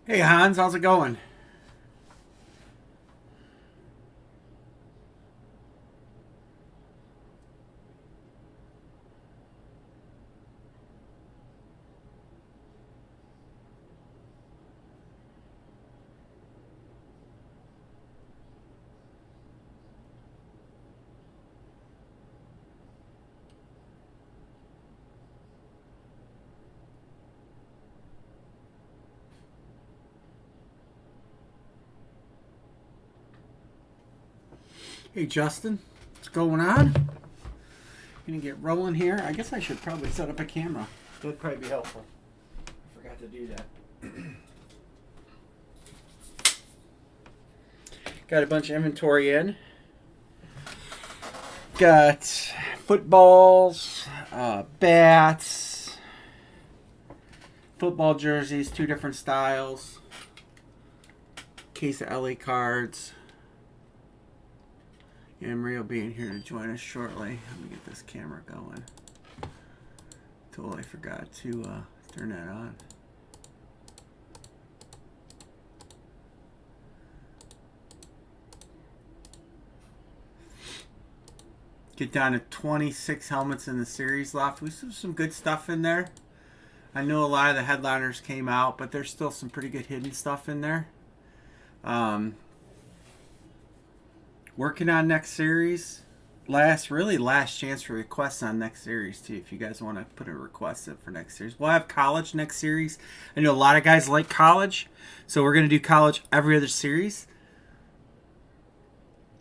Hey Hans, how's it going? Hey Justin, what's going on? Gonna get rolling here. I guess I should probably set up a camera. That'd probably be helpful. I forgot to do that. Got a bunch of inventory in. Got footballs, bats, football jerseys, two different styles. Case of LA cards. And Maria will be in here to join us shortly. Let me get this camera going. Totally forgot to turn that on. Get down to 26 helmets in the series left. We have some good stuff in there. I know a lot of the headliners came out, but there's still some pretty good hidden stuff in there. Working on next series. Last chance for requests on next series too. If you guys want to put a request in for next series, we'll have college next series. I know a lot of guys like college, so we're gonna do college every other series.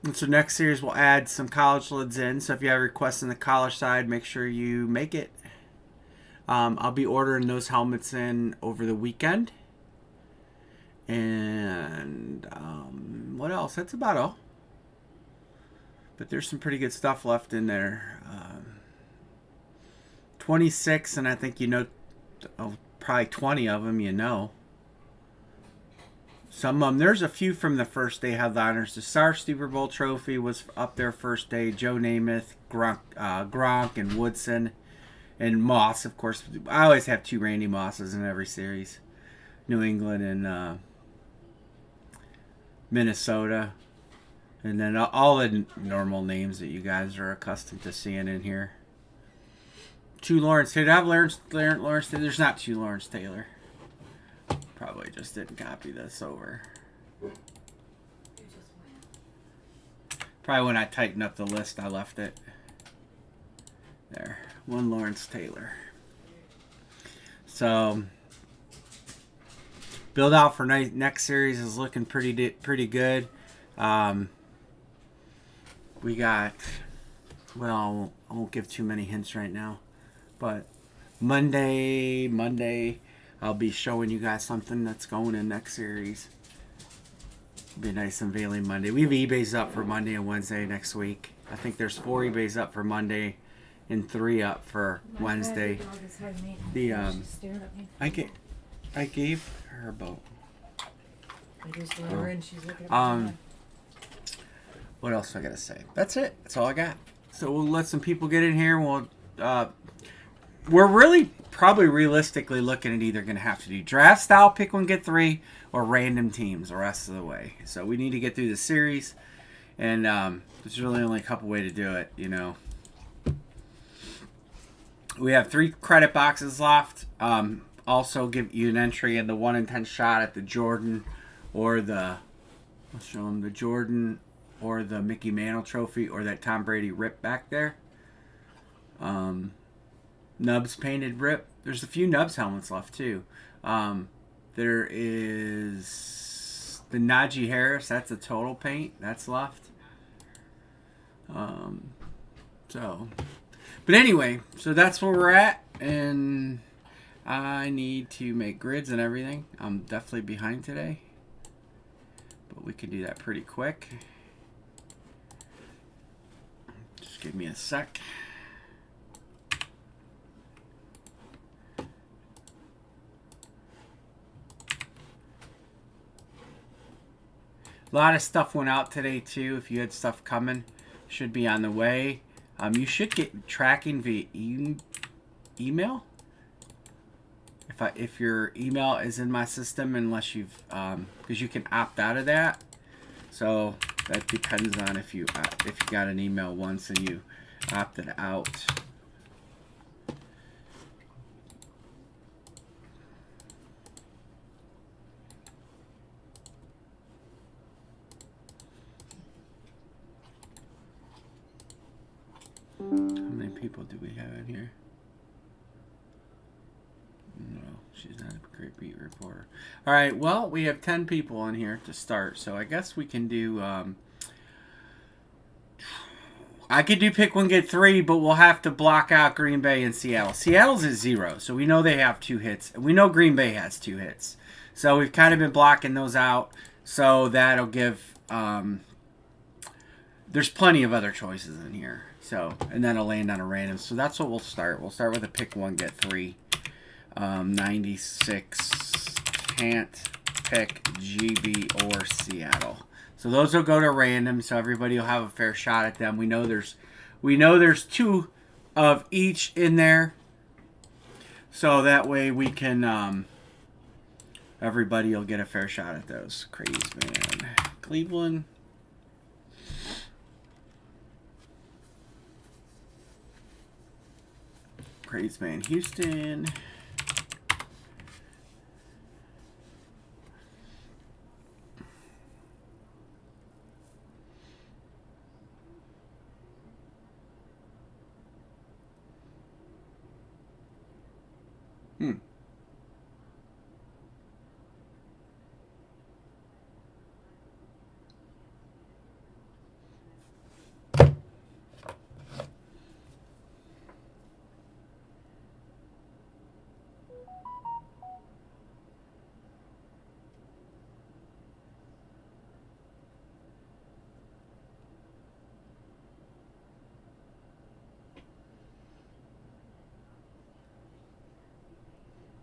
And so next series we'll add some college lids in. So if you have requests on the college side, make sure you make it. I'll be ordering those helmets in over the weekend. And what else? That's about all. But there's some pretty good stuff left in there. 26, and I think probably 20 of them, Some of them, there's a few from the first day headliners. The Star Super Bowl trophy was up there first day. Joe Namath, Gronk, and Woodson, and Moss, of course. I always have two Randy Mosses in every series. New England and Minnesota. And then all the normal names that you guys are accustomed to seeing in here. Two Lawrence Taylor. I have Lawrence Taylor. There's not two Lawrence Taylor. Probably just didn't copy this over. Probably when I tightened up the list, I left it. There. One Lawrence Taylor. So, build out for next series is looking pretty good. We got, well, I won't give too many hints right now, but Monday, I'll be showing you guys something that's going in next series. It'll be a nice unveiling Monday. We have eBays up for Monday and Wednesday next week. I think there's 4 eBays up for Monday and 3 up for Wednesday. The I gave her a boat. What else do I gotta say? That's it. That's all I got. So we'll let some people get in here. We're really probably realistically looking at either gonna have to do draft style, pick one, get 3, or random teams the rest of the way. So we need to get through the series, and there's really only a couple way to do it. We have 3 credit boxes left. Also give you an entry in the 1 in 10 shot at the Jordan or I'll show them the Jordan or the Mickey Mantle trophy, or that Tom Brady rip back there. Nubs painted rip. There's a few Nubs helmets left too. There is the Najee Harris. That's a total paint. That's left. But anyway, so that's where we're at, and I need to make grids and everything. I'm definitely behind today, but we can do that pretty quick. Just give me a sec. A lot of stuff went out today too. If you had stuff coming, should be on the way. You should get tracking via email. if your email is in my system, unless you've because you can opt out of that. So that depends on if you got an email once and you opted out. How many people do we have in here? No, she's not a great beat reporter. All right, well, we have 10 people on here to start, so I guess we can do. I could do pick one, get three, but we'll have to block out Green Bay and Seattle. Seattle's at 0, so we know they have 2 hits. We know Green Bay has 2 hits. So we've kind of been blocking those out, so that'll give... there's plenty of other choices in here. So, and then it'll land on a random. So that's what we'll start. We'll start with a pick one, get three. 96, can't pick GB or Seattle. So those will go to random, so everybody will have a fair shot at them. We know there's 2 of each in there, so that way we can everybody will get a fair shot at those. Crazy man, Cleveland. Crazy man, Houston.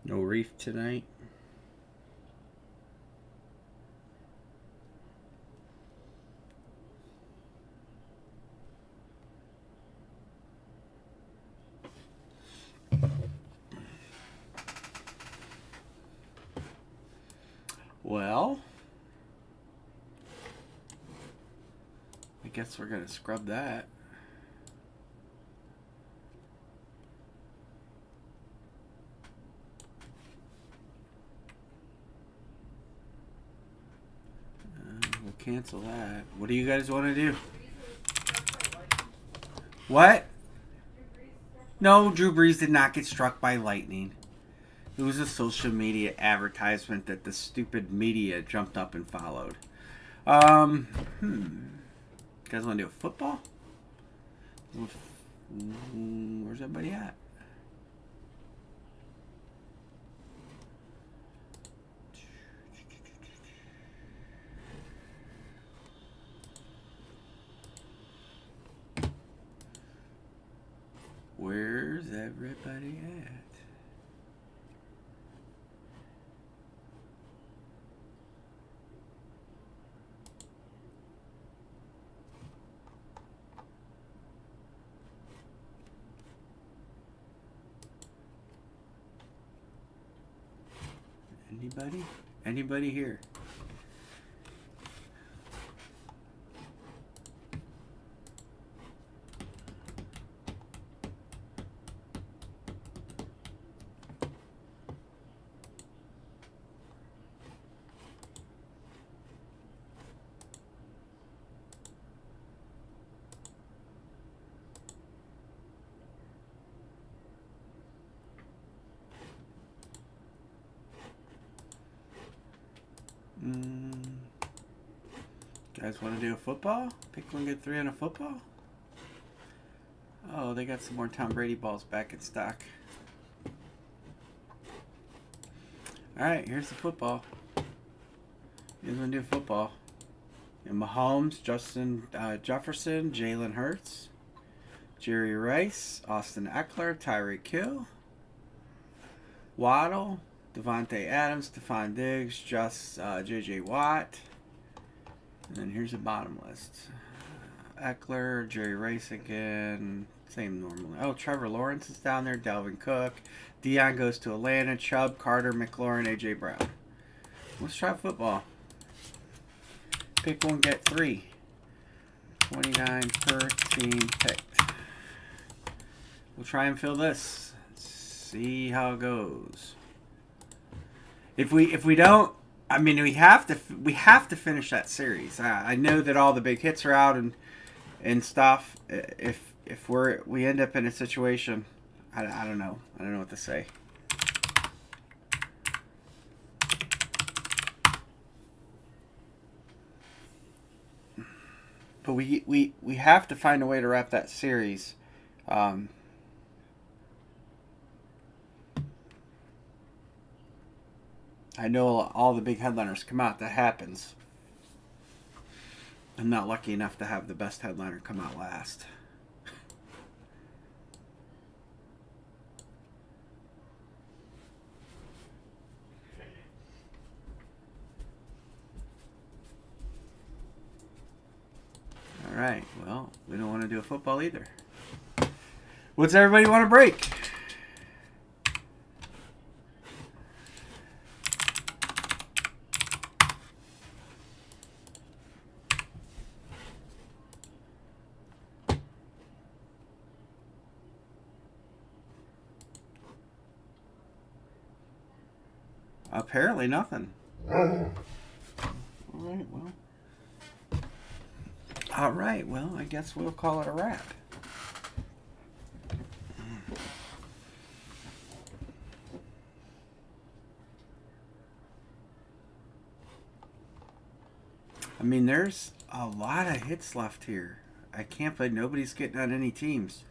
No reef tonight. Well, I guess we're gonna scrub that. We'll cancel that. What do you guys want to do? What? No, Drew Brees did not get struck by lightning. It was a social media advertisement that the stupid media jumped up and followed. You guys want to do a football? Where's everybody at? Where's everybody at? Anybody? Anybody here? Guys want to do a football? Pick one, get three on a football? Oh, they got some more Tom Brady balls back in stock. Alright, here's the football. You guys want to do football? And Mahomes, Justin Jefferson, Jalen Hurts, Jerry Rice, Austin Eckler, Tyreek Hill, Waddle, Devontae Adams, Stephon Diggs, J.J. Watt. And then here's the bottom list. Eckler, Jerry Rice again, Same normally. Oh, Trevor Lawrence is down there. Dalvin Cook. Dion goes to Atlanta. Chubb, Carter, McLaurin, A.J. Brown. Let's try football. Pick one, get three. 29 per team picked. We'll try and fill this. See how it goes. If we don't, I mean, we have to finish that series. I know that all the big hits are out and stuff. If we end up in a situation, I don't know. I don't know what to say. But we have to find a way to wrap that series. I know all the big headliners come out. That happens. I'm not lucky enough to have the best headliner come out last. All right. Well, we don't want to do a football either. What's everybody want to break? Apparently nothing. All right, well. All right, well, I guess we'll call it a wrap. I mean, there's a lot of hits left here. I can't believe nobody's getting on any teams.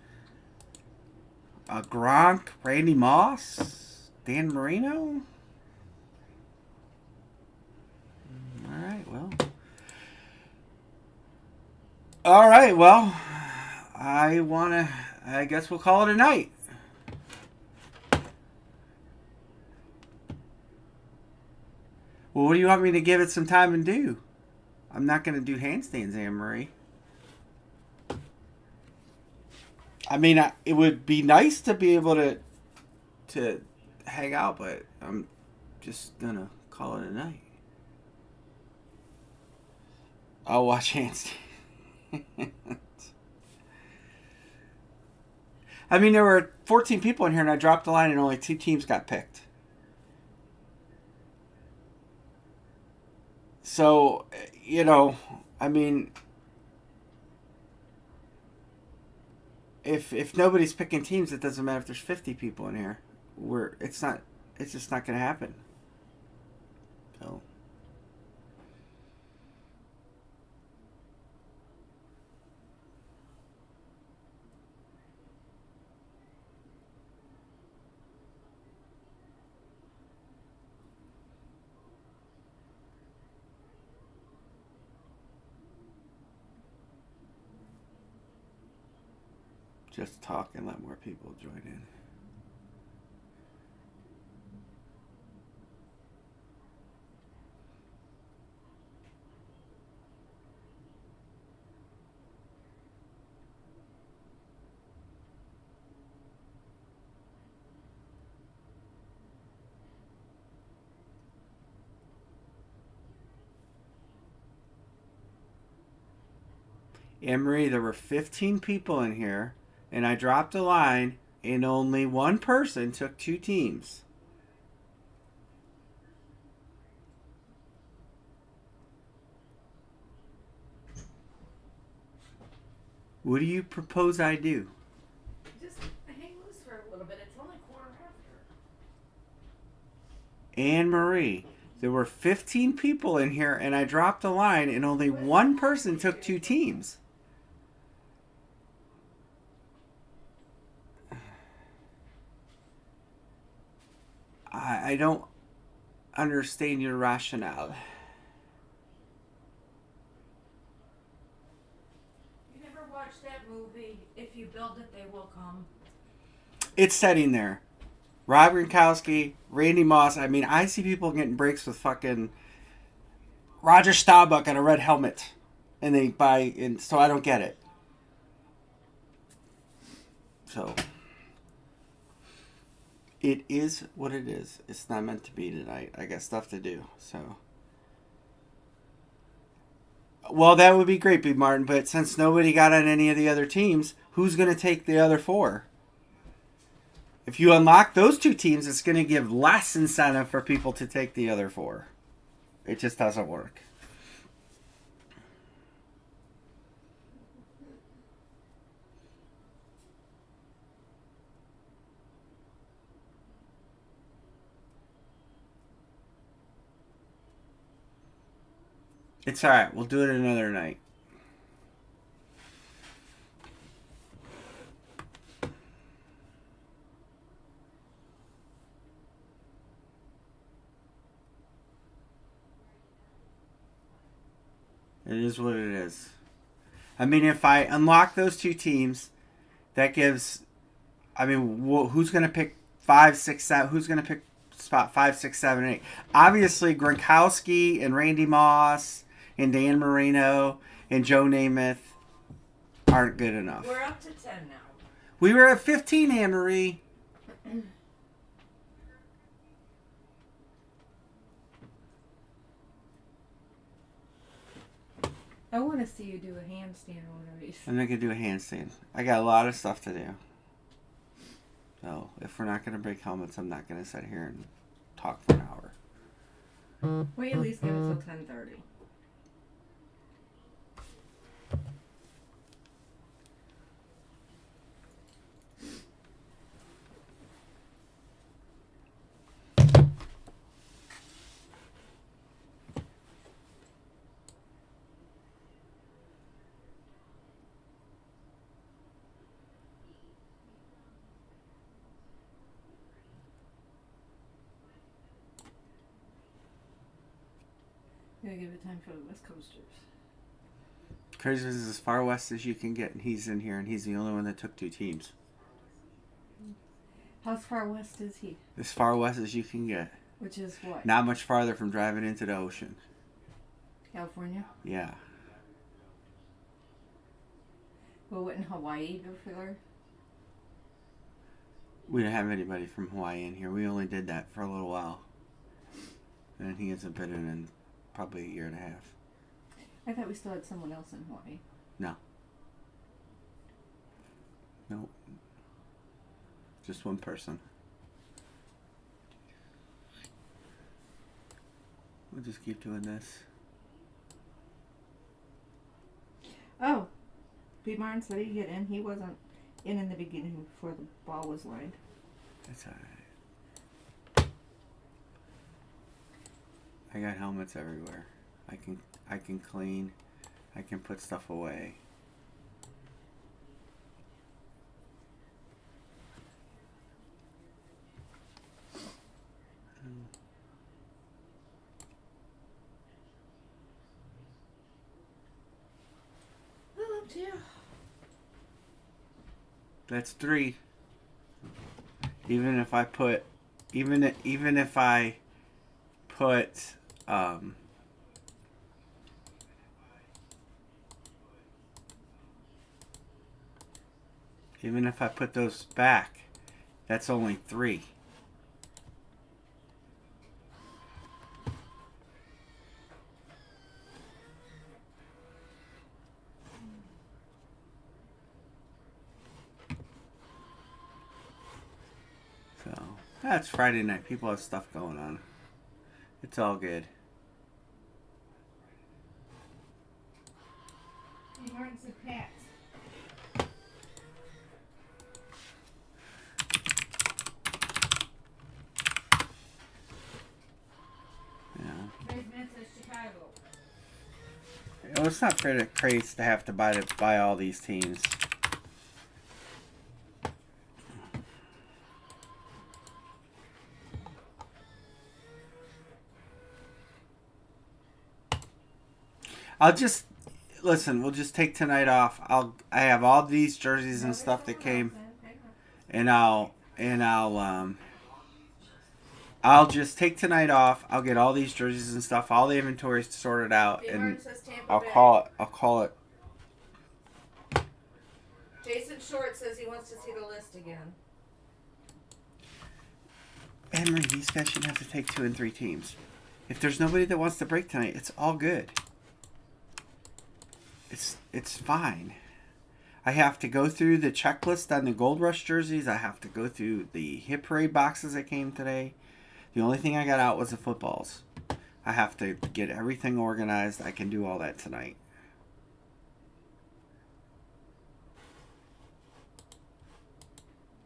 Gronk, Randy Moss, Dan Marino. All right, well, I guess we'll call it a night. Well, what do you want me to give it some time and do? I'm not going to do handstands, Anne-Marie. I mean, it would be nice to be able to hang out, but I'm just going to call it a night. I'll watch handstands. I mean, there were 14 people in here, and I dropped the line, and only 2 teams got picked. So, I mean, if nobody's picking teams, it doesn't matter if there's 50 people in here. It's just not going to happen. So. Just talk and let more people join in. Anne-Marie, there were 15 people in here. And I dropped a line, and only one person took 2 teams. What do you propose I do? Just hang loose for a little bit. It's only 4:15. Anne-Marie, there were 15 people in here, and I dropped a line, and only one person took 2 teams. I don't understand your rationale. You never watched that movie, If You Build It, They Will Come? It's sitting there. Rob Gronkowski, Randy Moss. I mean, I see people getting breaks with fucking Roger Staubach and a red helmet. And so I don't get it. So it is what it is. It's not meant to be tonight. I got stuff to do. So. Well, that would be great, B. Martin, but since nobody got on any of the other teams, who's going to take the other 4? If you unlock those 2 teams, it's going to give less incentive for people to take the other 4. It just doesn't work. It's alright. We'll do it another night. It is what it is. I mean, if I unlock those 2 teams, that gives... I mean, who's going to pick 5, 6, 7? Who's going to pick spot 5, 6, 7, 8? Obviously, Gronkowski and Randy Moss and Dan Marino and Joe Namath aren't good enough. We're up to 10 now. We were at 15, Anne-Marie. I want to see you do a handstand on one of these. I'm not going to do a handstand. I got a lot of stuff to do. So, if we're not going to break helmets, I'm not going to sit here and talk for an hour. We at least give it till 10:30. Gotta give it time for the West Coasters. Crazy is as far west as you can get, and he's in here, and he's the only one that took 2 teams. How far west is he? As far west as you can get. Which is what? Not much farther from driving into the ocean. California? Yeah. Well, wouldn't Hawaii go further? We didn't have anybody from Hawaii in here. We only did that for a little while. And he hasn't been in probably a year and a half. I thought we still had someone else in Hawaii. No. Nope. Just one person. We'll just keep doing this. Oh. B. Martin said he'd get in. He wasn't in the beginning before the ball was lined. That's alright. I got helmets everywhere. I can clean. I can put stuff away. Well, up to you. That's 3. Even if I put, even if I put, even if I put those back, that's only 3. So, that's Friday night. People have stuff going on. It's all good. B. Martin said Pats. Chicago. Well, it's not fair to Craze to have to buy all these teams. I'll just listen. We'll just take tonight off. I have all these jerseys and stuff that came, and I'll just take tonight off. I'll get all these jerseys and stuff, all the inventories sorted out, and I'll call it Jason Short says he wants to see the list again. Henry, these guys shouldn't have to take 2 and 3 teams. If there's nobody that wants to break tonight, it's all good. It's fine. I have to go through the checklist on the Gold Rush jerseys. I have to go through the hit parade boxes that came today. The only thing I got out was the footballs. I have to get everything organized. I can do all that tonight.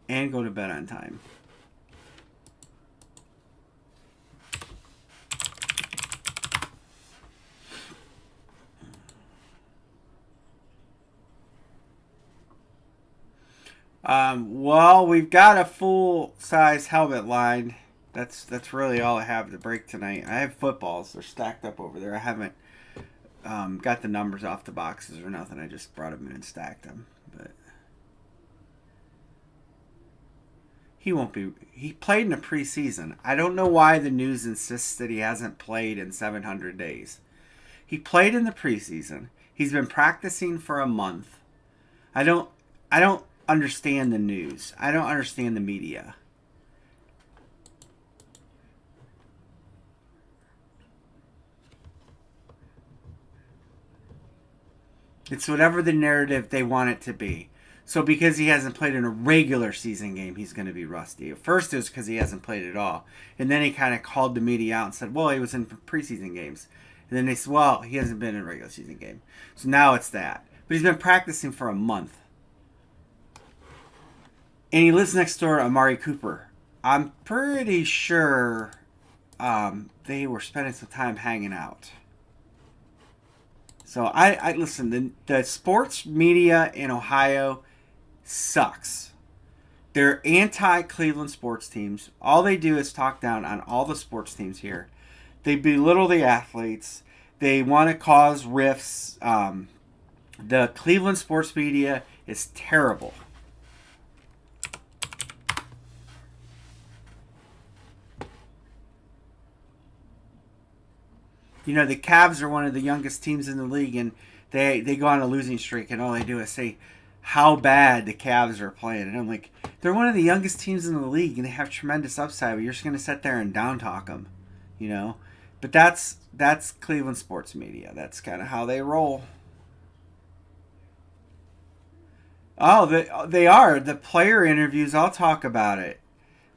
And go to bed on time. Well, we've got a full-size helmet line. That's really all I have to break tonight. I have footballs. They're stacked up over there. I haven't got the numbers off the boxes or nothing. I just brought them in and stacked them. But he won't be. He played in the preseason. I don't know why the news insists that he hasn't played in 700 days. He played in the preseason. He's been practicing for a month. I don't understand the news. I don't understand the media. It's whatever the narrative they want it to be. So because he hasn't played in a regular season game, he's going to be rusty. At first it was because he hasn't played at all. And then he kind of called the media out and said, well, he was in preseason games. And then they said, well, he hasn't been in a regular season game. So now it's that. But he's been practicing for a month. And he lives next door to Amari Cooper. I'm pretty sure they were spending some time hanging out. So I listen, the sports media in Ohio sucks. They're anti-Cleveland sports teams. All they do is talk down on all the sports teams here. They belittle the athletes. They want to cause rifts. The Cleveland sports media is terrible. You know, the Cavs are one of the youngest teams in the league, and they go on a losing streak, and all they do is say how bad the Cavs are playing. And I'm like, they're one of the youngest teams in the league, and they have tremendous upside, but you're just going to sit there and down-talk them, you know? But that's Cleveland sports media. That's kind of how they roll. Oh, they are. The player interviews, I'll talk about it.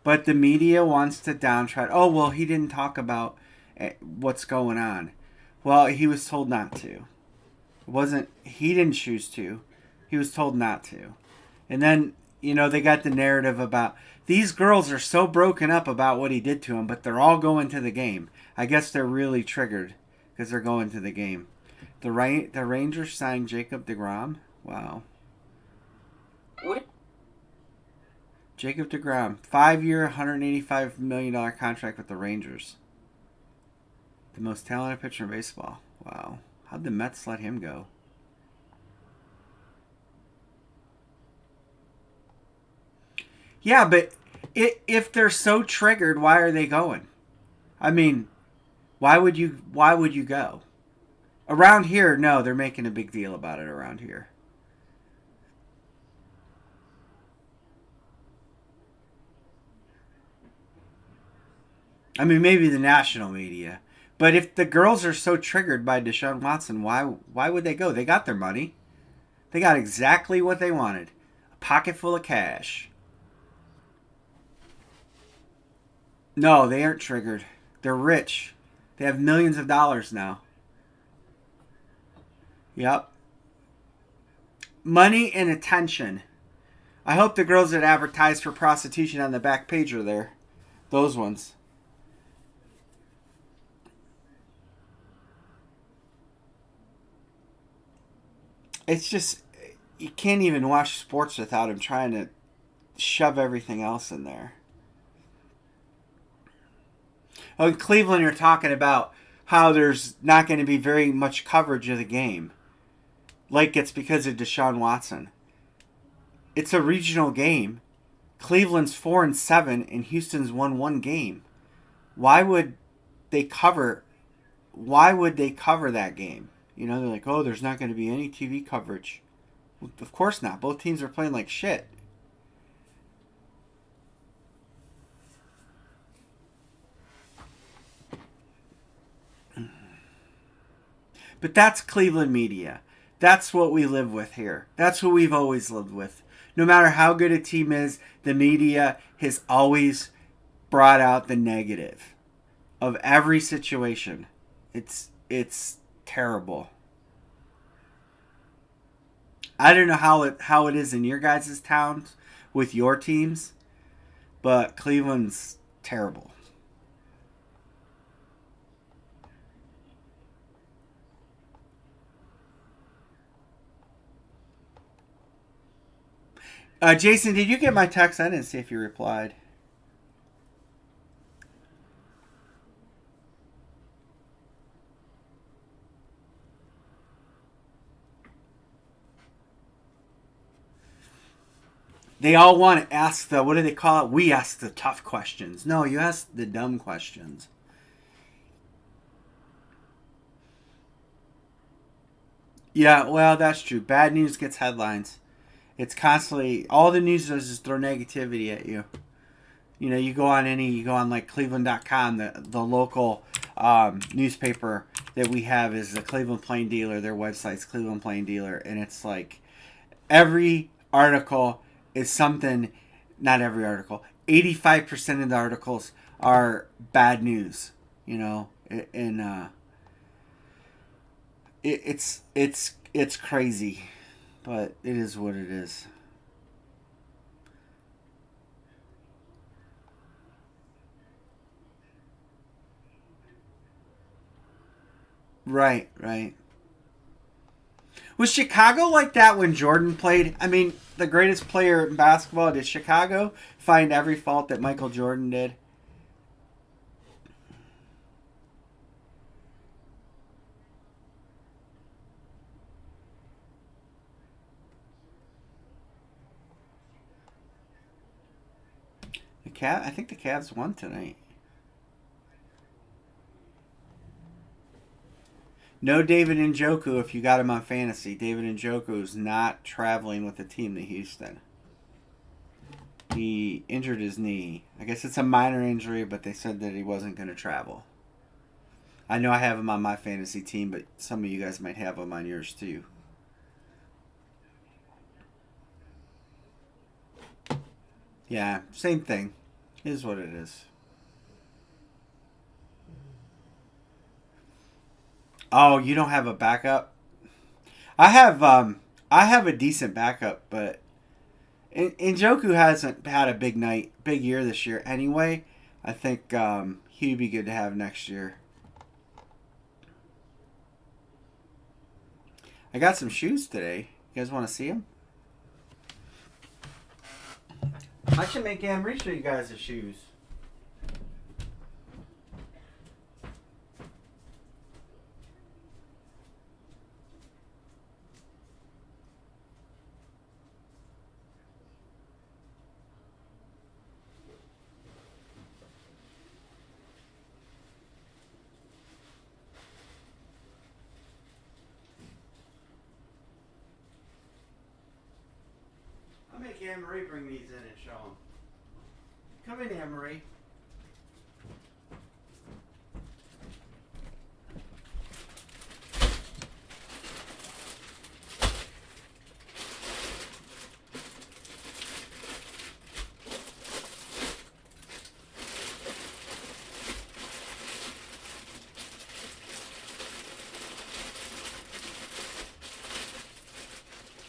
But the media wants to downtrodden. Oh, well, he didn't talk about what's going on. Well, he was told not to. He didn't choose to. He was told not to. And then, you know, they got the narrative about these girls are so broken up about what he did to them, but they're all going to the game. I guess they're really triggered because they're going to the game. The Rangers signed Jacob deGrom. Wow. What? Jacob deGrom, 5-year, $185 million contract with the Rangers. The most talented pitcher in baseball. Wow. How'd the Mets let him go? Yeah, but if they're so triggered, why are they going? I mean, why would you go? Around here, no, they're making a big deal about it around here. I mean, maybe the national media. But if the girls are so triggered by Deshaun Watson, why would they go? They got their money. They got exactly what they wanted. A pocket full of cash. No, they aren't triggered. They're rich. They have millions of dollars now. Yep. Money and attention. I hope the girls that advertise for prostitution on the back page are there. Those ones. It's just, you can't even watch sports without him trying to shove everything else in there. Oh, in Cleveland, you're talking about how there's not going to be very much coverage of the game. Like it's because of Deshaun Watson. It's a regional game. Cleveland's 4-7 and Houston's won one game. Why would they cover that game? You know, they're like, oh, there's not going to be any TV coverage. Of course not. Both teams are playing like shit. But that's Cleveland media. That's what we live with here. That's what we've always lived with. No matter how good a team is, the media has always brought out the negative of every situation. It's terrible. I don't know how it is in your guys' towns with your teams, but Cleveland's terrible. Jason, did you get my text? I didn't see if you replied. They all want to ask the, what do they call it? We ask the tough questions. No, you ask the dumb questions. Yeah, well, that's true. Bad news gets headlines. It's constantly, all the news does is throw negativity at you. You know, you go on like Cleveland.com, the local newspaper that we have is the Cleveland Plain Dealer. Their website's Cleveland Plain Dealer. And it's like every article is something, not every article, 85% of the articles are bad news, you know, and it's crazy, but it is what it is. Right, right. Was Chicago like that when Jordan played? I mean, the greatest player in basketball. Did Chicago find every fault that Michael Jordan did? I think the Cavs won tonight. No David Njoku if you got him on fantasy. David Njoku is not traveling with the team to Houston. He injured his knee. I guess it's a minor injury, but they said that he wasn't going to travel. I know I have him on my fantasy team, but some of you guys might have him on yours too. Yeah, same thing. It is what it is. Oh, you don't have a backup? I have a decent backup, but Njoku hasn't had a big year this year anyway. I think he'd be good to have next year. I got some shoes today. You guys want to see them? I should make Anne-Marie show you guys the shoes. I'll make Anne-Marie bring these in and show them. Come in, Anne-Marie.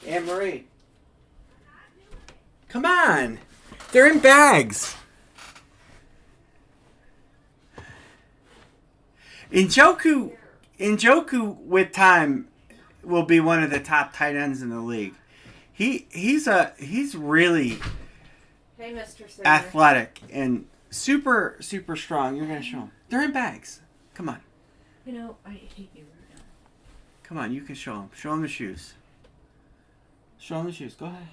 Anne-Marie. Come on. They're in bags. Njoku with time will be one of the top tight ends in the league. He's really Hey, Mr. Sager. athletic and super strong. You're gonna show them. They're in bags. Come on. You know, I hate you right now. Come on. You can show them. Show them the shoes. Show them the shoes. Go ahead.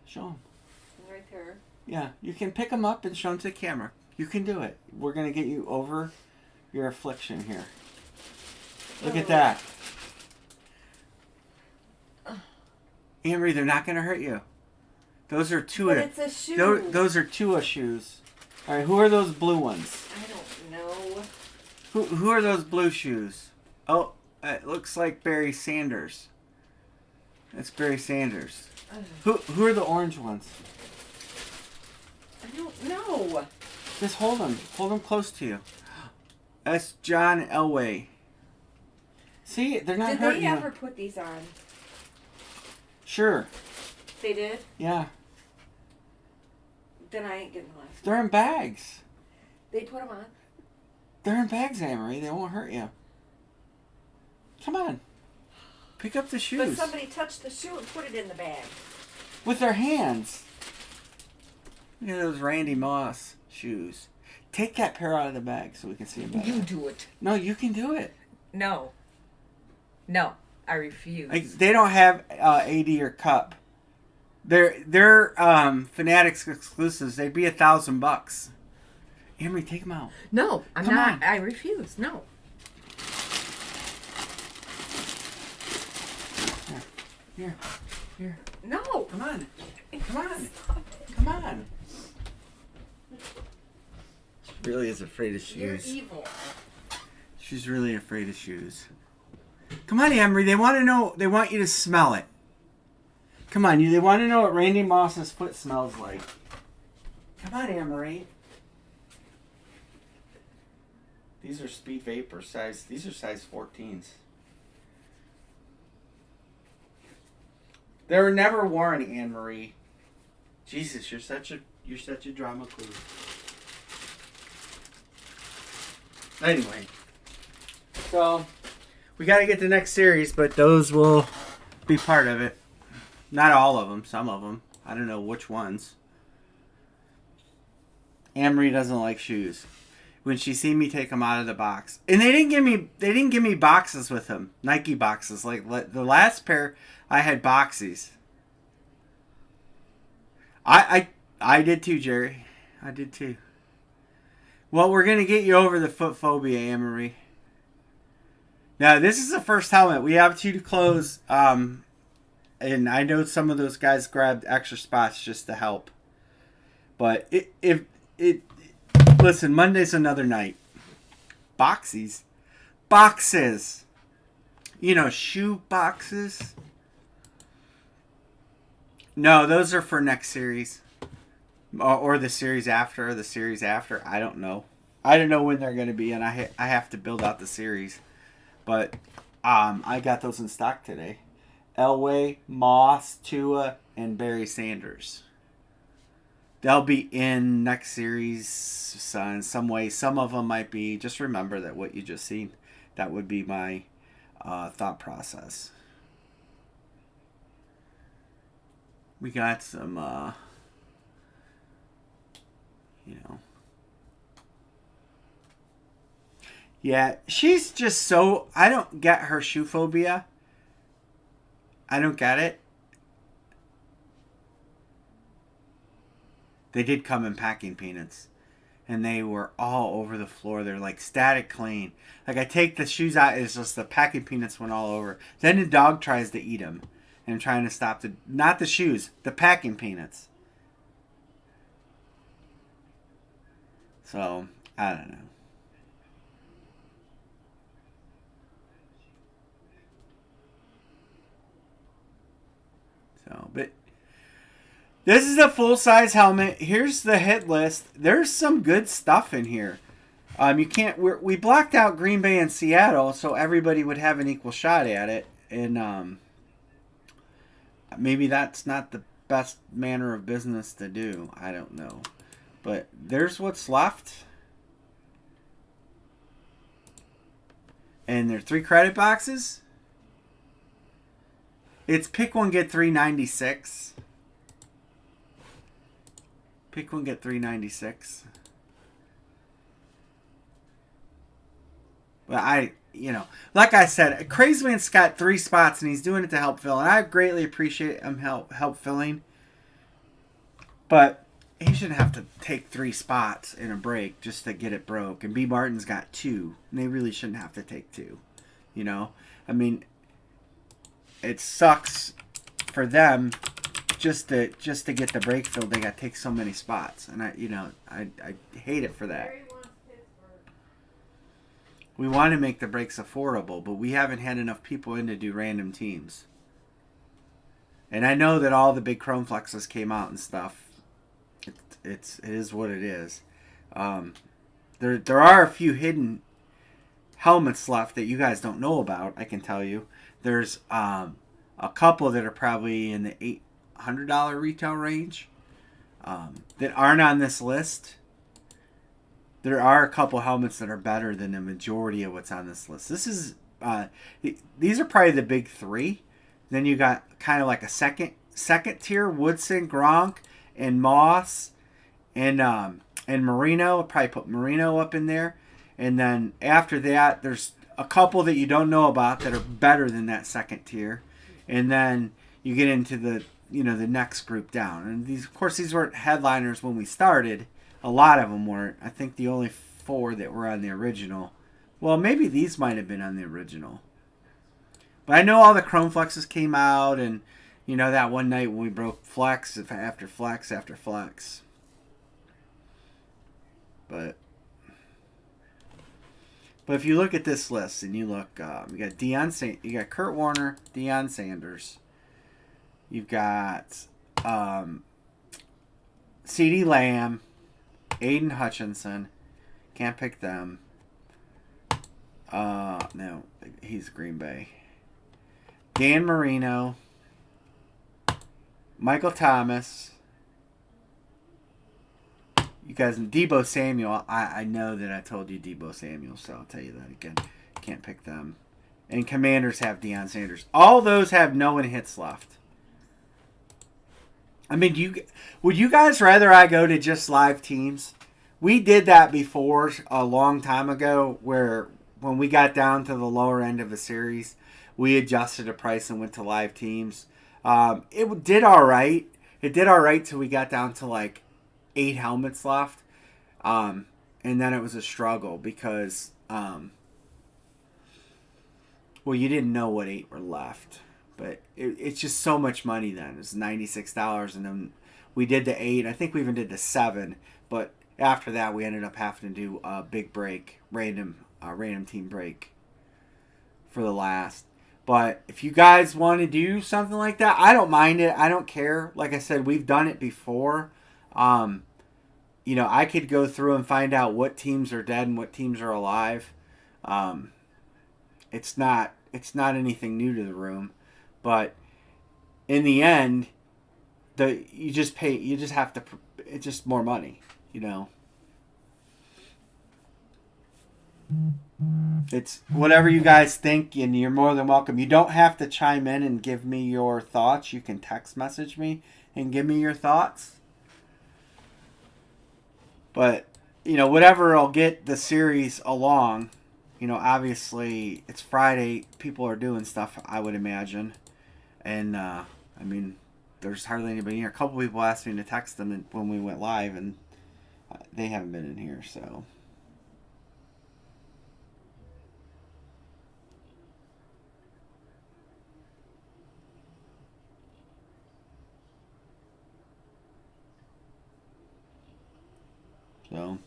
Show them. Right there. Yeah, you can pick them up and show them to the camera. You can do it. We're gonna get you over your affliction here. Look at that. Amory, they're not going to hurt you. Those are two. But it's a shoe. Those are Tua shoes. All right, who are those blue ones? I don't know. Who are those blue shoes? Oh, it looks like Barry Sanders. That's Barry Sanders. Who are the orange ones? I don't know. Just hold them. Hold them close to you. That's John Elway. See, they're not Did hurting they you. ever put these on? Sure. They did? Yeah. Then I ain't getting left. They're in bags. They put them on? They're in bags, Amory. They won't hurt you. Come on. Pick up the shoes. But somebody touched the shoe and put it in the bag. With their hands. Look at those Randy Moss shoes. Take that pair out of the bag so we can see them better. You do it. No, you can do it. No. No. I refuse. Like, they don't have AD or Cup. They're Fanatics exclusives. They'd be $1,000. Amory, take them out. No, I'm Come not. on. I refuse. No. Here. No. Come on. Come on. Come on. She really is afraid of You're shoes. evil. She's really afraid of shoes. Come on, Emery. They want to know. They want you to smell it. Come on, they want to know what Randy Moss's foot smells like. Come on, Emery. These are Speed Vapor size. These are size 14s. They were never worn, Anne Marie. Jesus, you're such a drama queen. Anyway, so we got to get the next series, but those will be part of it. Not all of them, some of them. I don't know which ones. Amory doesn't like shoes. When she seen me take them out of the box, and they didn't give me boxes with them, Nike boxes. Like the last pair, I had boxies. I did too, Jerry. I did too. Well, we're gonna get you over the foot phobia, Amory. Now, this is the first helmet. We have two to close, and I know some of those guys grabbed extra spots just to help. But listen, Monday's another night. Boxes. You know, shoe boxes. No, those are for next series. Or the series after, I don't know. I don't know when they're going to be, and I have to build out the series. But I got those in stock today. Elway, Moss, Tua, and Barry Sanders. They'll be in next series in some way. Some of them might be. Just remember that what you just seen. That would be my thought process. We got some, Yeah, she's just so... I don't get her shoe phobia. I don't get it. They did come in packing peanuts. And they were all over the floor. They're like static clean. Like I take the shoes out, it's just the packing peanuts went all over. Then the dog tries to eat them. And I'm trying to stop not the shoes, the packing peanuts. So, I don't know. So, but this is a full-size helmet. Here's the hit list. There's some good stuff in here. We blocked out Green Bay and Seattle so everybody would have an equal shot at it. And maybe that's not the best manner of business to do. I don't know. But there's what's left. And there are 3 credit boxes. It's pick one, get 396. Pick one, get 396. But like I said, Crazyman's got 3 spots and he's doing it to help fill. And I greatly appreciate him help filling. But he shouldn't have to take 3 spots in a break just to get it broke. And B. Martin's got 2. And they really shouldn't have to take 2. I mean, it sucks for them, just to get the break filled, they got to take so many spots, and I hate it for that. We want to make the breaks affordable, but we haven't had enough people in to do random teams. And I know that all the big Chrome Flexes came out and stuff. It is what it is. There are a few hidden helmets left that you guys don't know about. I can tell you. There's a couple that are probably in the $800 retail range that aren't on this list. There are a couple helmets that are better than the majority of what's on this list. This is these are probably the big three. Then you got kind of like a second tier: Woodson, Gronk, and Moss, and Marino. I'll probably put Marino up in there. And then after that, there's a couple that you don't know about that are better than that second tier. And then you get into the the next group down. And these, of course, these weren't headliners when we started. A lot of them weren't. I think the only 4 that were on the original. Well, maybe these might have been on the original. But I know all the Chrome Flexes came out, and that one night when we broke flex after flex after flex. But if you look at this list and you look, you got Kurt Warner, Deion Sanders. You've got CeeDee Lamb, Aiden Hutchinson. Can't pick them. No, he's Green Bay. Dan Marino. Michael Thomas. You guys, Debo Samuel. I know that I told you Debo Samuel, so I'll tell you that again. Can't pick them. And Commanders have Deion Sanders. All those have no one hits left. I mean, would you guys rather I go to just live teams? We did that before a long time ago, where when we got down to the lower end of a series, we adjusted the price and went to live teams. It did all right. It did all right till we got down to like 8 helmets left. And then it was a struggle because, well, you didn't know what 8 were left. But it's just so much money then. It's $96. And then we did the 8. I think we even did the 7. But after that, we ended up having to do a big break, random team break for the last. But if you guys want to do something like that, I don't mind it. I don't care. Like I said, we've done it before. I could go through and find out what teams are dead and what teams are alive. It's not anything new to the room, but in the end, you just have to. It's just more money, It's whatever you guys think, and you're more than welcome. You don't have to chime in and give me your thoughts. You can text message me and give me your thoughts. But, whatever will get the series along, obviously it's Friday. People are doing stuff, I would imagine. And, there's hardly anybody here. A couple people asked me to text them when we went live, and they haven't been in here, so. So,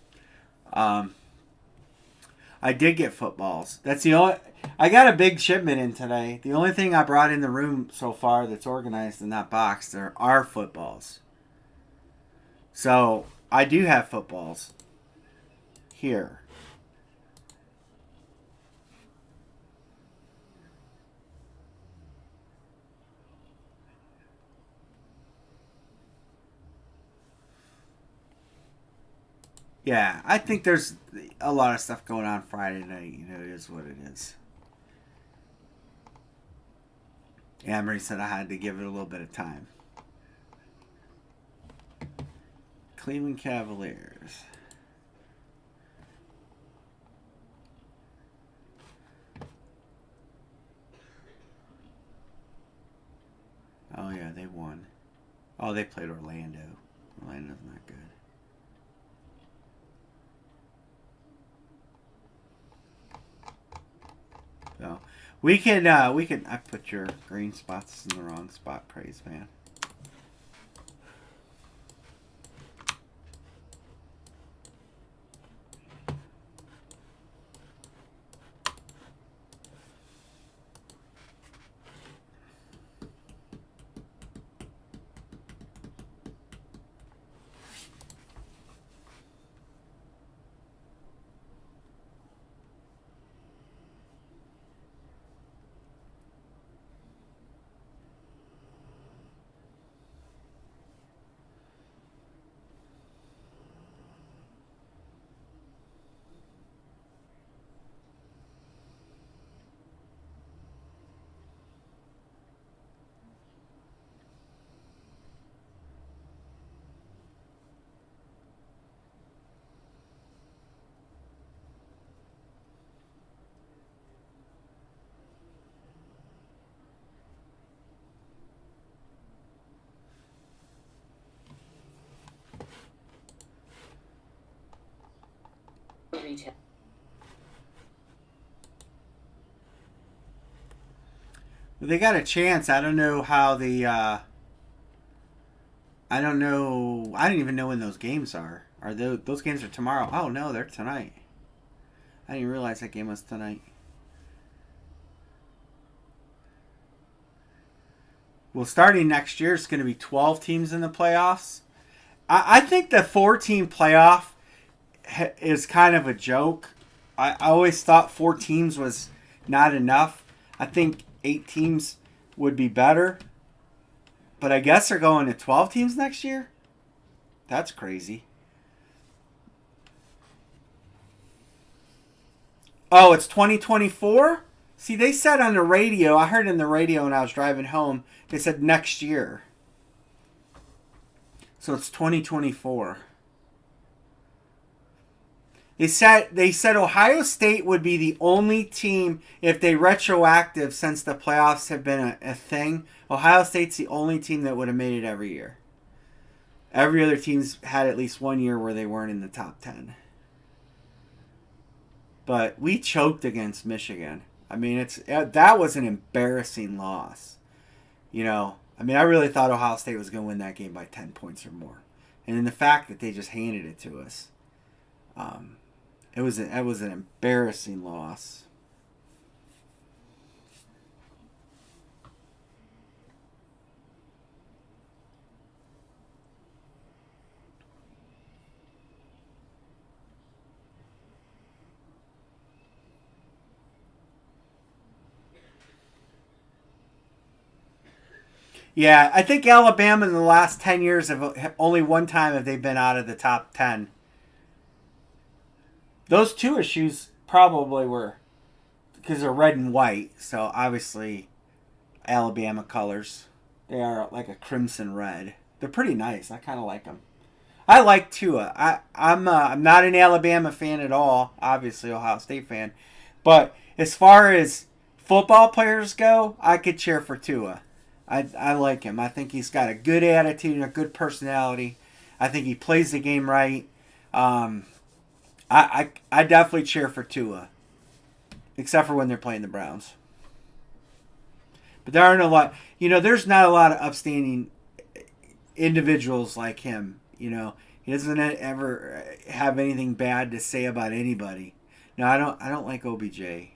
I did get footballs. That's the only. I got a big shipment in today. The only thing I brought in the room so far that's organized in that box, there are footballs. So I do have footballs here. Yeah, I think there's a lot of stuff going on Friday night. It is what it is. Amory said I had to give it a little bit of time. Cleveland Cavaliers. Oh, yeah, they won. Oh, they played Orlando. Orlando's not good. So, We can. I put your green spots in the wrong spot. Praise man. Retail. They got a chance. I don't know how the. I don't know. I didn't even know when those games are. Are those games are tomorrow? Oh no, they're tonight. I didn't realize that game was tonight. Well, starting next year, it's going to be 12 teams in the playoffs. I think the 4-team playoff is kind of a joke. I always thought 4 teams was not enough. I think 8 teams would be better. But I guess they're going to 12 teams next year? That's crazy. Oh, it's 2024? See, they said on the radio, I heard in the radio when I was driving home, they said next year. So it's 2024. They said Ohio State would be the only team, if they retroactive since the playoffs have been a thing, Ohio State's the only team that would have made it every year. Every other team's had at least one year where they weren't in the top 10. But we choked against Michigan. I mean, that was an embarrassing loss. You know, I mean, I really thought Ohio State was going to win that game by 10 points or more. And then the fact that they just handed it to us, it was an embarrassing loss. Yeah, I think Alabama in the last 10 years have only one time have they been out of the top 10. Those 2 issues probably were because they're red and white, so obviously Alabama colors. They are like a crimson red. They're pretty nice. I kind of like them. I like Tua. I'm not an Alabama fan at all. Obviously, Ohio State fan. But as far as football players go, I could cheer for Tua. I like him. I think he's got a good attitude and a good personality. I think he plays the game right. I definitely cheer for Tua, except for when they're playing the Browns. But there aren't a lot. You know, there's not a lot of upstanding individuals like him. You know, he doesn't ever have anything bad to say about anybody. No, I don't like OBJ.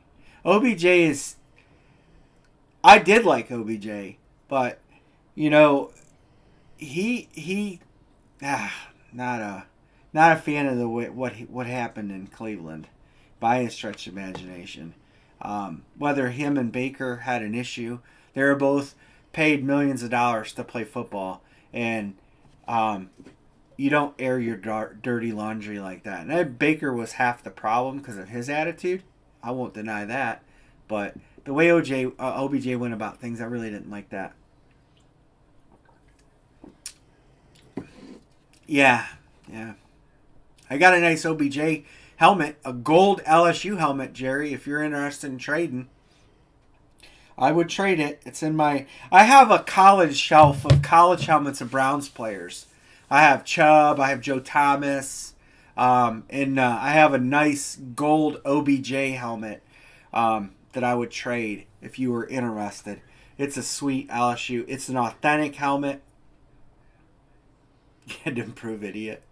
OBJ is. I did like OBJ, but you know, not a fan of the what happened in Cleveland, by a stretch of imagination. Whether him and Baker had an issue, they were both paid millions of dollars to play football, and you don't air your dirty laundry like that. And Baker was half the problem because of his attitude. I won't deny that, but the way OBJ went about things, I really didn't like that. Yeah. I got a nice OBJ helmet, a gold LSU helmet, Jerry. If you're interested in trading, I would trade it. It's in my. I have a college shelf of college helmets of Browns players. I have Chubb. I have Joe Thomas, and I have a nice gold OBJ helmet. that I would trade if you were interested. It's a sweet LSU. It's an authentic helmet. You had to improve, idiot.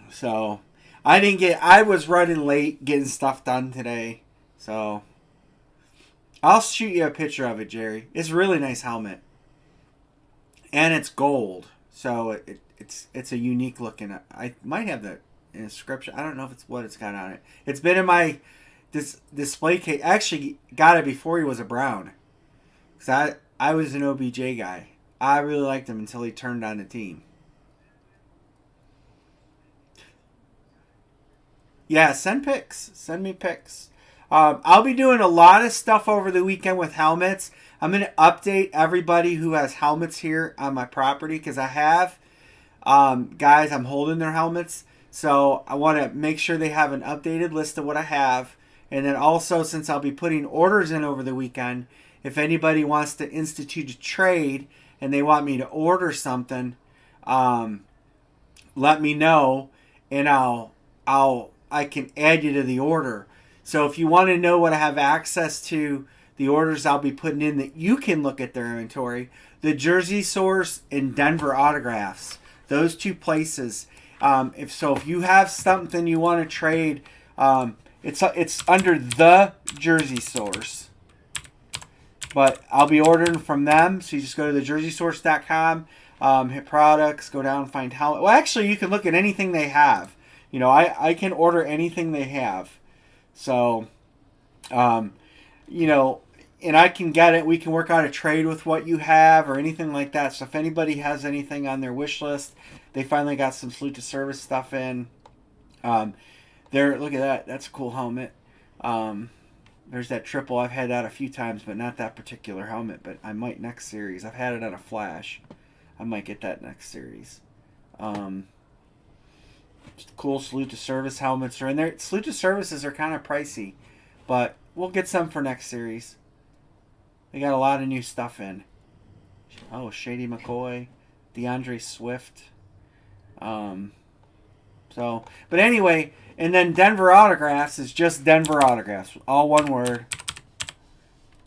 So, I was running late getting stuff done today. So, I'll shoot you a picture of it, Jerry. It's a really nice helmet. And it's gold. So, it's a unique looking. I might have the inscription. I don't know if it's what it's got on it. It's been in my display case. Actually, got it before he was a Brown. Because I was an OBJ guy. I really liked him until he turned on the team. Yeah, send pics. Send me pics. I'll be doing a lot of stuff over the weekend with helmets. I'm going to update everybody who has helmets here on my property because I have guys, I'm holding their helmets. So I want to make sure they have an updated list of what I have. And then also, since I'll be putting orders in over the weekend, if anybody wants to institute a trade and they want me to order something, let me know, and I can add you to the order. So if you want to know what I have access to, the orders I'll be putting in that you can look at their inventory, the Jersey Source and Denver Autographs, those two places. If you have something you want to trade, it's under the Jersey Source. But I'll be ordering from them. So you just go to thejerseysource.com, hit products, go down and find helmet. Well, actually, you can look at anything they have. You know, I can order anything they have. So, you know, and I can get it. We can work out a trade with what you have or anything like that. So if anybody has anything on their wish list, they finally got some Salute to Service stuff in. Look at that. That's a cool helmet. There's that triple. I've had that a few times, but not that particular helmet. But I might next series. I've had it on a Flash. I might get that next series. Cool Salute to Service helmets are in there. Salute to Services are kind of pricey, but we'll get some for next series. They got a lot of new stuff in. Oh, Shady McCoy, DeAndre Swift. But anyway, and then Denver Autographs is just Denver Autographs, all one word.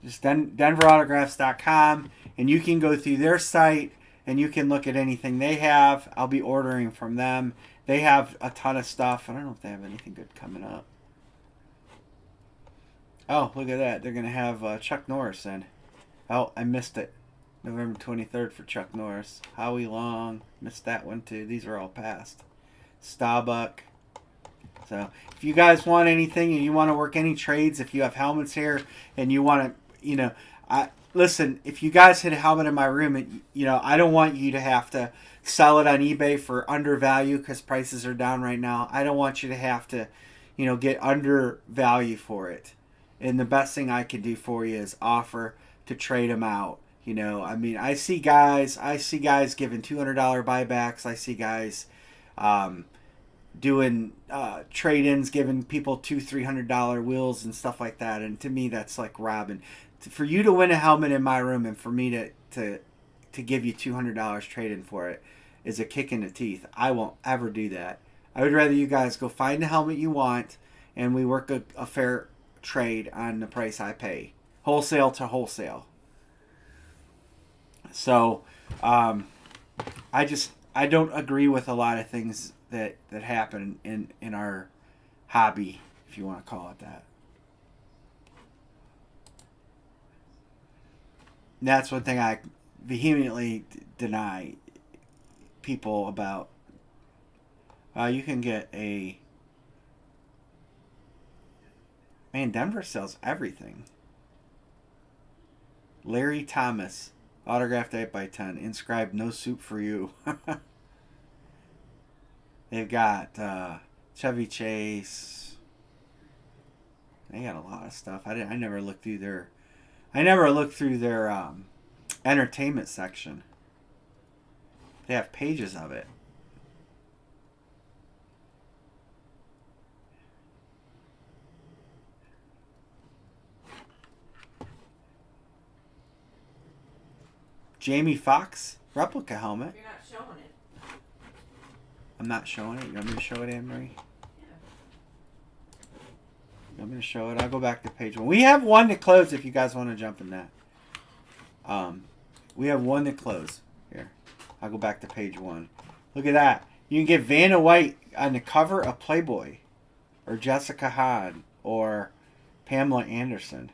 Just denverautographs.com, and you can go through their site and you can look at anything they have. I'll be ordering from them. They have a ton of stuff. I don't know if they have anything good coming up. Oh, look at that. They're going to have Chuck Norris in. Oh, I missed it. November 23rd for Chuck Norris. Howie Long. Missed that one too. These are all past. Starbuck. So, if you guys want anything and you want to work any trades, if you have helmets here and you want to, listen, if you guys hit a helmet in my room, I don't want you to have to sell it on eBay for undervalue because prices are down right now. I don't want you to have to, get undervalue for it. And the best thing I can do for you is offer to trade them out. I see guys giving $200 buybacks. I see guys doing trade-ins, giving people $200-$300 wheels and stuff like that. And to me, that's like robbing. For you to win a helmet in my room and for me to give you $200 trade-in for it is a kick in the teeth. I won't ever do that. I would rather you guys go find the helmet you want and we work a fair trade on the price I pay. Wholesale to wholesale. So, I don't agree with a lot of things that happen in our hobby, if you want to call it that. And that's one thing I vehemently deny people about. You can get Denver sells everything. Larry Thomas, autographed 8x10, inscribed "No soup for you." They've got Chevy Chase. They got a lot of stuff. I never looked through their. Entertainment section. They have pages of it. Jamie Foxx replica helmet. You're not showing it. I'm not showing it. You want me to show it, Anne-Marie? I'm going to show it. I'll go back to page 1. We have one to close if you guys want to jump in that. We have one to close. Here. I'll go back to page 1. Look at that. You can get Vanna White on the cover of Playboy. Or Jessica Hahn. Or Pamela Anderson.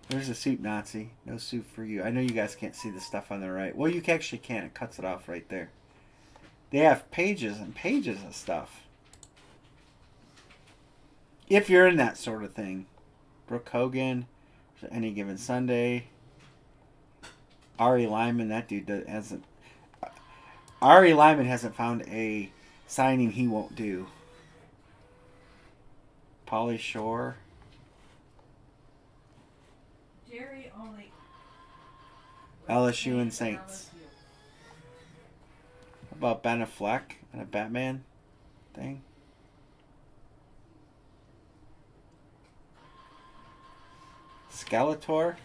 There's a soup Nazi. No soup for you. I know you guys can't see the stuff on the right. Well, you actually can. It cuts it off right there. They have pages and pages of stuff. If you're in that sort of thing. Brooke Hogan. Any Given Sunday. Ari Lyman. That dude hasn't... Ari Lyman hasn't found a signing he won't do. Pauly Shore. Jerry only. LSU and Saints. How about Ben Affleck and a Batman thing? Skeletor.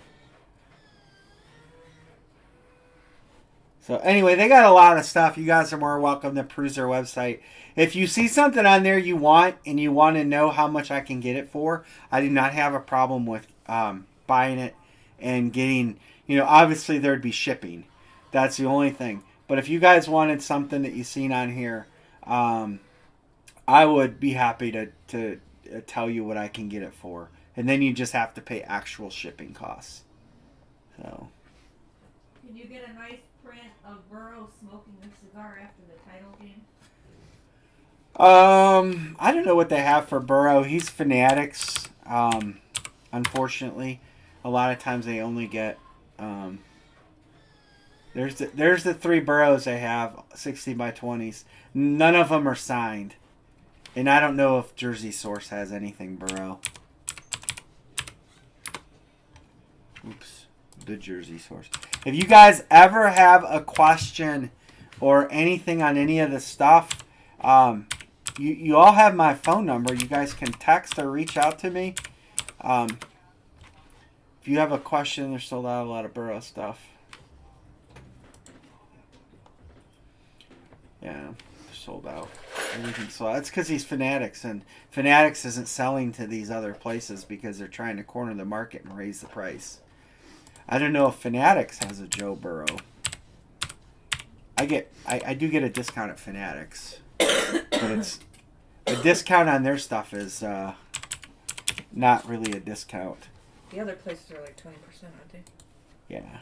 So anyway, they got a lot of stuff. You guys are more welcome to peruse their website. If you see something on there you want and you want to know how much I can get it for, I do not have a problem with buying it and getting, obviously there'd be shipping. That's the only thing. But if you guys wanted something that you've seen on here, I would be happy to tell you what I can get it for. And then you just have to pay actual shipping costs. So. Can you get a nice print of Burrow smoking a cigar after the title game? I don't know what they have for Burrow. He's Fanatics. Unfortunately, a lot of times they only get. There's the 3 Burrows they have, 60 by 20s. None of them are signed, and I don't know if Jersey Source has anything Burrow. Oops, the Jersey Source. If you guys ever have a question or anything on any of the stuff, you all have my phone number. You guys can text or reach out to me. If you have a question, there's still not a lot of Burrow stuff. Yeah, they're sold out. Everything's sold out. That's because he's Fanatics, and Fanatics isn't selling to these other places because they're trying to corner the market and raise the price. I don't know if Fanatics has a Joe Burrow. I do get a discount at Fanatics, but it's the discount on their stuff is not really a discount. The other places are like 20%, aren't they? Yeah.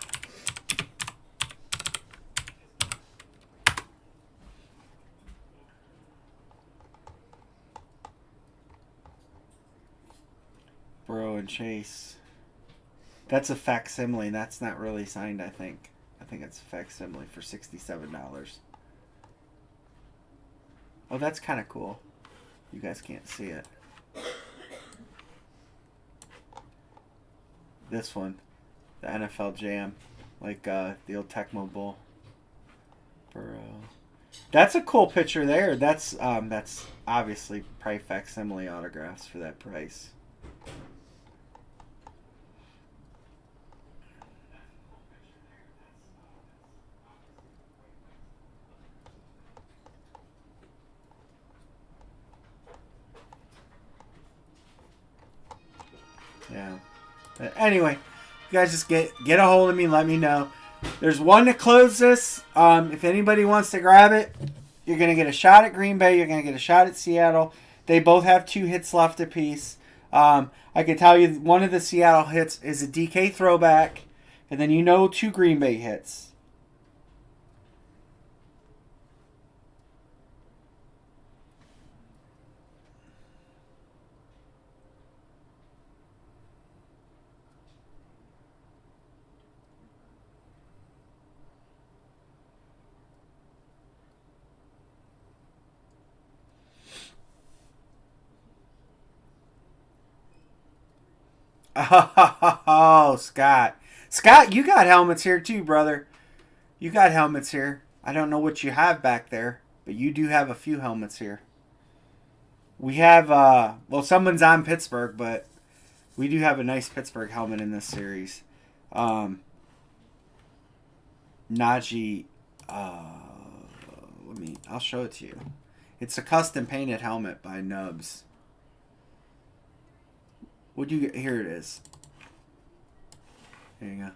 Burrow and Chase. That's a facsimile. That's not really signed, I think. I think it's a facsimile for $67. Oh, that's kind of cool. You guys can't see it. This one. The NFL Jam. Like the old Tecmo Bowl. Burrow. That's a cool picture there. That's obviously probably facsimile autographs for that price. Yeah. But anyway, you guys just get a hold of me. Let me know. There's one to close this. If anybody wants to grab it, you're going to get a shot at Green Bay. You're going to get a shot at Seattle. They both have 2 hits left apiece. I can tell you one of the Seattle hits is a DK throwback. And then 2 Green Bay hits. Oh, Scott. Scott, you got helmets here too, brother. You got helmets here. I don't know what you have back there, but you do have a few helmets here. We have, someone's on Pittsburgh, but we do have a nice Pittsburgh helmet in this series. Najee, I'll show it to you. It's a custom painted helmet by Nubs. Would you get? Here it is. There you go.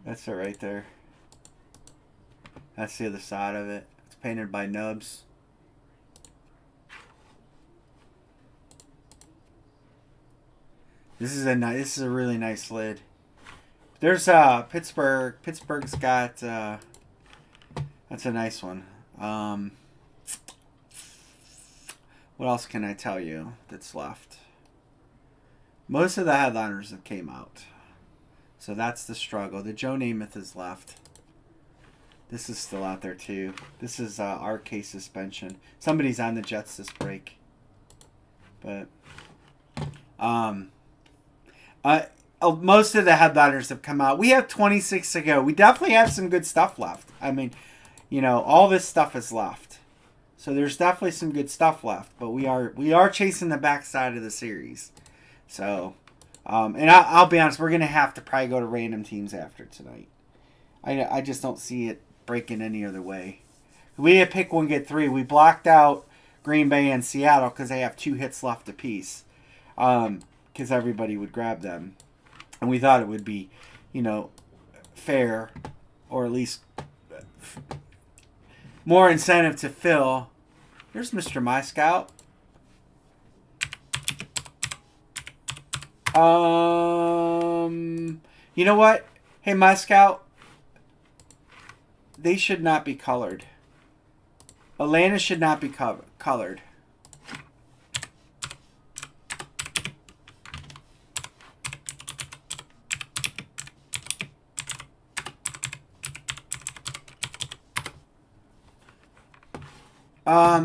That's it right there. That's the other side of it. It's painted by Nubs. This is a really nice lid. There's Pittsburgh. Pittsburgh's got that's a nice one. What else can I tell you that's left? Most of the headliners have came out. So that's the struggle. The Joe Namath is left. This is still out there too. This is RK Suspension. Somebody's on the Jets this break. But most of the headliners have come out. We have 26 to go. We definitely have some good stuff left. I mean, you know, all this stuff is left. So there's definitely some good stuff left. But we are chasing the backside of the series. So, and I'll be honest, we're going to have to probably go to random teams after tonight. I just don't see it breaking any other way. We had pick one, get three. We blocked out Green Bay and Seattle because they have 2 hits left apiece. Because everybody would grab them. And we thought it would be, you know, fair, or at least more incentive to fill. There's Mr. My Scout. You know what? Hey, My Scout. They should not be colored. Atlanta should not be colored.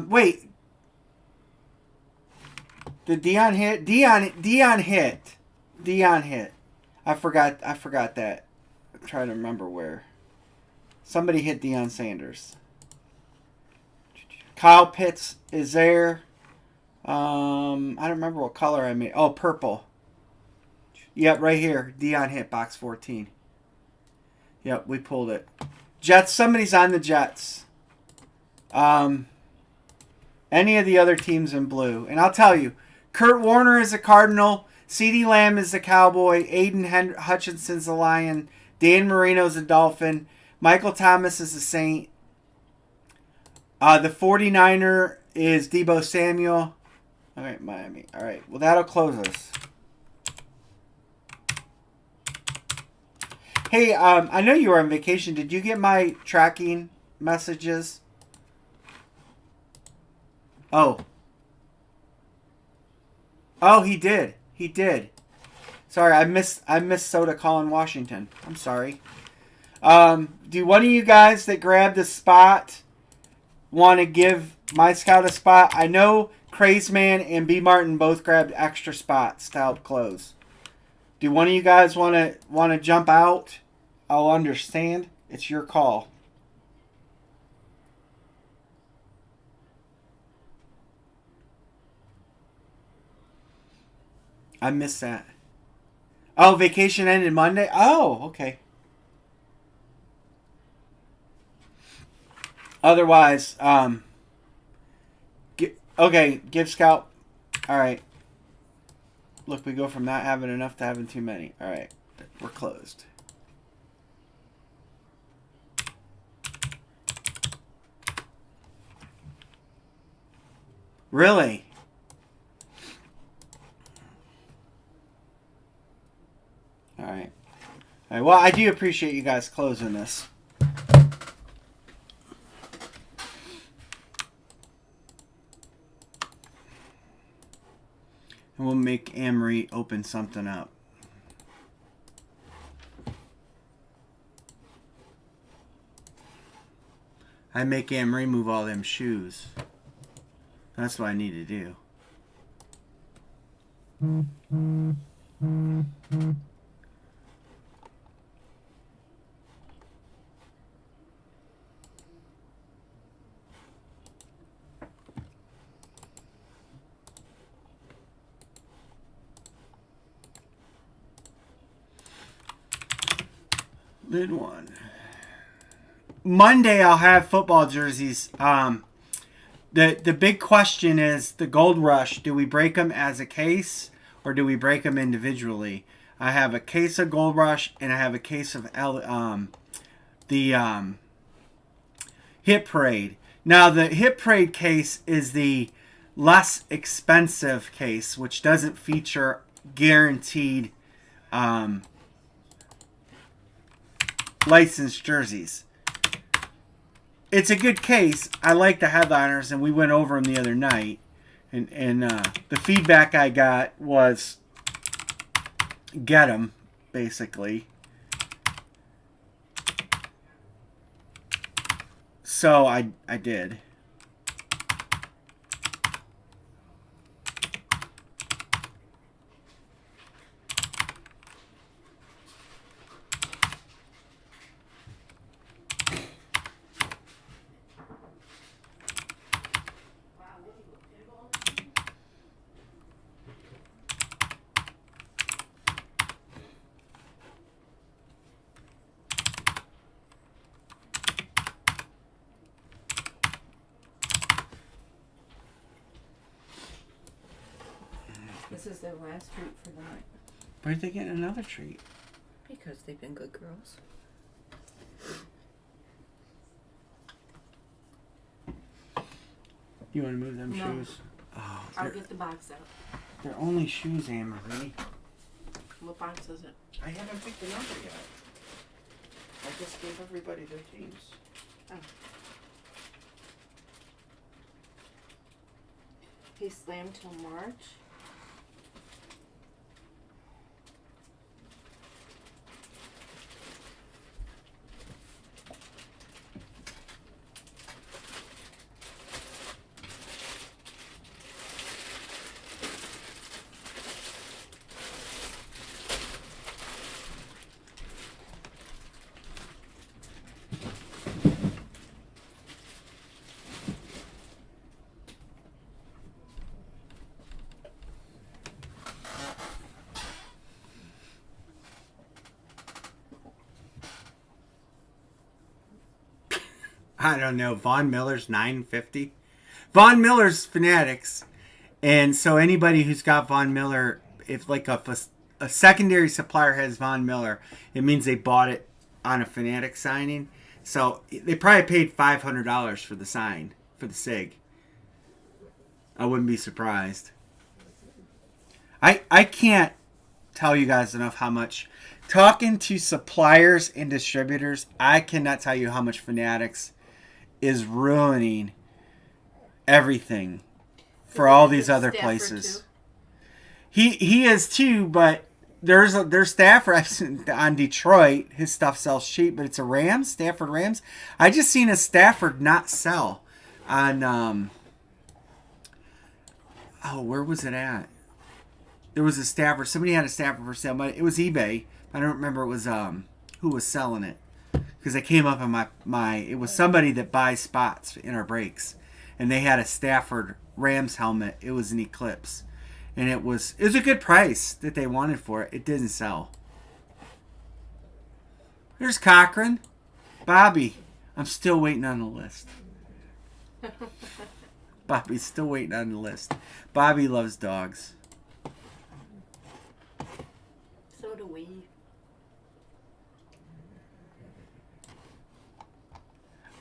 Wait. Did Dion hit? Dion hit. Dion hit. I forgot that. I'm trying to remember where. Somebody hit Deion Sanders. Kyle Pitts is there. I don't remember what color I made. Oh, purple. Yep, right here. Dion hit box 14. Yep, we pulled it. Jets. Somebody's on the Jets. Any of the other teams in blue. And I'll tell you, Kurt Warner is a Cardinal. CeeDee Lamb is a Cowboy. Aiden Hutchinson's a Lion. Dan Marino's a Dolphin. Michael Thomas is a Saint. The 49er is Deebo Samuel. All right, Miami. All right, well, that'll close us. Hey, I know you were on vacation. Did you get my tracking messages? Oh. Oh, he did. He did. Sorry, I missed Soda calling Washington. I'm sorry. Do one of you guys that grabbed a spot want to give My Scout a spot? I know Crazeman and B Martin both grabbed extra spots to help close. Do one of you guys want to jump out? I'll understand. It's your call. I missed that. Oh, vacation ended Monday? Oh, okay. Otherwise, give Scout. All right. Look, we go from not having enough to having too many. All right. We're closed. Really? All right. All right. Well, I do appreciate you guys closing this. And we'll make Amory open something up. I make Amory move all them shoes. That's what I need to do. Lid 1. Monday I'll have football jerseys. The big question is the Gold Rush. Do we break them as a case or do we break them individually? I have a case of Gold Rush and I have a case of the Hit Parade. Now the Hit Parade case is the less expensive case, which doesn't feature guaranteed licensed jerseys. It's a good case. I like the headliners, and we went over them the other night. And the feedback I got was get them, basically. So I did. This is their last treat for the night. Where'd they get another treat? Because they've been good girls. You want to move them No. shoes? Oh, I'll they're, get the box out. they're only shoes, Anne-Marie. What box is it? I haven't picked the number yet. I just gave everybody their teams. Oh. He slammed till March. I don't know. Von Miller's $9.50. Von Miller's Fanatics, and so anybody who's got Von Miller, if like a secondary supplier has Von Miller, it means they bought it on a Fanatic signing. So they probably paid $500 for the sign for the sig. I wouldn't be surprised. I can't tell you guys enough how much talking to suppliers and distributors. I cannot tell you how much Fanatics is ruining everything for all these other places. He is too, but there's staff reps on Detroit. His stuff sells cheap, but it's a Rams, Stafford Rams. I just seen a Stafford not sell on where was it at? There was a Stafford. Somebody had a Stafford for sale, but it was eBay. I don't remember it was who was selling it. Because it came up on my it was somebody that buys spots in our breaks, and they had a Stafford Rams helmet. It was an Eclipse, and it was a good price that they wanted for it. It didn't sell. There's Cochran, Bobby. I'm still waiting on the list. Bobby's still waiting on the list. Bobby loves dogs. So do we.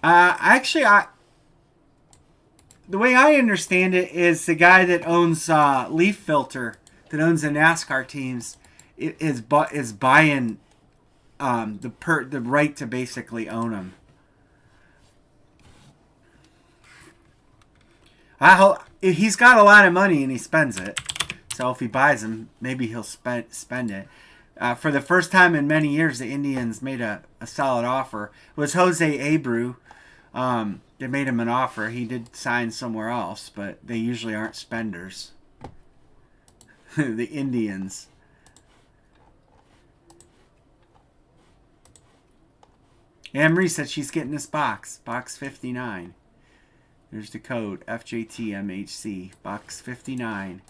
Actually, the way I understand it is the guy that owns Leaf Filter, that owns the NASCAR teams, is buying the right to basically own them. He's got a lot of money and he spends it. So if he buys them, maybe he'll spend it. For the first time in many years, the Indians made a solid offer. It was Jose Abreu. They made him an offer. He did sign somewhere else, but they usually aren't spenders. The Indians. Anne-Marie said she's getting this box. Box 59. There's the code. FJTMHC. Box 59.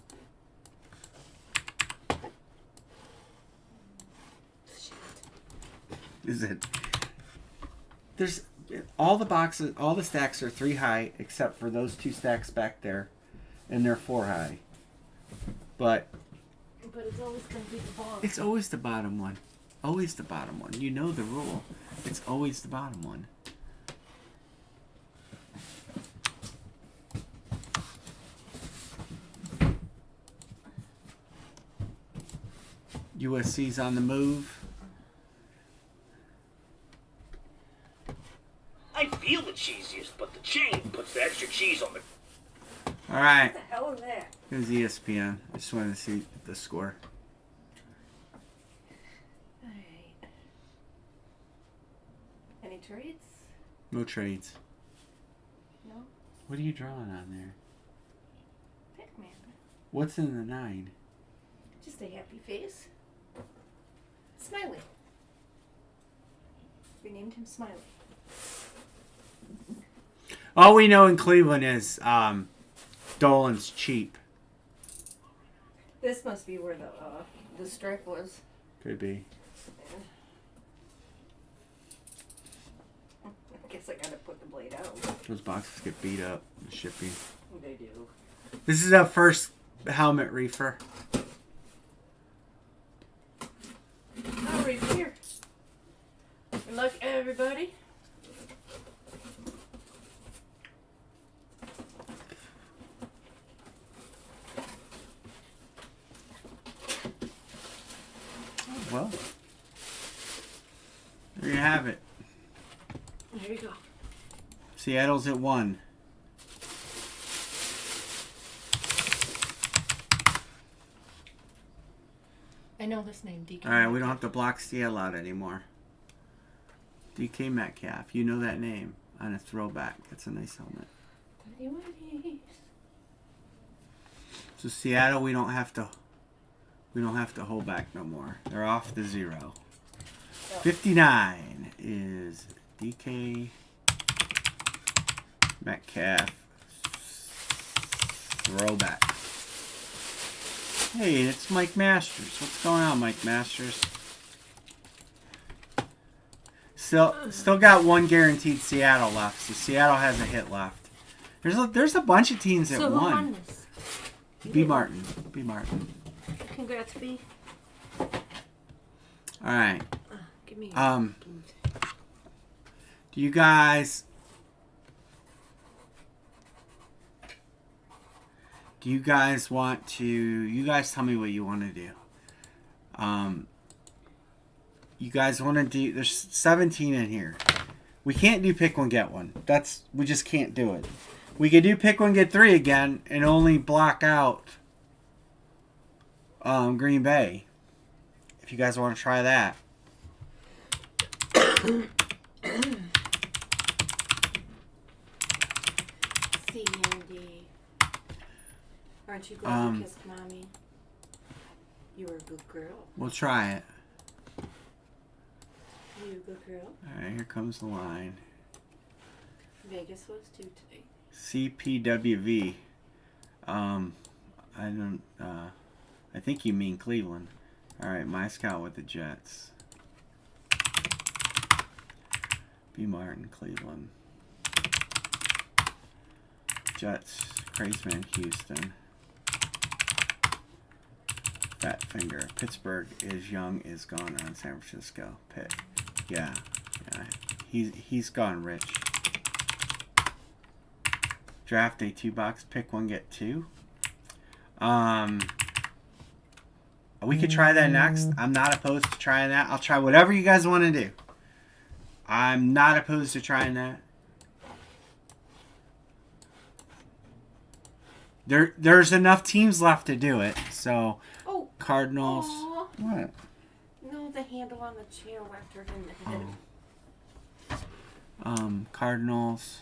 Is it? all the boxes, all the stacks are 3 high except for those 2 stacks back there, and they're 4 high. But it's always going to be the bottom. it's always the bottom one. Always the bottom one. You know the rule. It's always the bottom one. USC's on the move. I feel the cheesiest, but the chain puts the extra cheese on the... All right. What the hell is that? Here's ESPN. I just wanted to see the score. Alright. Any trades? No trades. No? What are you drawing on there? Pac-Man. What's in the 9? Just a happy face. Smiley. We named him Smiley. All we know in Cleveland is Dolan's cheap. This must be where the strip was. Could be. I guess I gotta put the blade out. Those boxes get beat up in shipping. They do. This is our first helmet reefer. Oh, right here. Good luck, everybody. Well, there you have it. There you go. Seattle's at 1. I know this name, DK. All right, we don't have to block Seattle out anymore. DK Metcalf, you know that name on a throwback. That's a nice helmet. So Seattle, we don't have to hold back no more. They're off the 0. 59 is DK Metcalf throwback. Hey, it's Mike Masters. What's going on, Mike Masters? Still got 1 guaranteed Seattle left. So Seattle has a hit left. There's a bunch of teams that So who won. won this? B. Martin. Congrats, B. All right. Give me. Do you guys want to? You guys tell me what you want to do. You guys want to do? There's 17 in here. We can't do pick one get one. We just can't do it. We could do pick one get 3 again and only block out Green Bay. If you guys want to try that. C and D. Aren't you glad you kissed mommy? You were a good girl. We'll try it. You a good girl? Alright, here comes the line. Vegas was too today. CPWV. I think you mean Cleveland. Alright, my scout with the Jets. B. Martin, Cleveland. Jets, Crazeman, Houston. Fat Finger. Pittsburgh is young, is gone on San Francisco. Pitt. Yeah. He's gone rich. Draft a 2-box, pick one, get 2. We could try that next. I'm not opposed to trying that. I'll try whatever you guys want to do. I'm not opposed to trying that. There's enough teams left to do it. So, Oh. Cardinals. Aw. What? No, the handle on the chair whacked her in the head. Cardinals,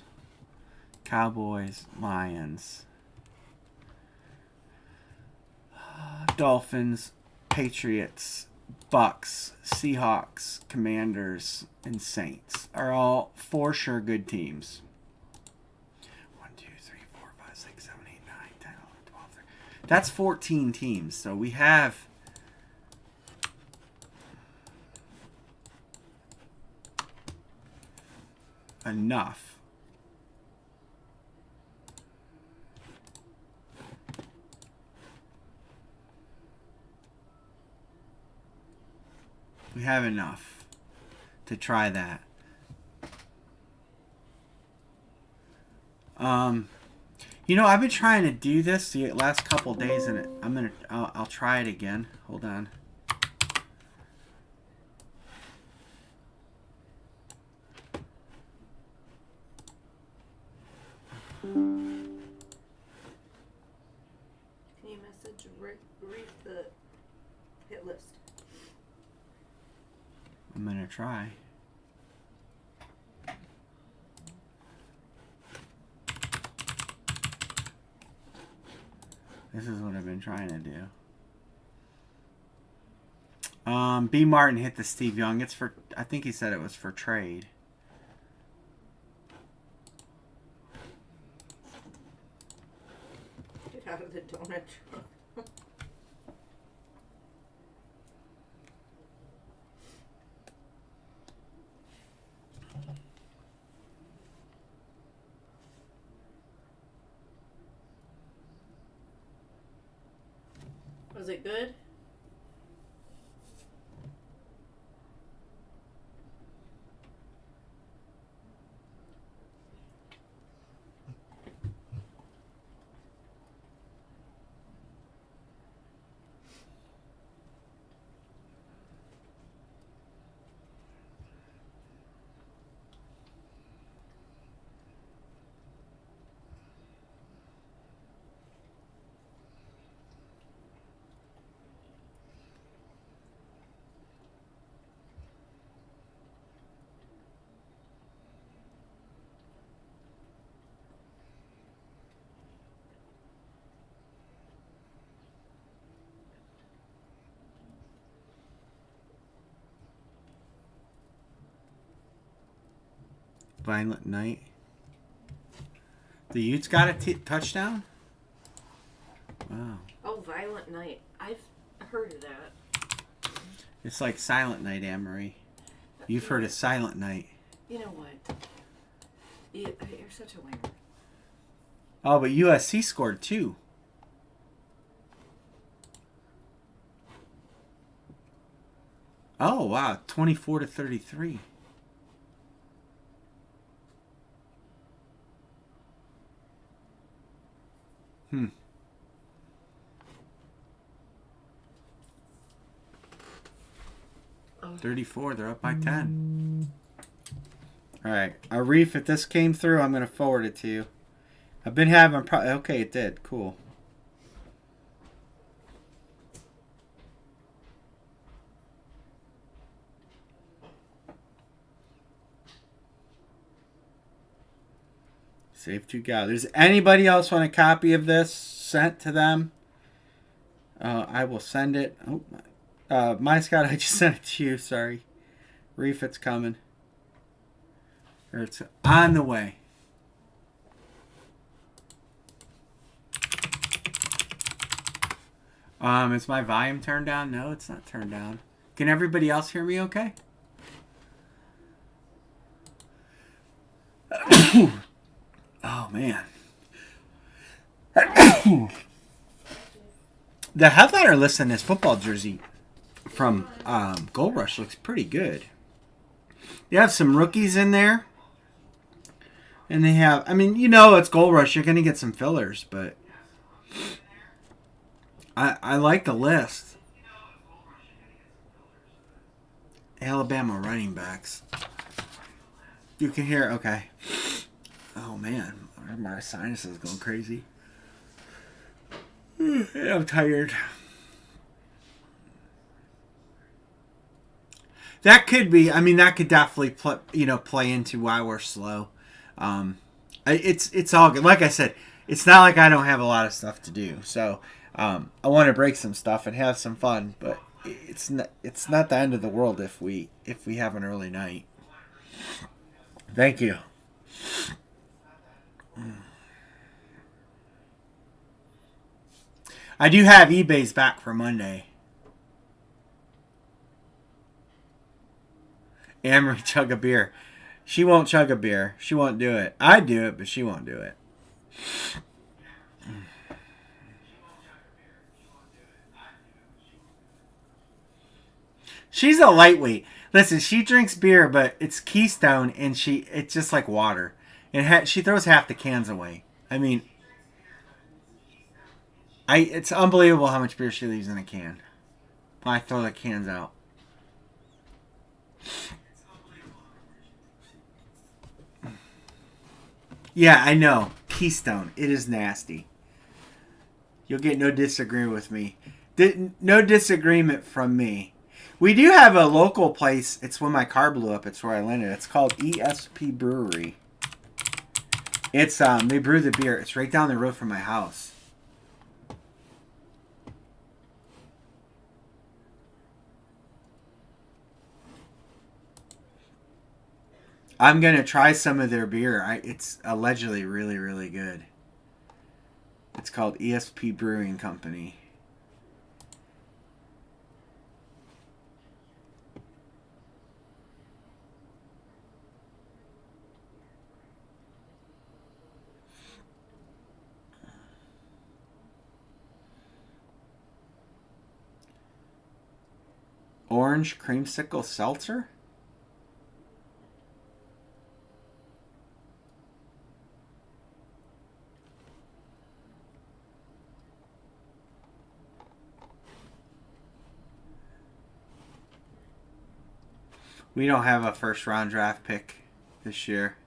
Cowboys, Lions, Dolphins, Patriots, Bucks, Seahawks, Commanders, and Saints are all for sure good teams. 1, 2, 3, 4, 5, 6, 7, 8, 9, 10, 11, 12, 13. That's 14 teams. So we have. enough. We have enough to try that. You know, I've been trying to do this the last couple days, and I'll try it again. Hold on. Can you message Reef the hit list? I'm gonna try. This is what I've been trying to do. B. Martin hit the Steve Young. It's for, I think he said it was for trade. Get out of the donut truck. Was it good? Violent Night. The Utes got a touchdown? Wow. Oh, Violent Night. I've heard of that. It's like Silent Night, Anne-Marie. You've heard of Silent Night. You know what? You're such a winner. Oh, but USC scored 2. Oh, wow. 24-33. Hmm. Oh. 34. They're up by 10. All right. Arif, if this came through, I'm going to forward it to you. I've been having... okay, it did. Cool. Save to go. Does anybody else want a copy of this sent to them? I will send it. Oh, my Scott, I just sent it to you. Sorry. Reef, it's coming. Or it's on the way. Is my volume turned down? No, it's not turned down. Can everybody else hear me okay? Oh, man. The headliner list in this football jersey from Gold Rush looks pretty good. You have some rookies in there. And they have, I mean, you know it's Gold Rush. You're going to get some fillers, but I like the list. Alabama running backs. You can hear, okay. Oh, man. My sinus is going crazy. I'm tired. That could be, I mean, that could definitely play into why we're slow. It's all good. Like I said, it's not like I don't have a lot of stuff to do. So I want to break some stuff and have some fun, but it's not the end of the world if we have an early night. Thank you. I do have eBay's back for Monday. Amory chug a beer. She won't chug a beer. She won't do it. I'd do it, but she won't do it. She's a lightweight. Listen, she drinks beer, but it's Keystone, and it's just like water. And she throws half the cans away. I mean, it's unbelievable how much beer she leaves in a can. I throw the cans out. Yeah, I know. Keystone. It is nasty. You'll get no disagreement with me. No disagreement from me. We do have a local place. It's when my car blew up. It's where I landed. It's called ESP Brewery. It's they brew the beer. It's right down the road from my house. I'm gonna try some of their beer. It's allegedly really, really good. It's called ESP Brewing Company. Orange creamsicle seltzer? We don't have a first round draft pick this year.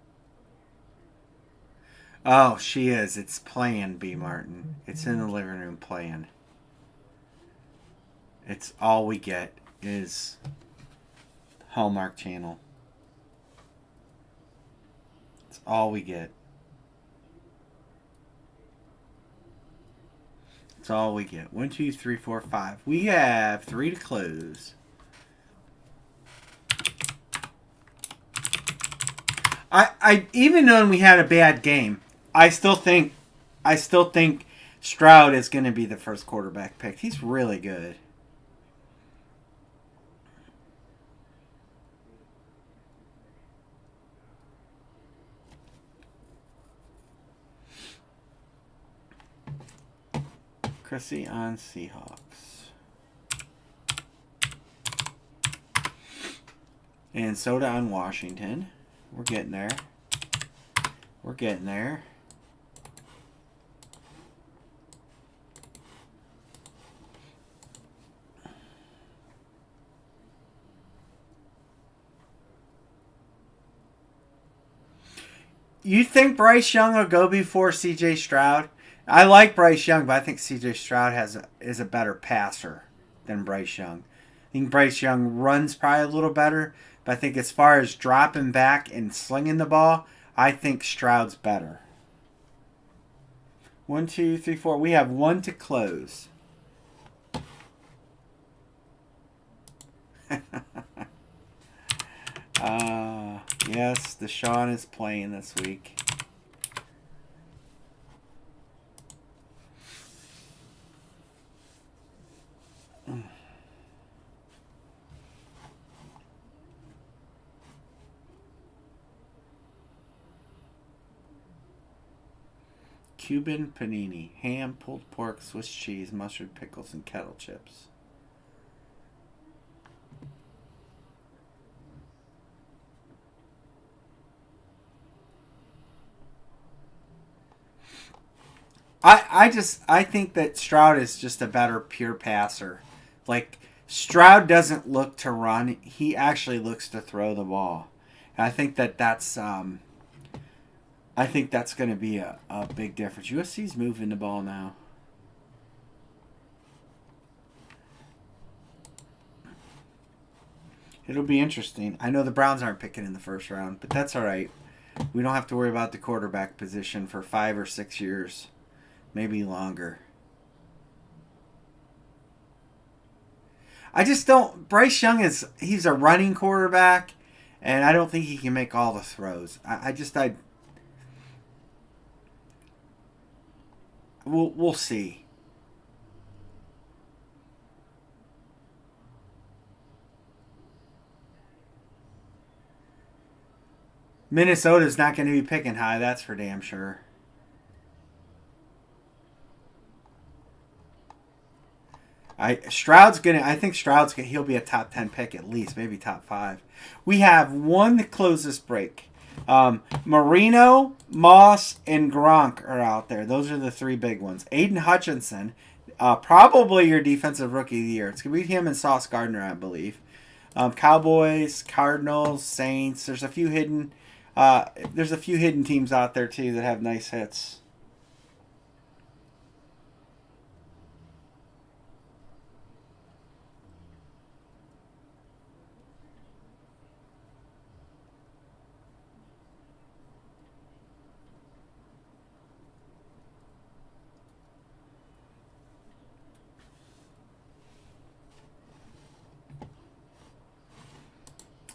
Oh, she is. It's playing, B. Martin. It's in the living room playing. It's all we get is Hallmark Channel. It's all we get. It's all we get. 1, 2, 3, 4, 5. We have 3 to close. I even though we had a bad game, I still think Stroud is going to be the first quarterback picked. He's really good. Chrissy on Seahawks. And Soda on Washington. We're getting there. We're getting there. You think Bryce Young will go before C.J. Stroud? I like Bryce Young, but I think C.J. Stroud is a better passer than Bryce Young. I think Bryce Young runs probably a little better, but I think as far as dropping back and slinging the ball, I think Stroud's better. 1, 2, 3, 4. We have 1 to close. Yes, Deshaun is playing this week. Cuban panini, ham, pulled pork, Swiss cheese, mustard, pickles, and kettle chips. I think that Stroud is just a better pure passer. Like, Stroud doesn't look to run; he actually looks to throw the ball. And I think that's going to be a big difference. USC's moving the ball now. It'll be interesting. I know the Browns aren't picking in the first round, but that's all right. We don't have to worry about the quarterback position for 5 or 6 years. Maybe longer. I just don't. Bryce Young he's a running quarterback, and I don't think he can make all the throws. We'll see. Minnesota's not going to be picking high. That's for damn sure. I think Stroud's he'll be a top 10 pick at least, maybe top 5. We have one to close this break. Marino, Moss, and Gronk are out there. Those are the 3 big ones. Aiden Hutchinson, probably your defensive rookie of the year. It's gonna be him and Sauce Gardner, I believe. Cowboys, Cardinals, Saints. There's a few hidden teams out there too that have nice hits.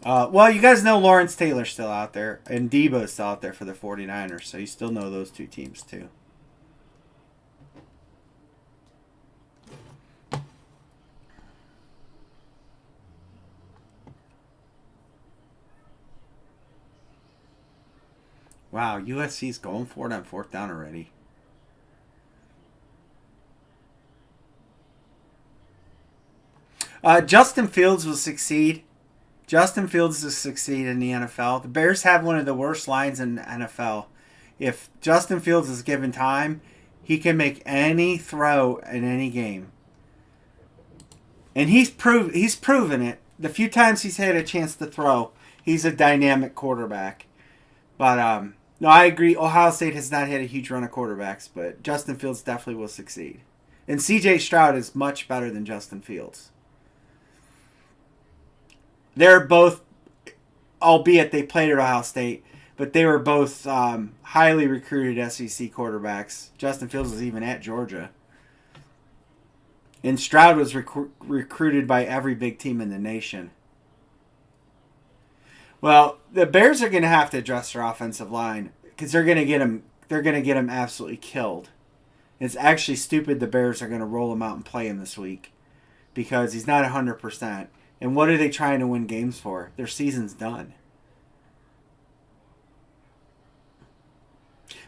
Well, you guys know Lawrence Taylor's still out there, and Debo's still out there for the 49ers, so you still know those 2 teams, too. Wow, USC's going for it on 4th down already. Justin Fields will succeed. Justin Fields will succeed in the NFL. The Bears have one of the worst lines in the NFL. If Justin Fields is given time, he can make any throw in any game. And he's proven it. The few times he's had a chance to throw, he's a dynamic quarterback. But no, I agree. Ohio State has not had a huge run of quarterbacks, but Justin Fields definitely will succeed. And C.J. Stroud is much better than Justin Fields. They're both, albeit they played at Ohio State, but they were both highly recruited SEC quarterbacks. Justin Fields was even at Georgia. And Stroud was recruited by every big team in the nation. Well, the Bears are going to have to address their offensive line because they're going to get him. They're going to get him absolutely killed. It's actually stupid. The Bears are going to roll him out and play him this week because he's not 100%. And what are they trying to win games for? Their season's done.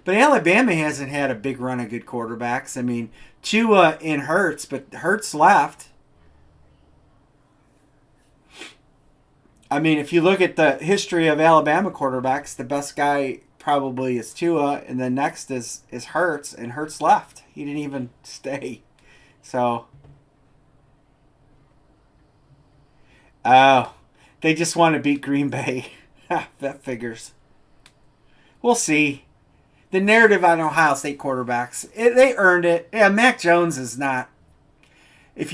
But Alabama hasn't had a big run of good quarterbacks. I mean, Tua and Hurts, but Hurts left. I mean, if you look at the history of Alabama quarterbacks, the best guy probably is Tua, and then next is Hurts, and Hurts left. He didn't even stay. So... oh, they just want to beat Green Bay. That figures. We'll see. The narrative on Ohio State quarterbacks, they earned it. Yeah, Mac Jones is not. If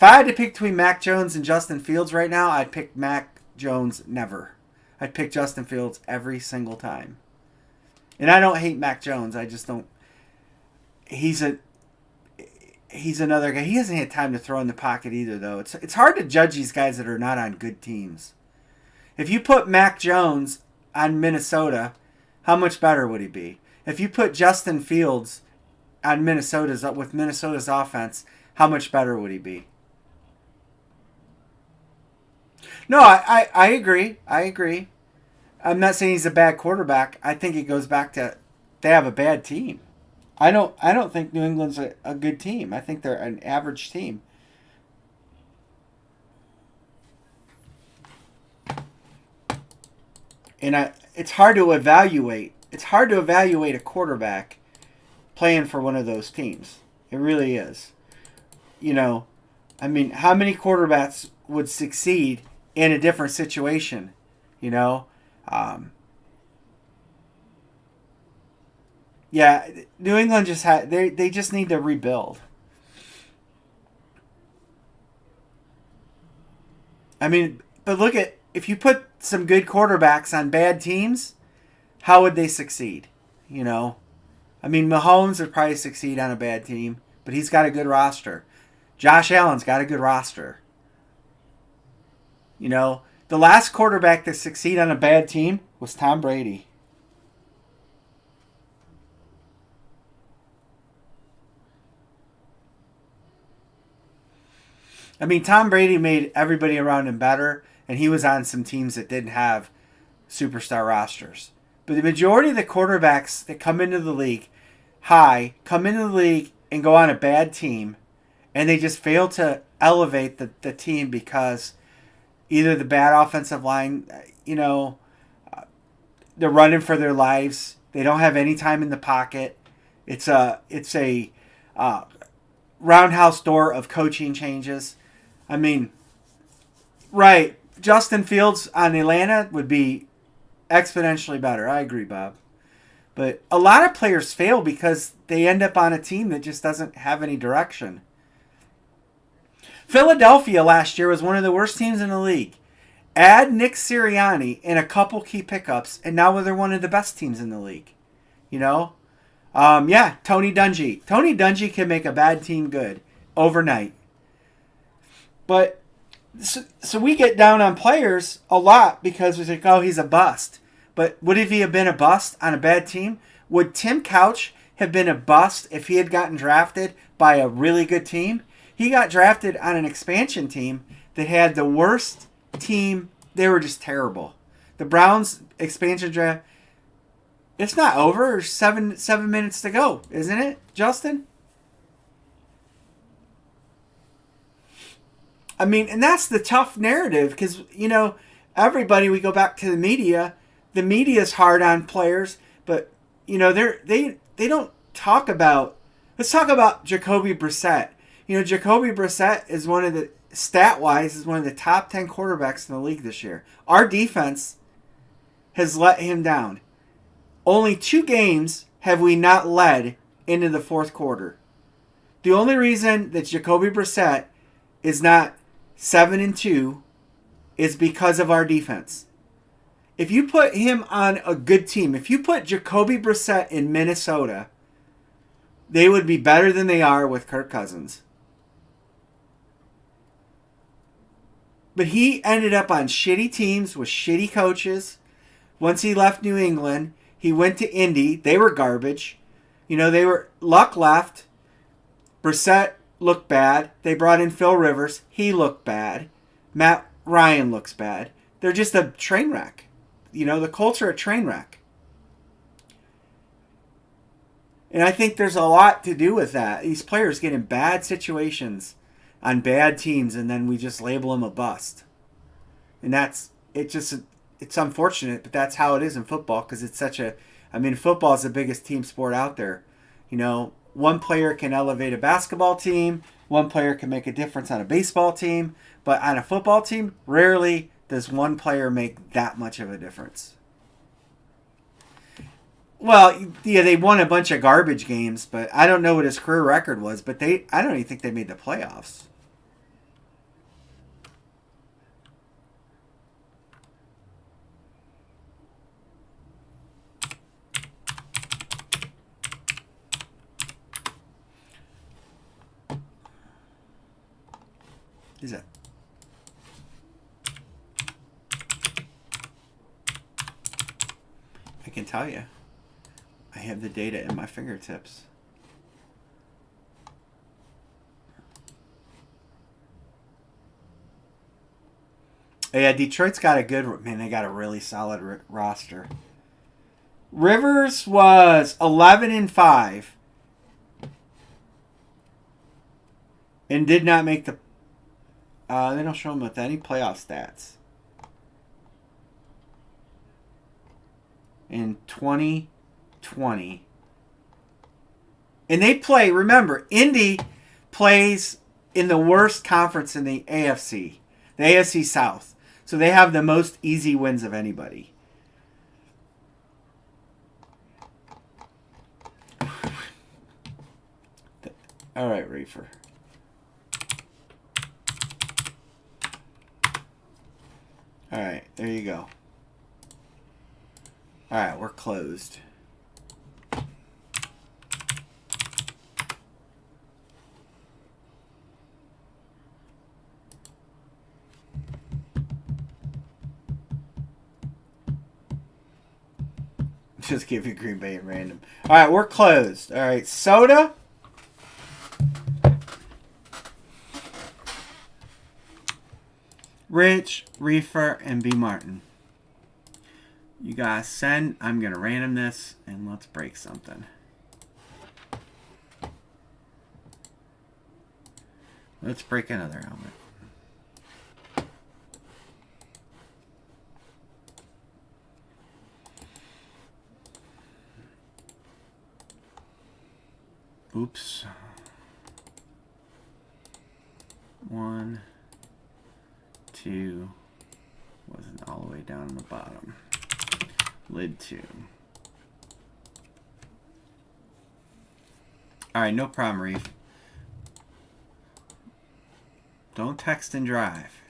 I had to pick between Mac Jones and Justin Fields right now, I'd pick Mac Jones never. I'd pick Justin Fields every single time. And I don't hate Mac Jones. I just don't. He's another guy. He hasn't had time to throw in the pocket either, though. It's hard to judge these guys that are not on good teams. If you put Mac Jones on Minnesota, how much better would he be? If you put Justin Fields on Minnesota's offense, how much better would he be? No, I agree. I agree. I'm not saying he's a bad quarterback. I think it goes back to they have a bad team. I don't think New England's a good team. I think they're an average team. And it's hard to evaluate. It's hard to evaluate a quarterback playing for one of those teams. It really is. You know, I mean, how many quarterbacks would succeed in a different situation? You know, yeah, New England just they just need to rebuild. I mean, but look at if you put some good quarterbacks on bad teams, how would they succeed? You know, I mean, Mahomes would probably succeed on a bad team, but he's got a good roster. Josh Allen's got a good roster. You know, the last quarterback to succeed on a bad team was Tom Brady. I mean, Tom Brady made everybody around him better, and he was on some teams that didn't have superstar rosters. But the majority of the quarterbacks that come into the league come into the league and go on a bad team, and they just fail to elevate the team because either the bad offensive line, they're running for their lives. They don't have any time in the pocket. It's a roundhouse door of coaching changes. I mean, right, Justin Fields on Atlanta would be exponentially better. I agree, Bob. But a lot of players fail because they end up on a team that just doesn't have any direction. Philadelphia last year was one of the worst teams in the league. Add Nick Sirianni and a couple key pickups, and now they're one of the best teams in the league. Tony Dungy. Tony Dungy can make a bad team good overnight. But so we get down on players a lot because we think, oh, he's a bust. But would he have been a bust on a bad team? Would Tim Couch have been a bust if he had gotten drafted by a really good team? He got drafted on an expansion team that had the worst team. They were just terrible. The Browns expansion draft, it's not over. There's 7 minutes to go, isn't it, Justin? I mean, and that's the tough narrative because, everybody, we go back to the media. The media's hard on players, but, they don't talk about, let's talk about Jacoby Brissett. Jacoby Brissett is stat-wise, is one of the top 10 quarterbacks in the league this year. Our defense has let him down. Only 2 games have we not led into the fourth quarter. The only reason that Jacoby Brissett is not 7-2 is because of our defense. If you put him on a good team, if you put Jacoby Brissett in Minnesota, they would be better than they are with Kirk Cousins. But he ended up on shitty teams with shitty coaches. Once he left New England, he went to Indy. They were garbage. Luck left. Brissett looked bad. They brought in Phil Rivers. He looked bad. Matt Ryan looks bad. They're just a train wreck. The culture a train wreck. And I think there's a lot to do with that. These players get in bad situations on bad teams, and then we just label them a bust. And it's unfortunate, but that's how it is in football because it's football is the biggest team sport out there. One player can elevate a basketball team, one player can make a difference on a baseball team, but on a football team, rarely does one player make that much of a difference. Well, yeah, they won a bunch of garbage games, but I don't know what his career record was, but I don't even think they made the playoffs. Is that? I can tell you. I have the data in my fingertips. Yeah, Detroit's got they got a really solid roster. Rivers was 11-5 and did not make the. They don't show him with any playoff stats. In 2020. And they play, remember, Indy plays in the worst conference in the AFC South. So they have the most easy wins of anybody. All right, Reefer. All right, there you go. All right, we're closed. Just give you Green Bay at random. All right, we're closed. All right, Soda. Rich, Reefer, and B. Martin. You guys send. I'm going to random this, and let's break something. Let's break another helmet. Oops. 1, 2. Wasn't all the way down on the bottom. Lid 2. Alright, no problem, Reef. Don't text and drive.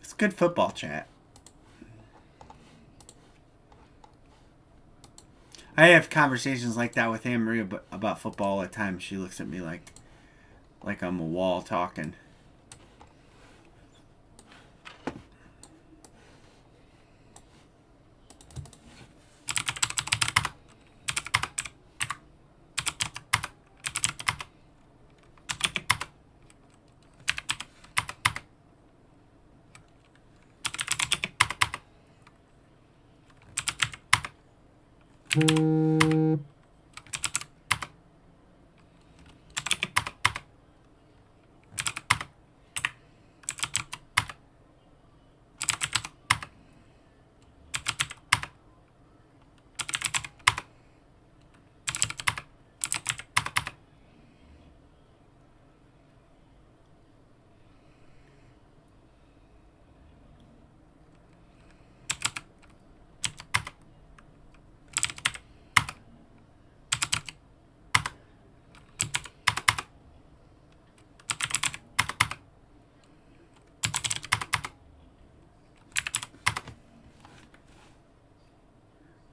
It's good football chat. I have conversations like that with Anne Marie about football all the time. She looks at me like I'm a wall talking.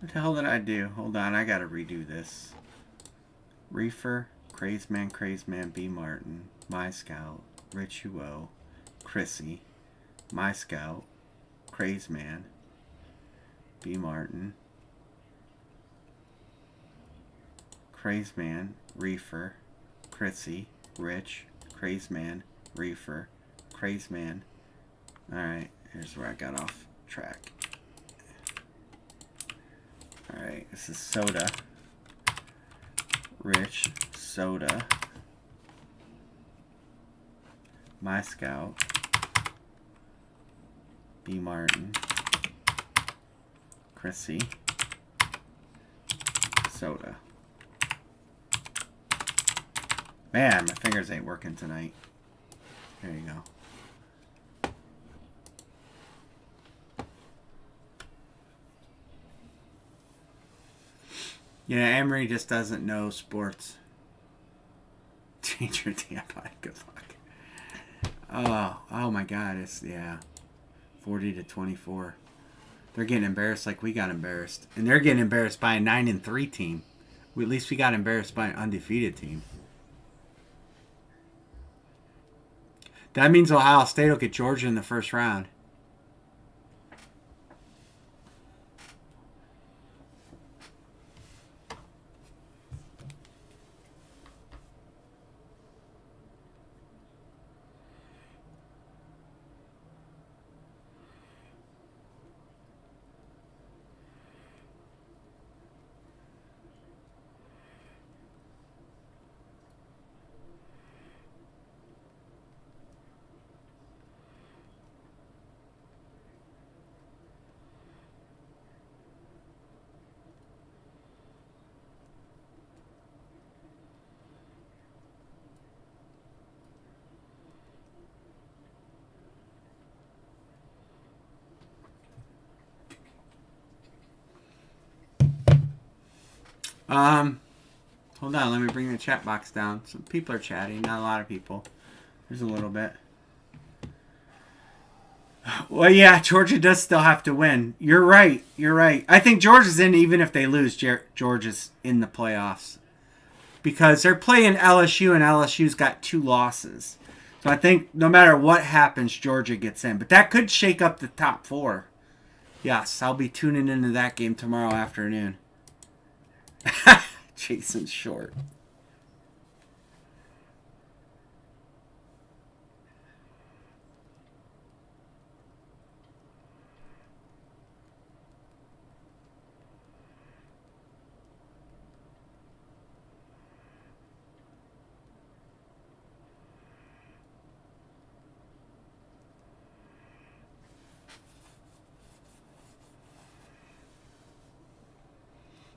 What the hell did I do? Hold on, I gotta redo this. Reefer, Crazeman, B. Martin, My Scout, Rich Huo, Chrissy, My Scout, Crazeman, B. Martin, Crazeman, Reefer, Chrissy, Rich, Crazeman, Reefer, Crazeman. Alright, here's where I got off track. Alright, this is Soda. Rich, Soda. My Scout. B. Martin. Chrissy. Soda. Man, my fingers ain't working tonight. There you go. Yeah, Emery just doesn't know sports. Change your tampon. Good luck. Oh my God! It's 40-24. They're getting embarrassed like we got embarrassed, and they're getting embarrassed by a 9-3 team. At least we got embarrassed by an undefeated team. That means Ohio State will get Georgia in the first round. Hold on, let me bring the chat box down. Some people are chatting, not a lot of people. There's a little bit. Well, yeah, Georgia does still have to win. You're right. I think Georgia's in even if they lose. Georgia's in the playoffs. Because they're playing LSU, and LSU's got 2 losses. So I think no matter what happens, Georgia gets in. But that could shake up the top 4. Yes, I'll be tuning into that game tomorrow afternoon. Jason Short.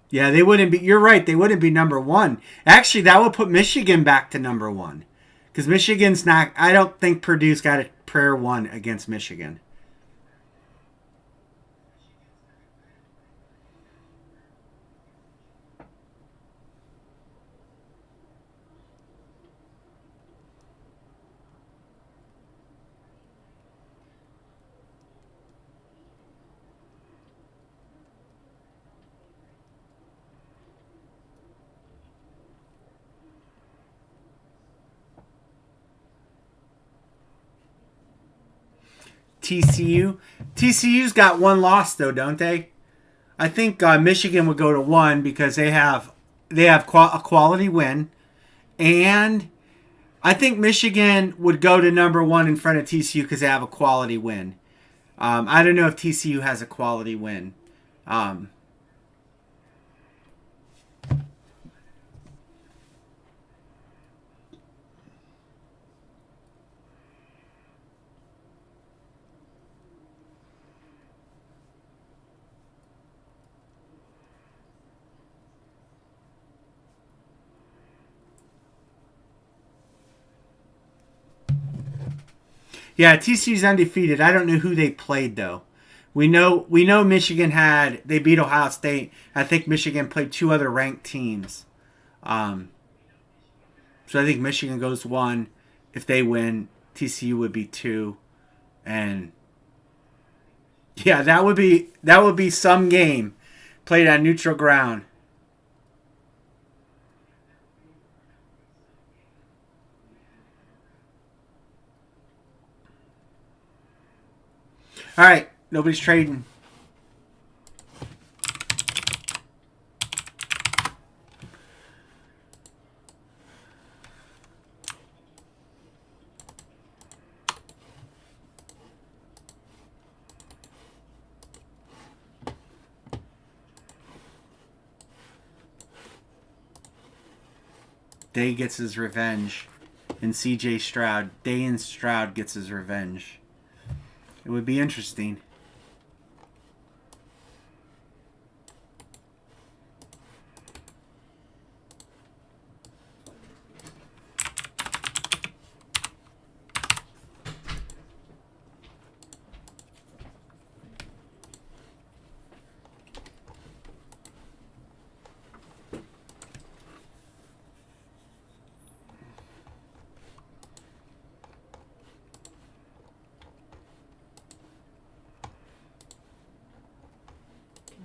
Yeah, they wouldn't be. You're right. They wouldn't be number one. Actually, that would put Michigan back to number one. Because Michigan's not. I don't think Purdue's got a prayer one against Michigan. TCU's got one loss though, don't they? I think Michigan would go to one because they have a quality win, and I think Michigan would go to number one in front of TCU because they have a quality win. I don't know if TCU has a quality win. Um, yeah, TCU's undefeated. I don't know who they played though. We know Michigan they beat Ohio State. I think Michigan played two other ranked teams. Um, so I think Michigan goes one. If they win, TCU would be two, and yeah, that would be some game played on neutral ground. All right, nobody's trading. Day gets his revenge. And CJ Stroud. Day and Stroud gets his revenge. It would be interesting.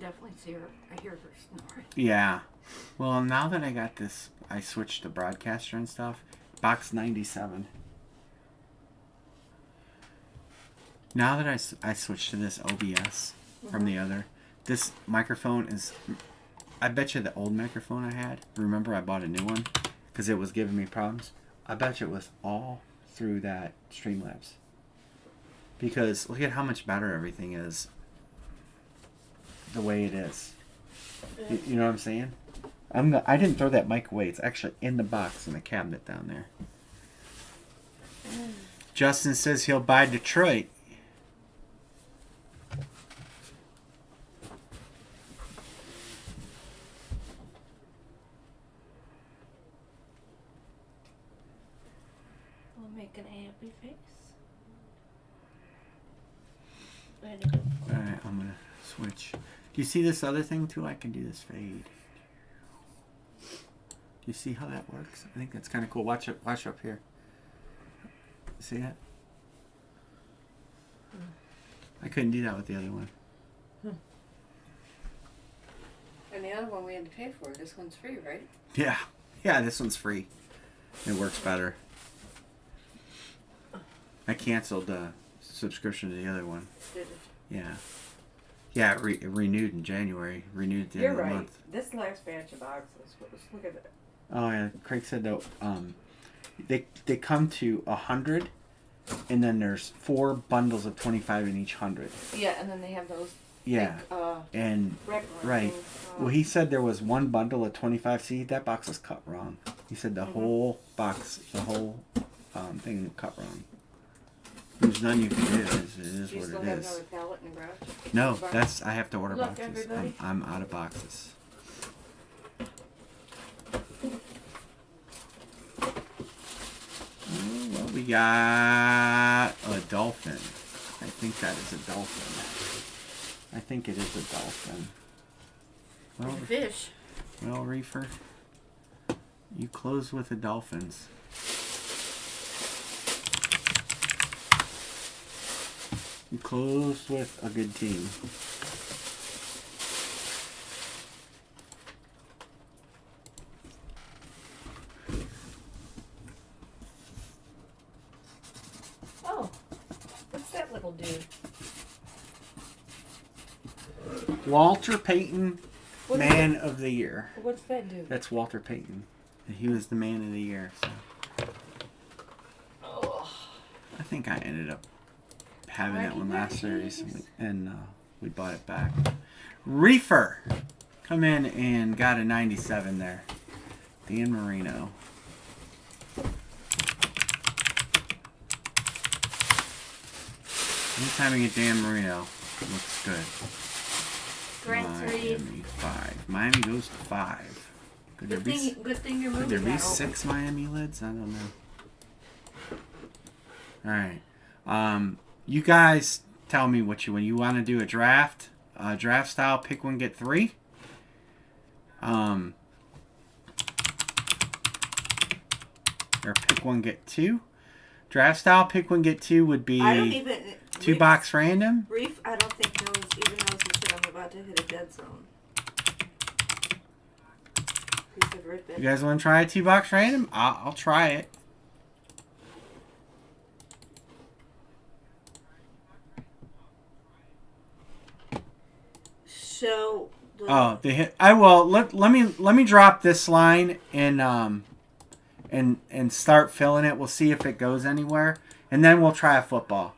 Definitely see her. I hear her snoring. Yeah. Well, now that I got this, I switched to broadcaster and stuff. Box 97. Now that I switched to this OBS from the other, this microphone is. I bet you the old microphone I had. Remember, I bought a new one because it was giving me problems. I bet you it was all through that Streamlabs. Because look at how much better everything is. The way it is. You know what I'm saying? I didn't throw that mic away. It's actually in the box in the cabinet down there. Justin says he'll buy Detroit. We'll make an happy face. Ready to go. Alright, I'm gonna switch. Do you see this other thing too? I can do this fade. Do you see how that works? I think that's kind of cool. Watch up here. See that? I couldn't do that with the other one. And the other one we had to pay for. This one's free, right? Yeah. Yeah, this one's free. It works better. I canceled the subscription to the other one. Did it? Yeah. Yeah, it renewed in January. Renewed at the end of the month. This last batch of boxes, look at it. Oh yeah, Craig said that they come to 100, and then there's 4 bundles of 25 in each 100. Yeah, and then they have those. Yeah, big, and regular right. things, Well, he said there was one bundle of 25. See, that box was cut wrong. He said the whole box, the whole thing cut wrong. There's none you can do. It is Do you what still it have is. another pallet in the garage? No, I have to order Look, boxes. everybody. I'm out of boxes. We got a dolphin. I think that is a dolphin. I think it is a dolphin. Well, It's a fish. well, Reefer, you close with the Dolphins. You close with a good team. Oh, what's that little dude? Walter Payton, What is Man of the Year. What's that dude? That's Walter Payton. He was the Man of the Year. So Oh. I think I ended up having that one last series, Congratulations. and we bought it back. Reefer, come in and got a 97 there. Dan Marino. Anytime you get Dan Marino, it looks good. Grant 3. Miami 5. Miami goes to 5. Could there be, Good thing you're could moving there be that 6 Miami lids? I don't know. Alright. You guys tell me what you want. You want to do a draft? Draft style, pick one, get 3? Or pick one, get 2? Draft style, pick one, get 2 would be I don't even. 2 box random. Reef, I don't think even knows he said I'm about to hit a dead zone. He said rip it. You guys want to try a 2 box random? I'll try it. So. Oh, they hit. I will let me drop this line and start filling it. We'll see if it goes anywhere, and then we'll try a football.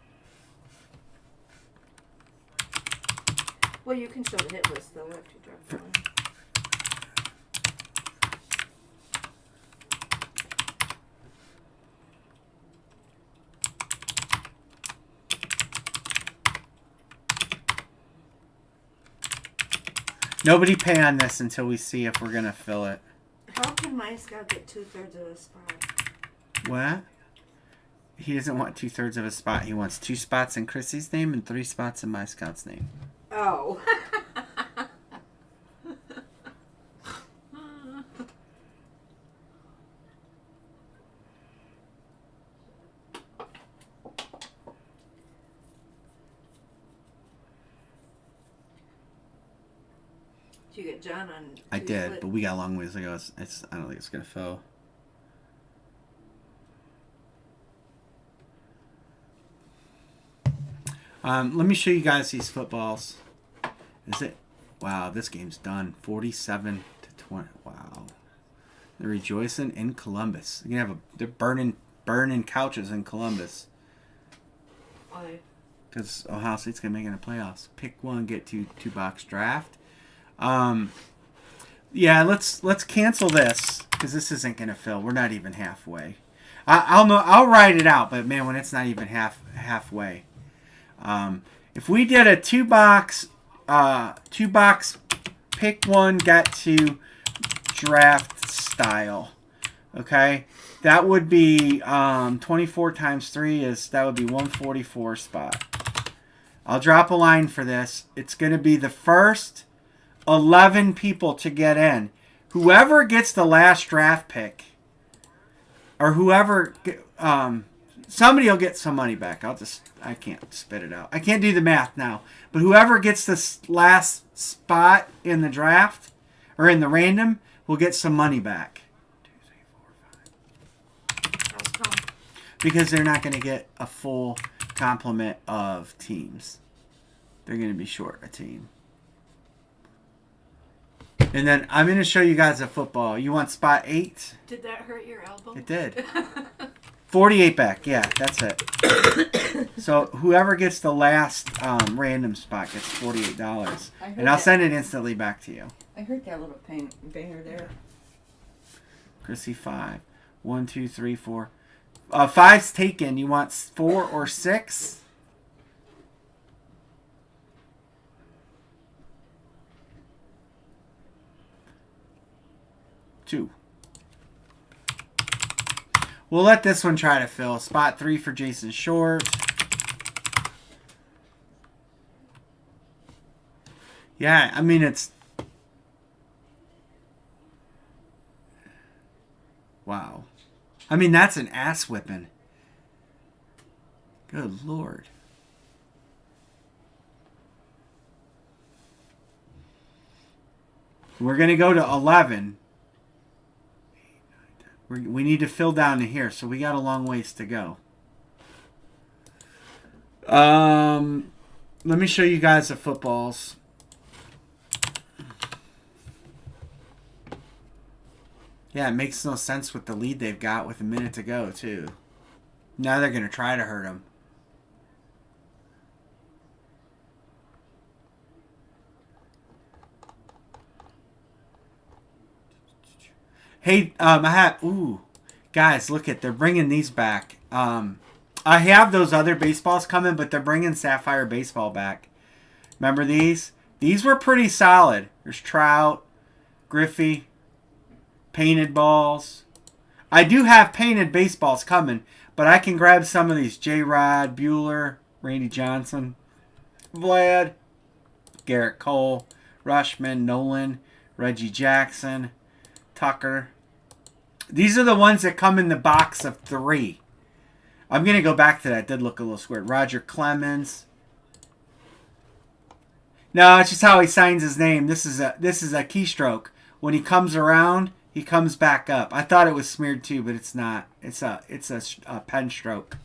Well, you can show the hit list though after you drop the line. Nobody pay on this until we see if we're gonna fill it. How can my scout get 2/3 of a spot? What? He doesn't want 2/3 of a spot. He wants 2 spots in Chrissy's name and 3 spots in my scout's name. Oh. Did you get John on? I two did, split? but we got a long ways to go. I don't think it's gonna fill. Let me show you guys these footballs. Is it? Wow, this game's done. 47-20. Wow. They're rejoicing in Columbus. They're burning couches in Columbus. Why? Because Ohio State's gonna make it in the playoffs. Pick one, get 2 box draft. Yeah, let's cancel this because this isn't gonna fill. We're not even halfway. I'll write it out, but man, when it's not even halfway. If we did a 2 box pick one, get 2 draft style, okay, that would be 24 times 3 that would be 144 spot. I'll drop a line for this. It's going to be the first 11 people to get in. Whoever gets the last draft pick, or whoever, somebody will get some money back. I can't spit it out. I can't do the math now. But whoever gets the last spot in the draft, or in the random, will get some money back. 2, 3, 4, 5. How's come? Because they're not going to get a full complement of teams. They're going to be short a team. And then I'm going to show you guys a football. You want spot 8? Did that hurt your elbow? It did. 48 back. Yeah, that's it. So whoever gets the last random spot gets $48. And I'll send it instantly back to you. I heard that little banger there. Chrissy 5. 1, 2, 3, 4. 5's taken. You want 4 or 6? Two. We'll let this one try to fill. Spot 3 for Jason Short. Yeah, I mean, it's... Wow. I mean, that's an ass whipping. Good Lord. We're going to go to 11. We need to fill down to here, so we got a long ways to go. Let me show you guys the footballs. Yeah, it makes no sense with the lead they've got with a minute to go, too. Now they're going to try to hurt them. Hey, I have... Ooh. Guys, look at... They're bringing these back. I have those other baseballs coming, but they're bringing Sapphire Baseball back. Remember these? These were pretty solid. There's Trout, Griffey, painted balls. I do have painted baseballs coming, but I can grab some of these. J-Rod, Bueller, Randy Johnson, Vlad, Garrett Cole, Rushman, Nolan, Reggie Jackson, Tucker. These are the ones that come in the box of 3. I'm going to go back to that. It did look a little squared. Roger Clemens. No, it's just how he signs his name. This is a keystroke. When he comes around, he comes back up. I thought it was smeared too, but it's not. It's a pen stroke.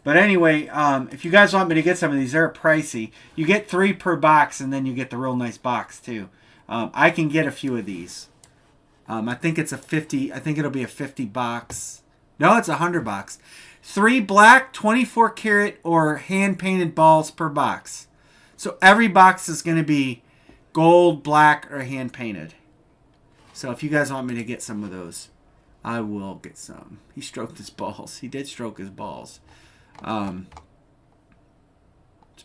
But anyway, if you guys want me to get some of these, they're pricey. You get 3 per box, and then you get the real nice box too. I can get a few of these. I think it's a 50. I think it'll be a 50 box. No, it's a 100 box. 3 black, 24 karat, or hand painted balls per box. So every box is going to be gold, black, or hand painted. So if you guys want me to get some of those, I will get some. He stroked his balls. He did stroke his balls. It's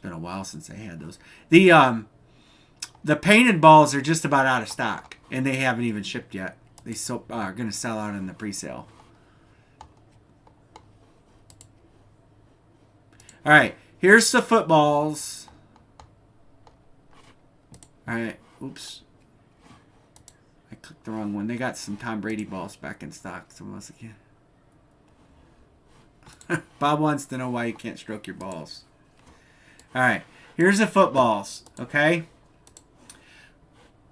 been a while since I had those. The painted balls are just about out of stock, and they haven't even shipped yet. They are going to sell out in the pre-sale. All right, here's the footballs. All right, oops. I clicked the wrong one. They got some Tom Brady balls back in stock. Someone else again. Bob wants to know why you can't stroke your balls. All right, here's the footballs, okay?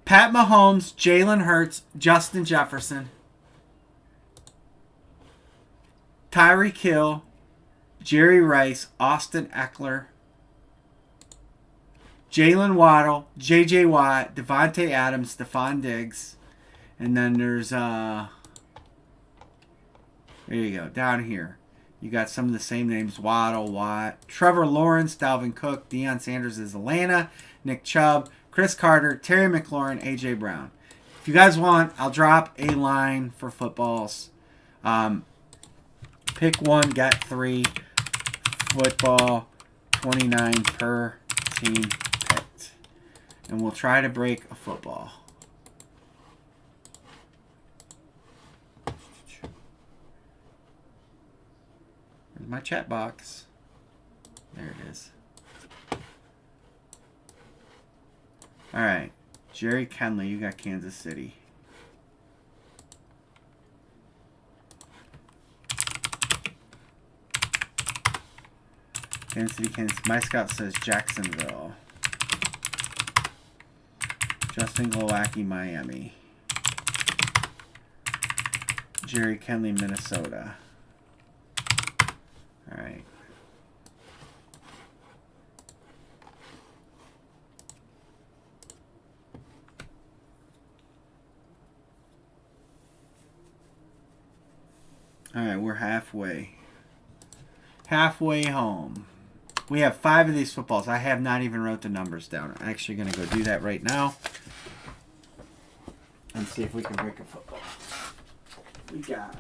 Pat Mahomes, Jalen Hurts, Justin Jefferson, Tyreek Hill, Jerry Rice, Austin Eckler, Jalen Waddle, J.J. Watt, Devontae Adams, Stephon Diggs, and then there's there you go, down here. You got some of the same names: Waddle, Watt, Trevor Lawrence, Dalvin Cook, Deion Sanders is Atlanta, Nick Chubb, Chris Carter, Terry McLaurin, A.J. Brown. If you guys want, I'll drop a line for footballs. Pick 1, get 3. Football, 29 per team picked. And we'll try to break a football. Where's my chat box? There it is. All right. Jerry Kenley, you got Kansas City. Kansas City, Kansas. My scout says Jacksonville. Justin Glowacki, Miami. Jerry Kenley, Minnesota. All right. All right, we're halfway. Halfway home. We have 5 of these footballs. I have not even wrote the numbers down. I'm actually going to go do that right now. And see if we can break a football. We got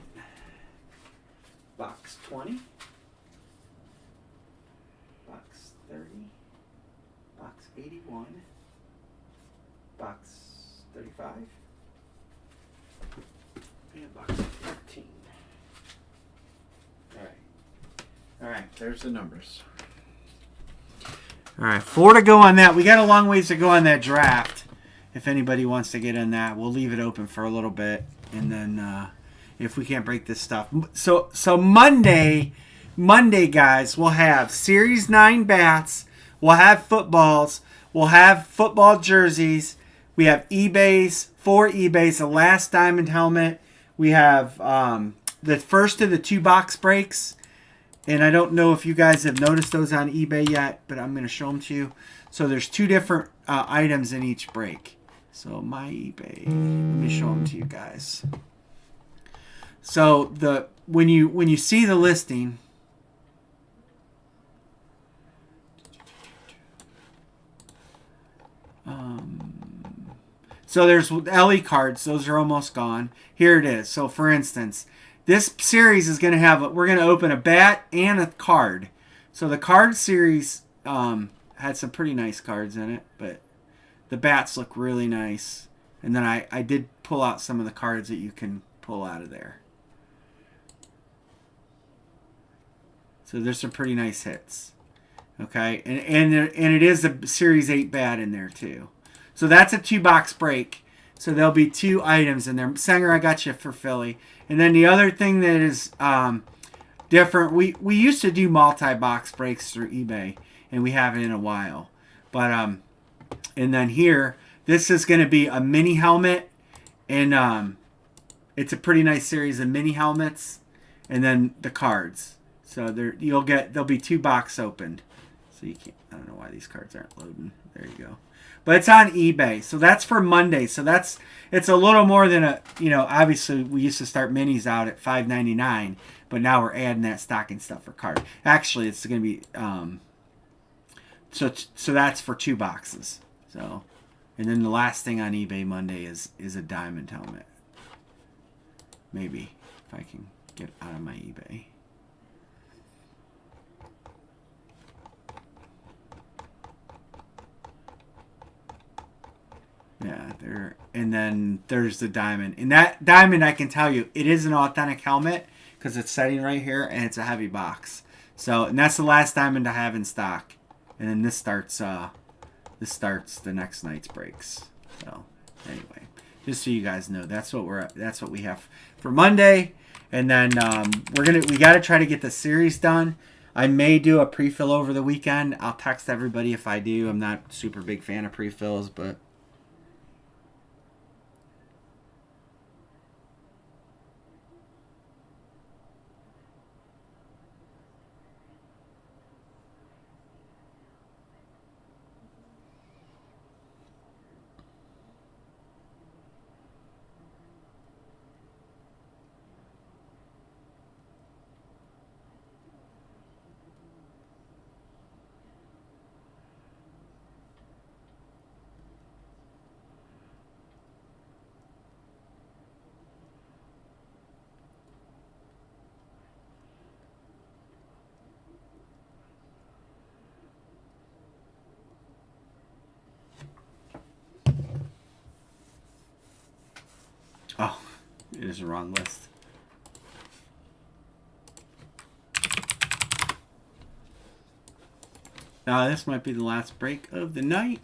box 20. Box 30. Box 81. Box 35. And box 13. there's the numbers. All right, 4 to go on that. We got a long ways to go on that draft. If anybody wants to get in that, we'll leave it open for a little bit, and then if we can't break this stuff, so Monday, guys, we'll have Series 9 bats. We'll have footballs. We'll have football jerseys. We have eBays, 4 eBays, the last diamond helmet. We have the first of the 2 box breaks. And I don't know if you guys have noticed those on eBay yet, but I'm going to show them to you. So there's 2 different items in each break. So my eBay, let me show them to you guys. So when you see the listing, so there's LE cards. Those are almost gone. Here it is. So for instance, this series is going to have, we're going to open a bat and a card. So the card series had some pretty nice cards in it, but the bats look really nice. And then I did pull out some of the cards that you can pull out of there. So there's some pretty nice hits. Okay, and it is a Series 8 bat in there too. So that's a 2 box break. So there'll be 2 items in there. Sanger, I got you for Philly. And then the other thing that is different, we used to do multi-box breaks through eBay, and we haven't in a while. But and then here, this is going to be a mini helmet, and it's a pretty nice series of mini helmets, and then the cards. So there'll be 2 box opened. So you can't. I don't know why these cards aren't loading. There you go. But it's on eBay. So that's for Monday. So it's a little more than obviously we used to start minis out at $5.99, but now we're adding that stocking stuff for card. Actually, it's going to be so that's for 2 boxes. So, and then the last thing on eBay Monday is a diamond helmet. Maybe if I can get out of my eBay. Yeah, and then there's the diamond. And that diamond, I can tell you, it is an authentic helmet because it's sitting right here and it's a heavy box. So, and that's the last diamond I have in stock. And then this starts the next night's breaks. So, anyway, just so you guys know, that's what we have for Monday. And then we got to try to get the series done. I may do a pre-fill over the weekend. I'll text everybody if I do. I'm not a super big fan of pre-fills, but oh, it is the wrong list. This might be the last break of the night.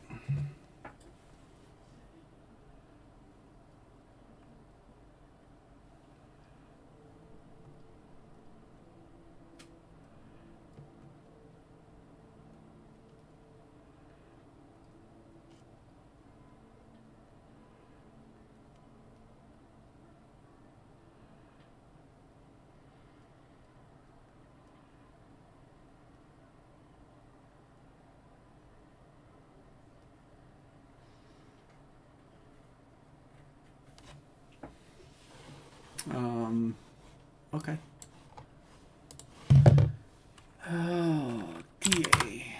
Okay. Oh, DA.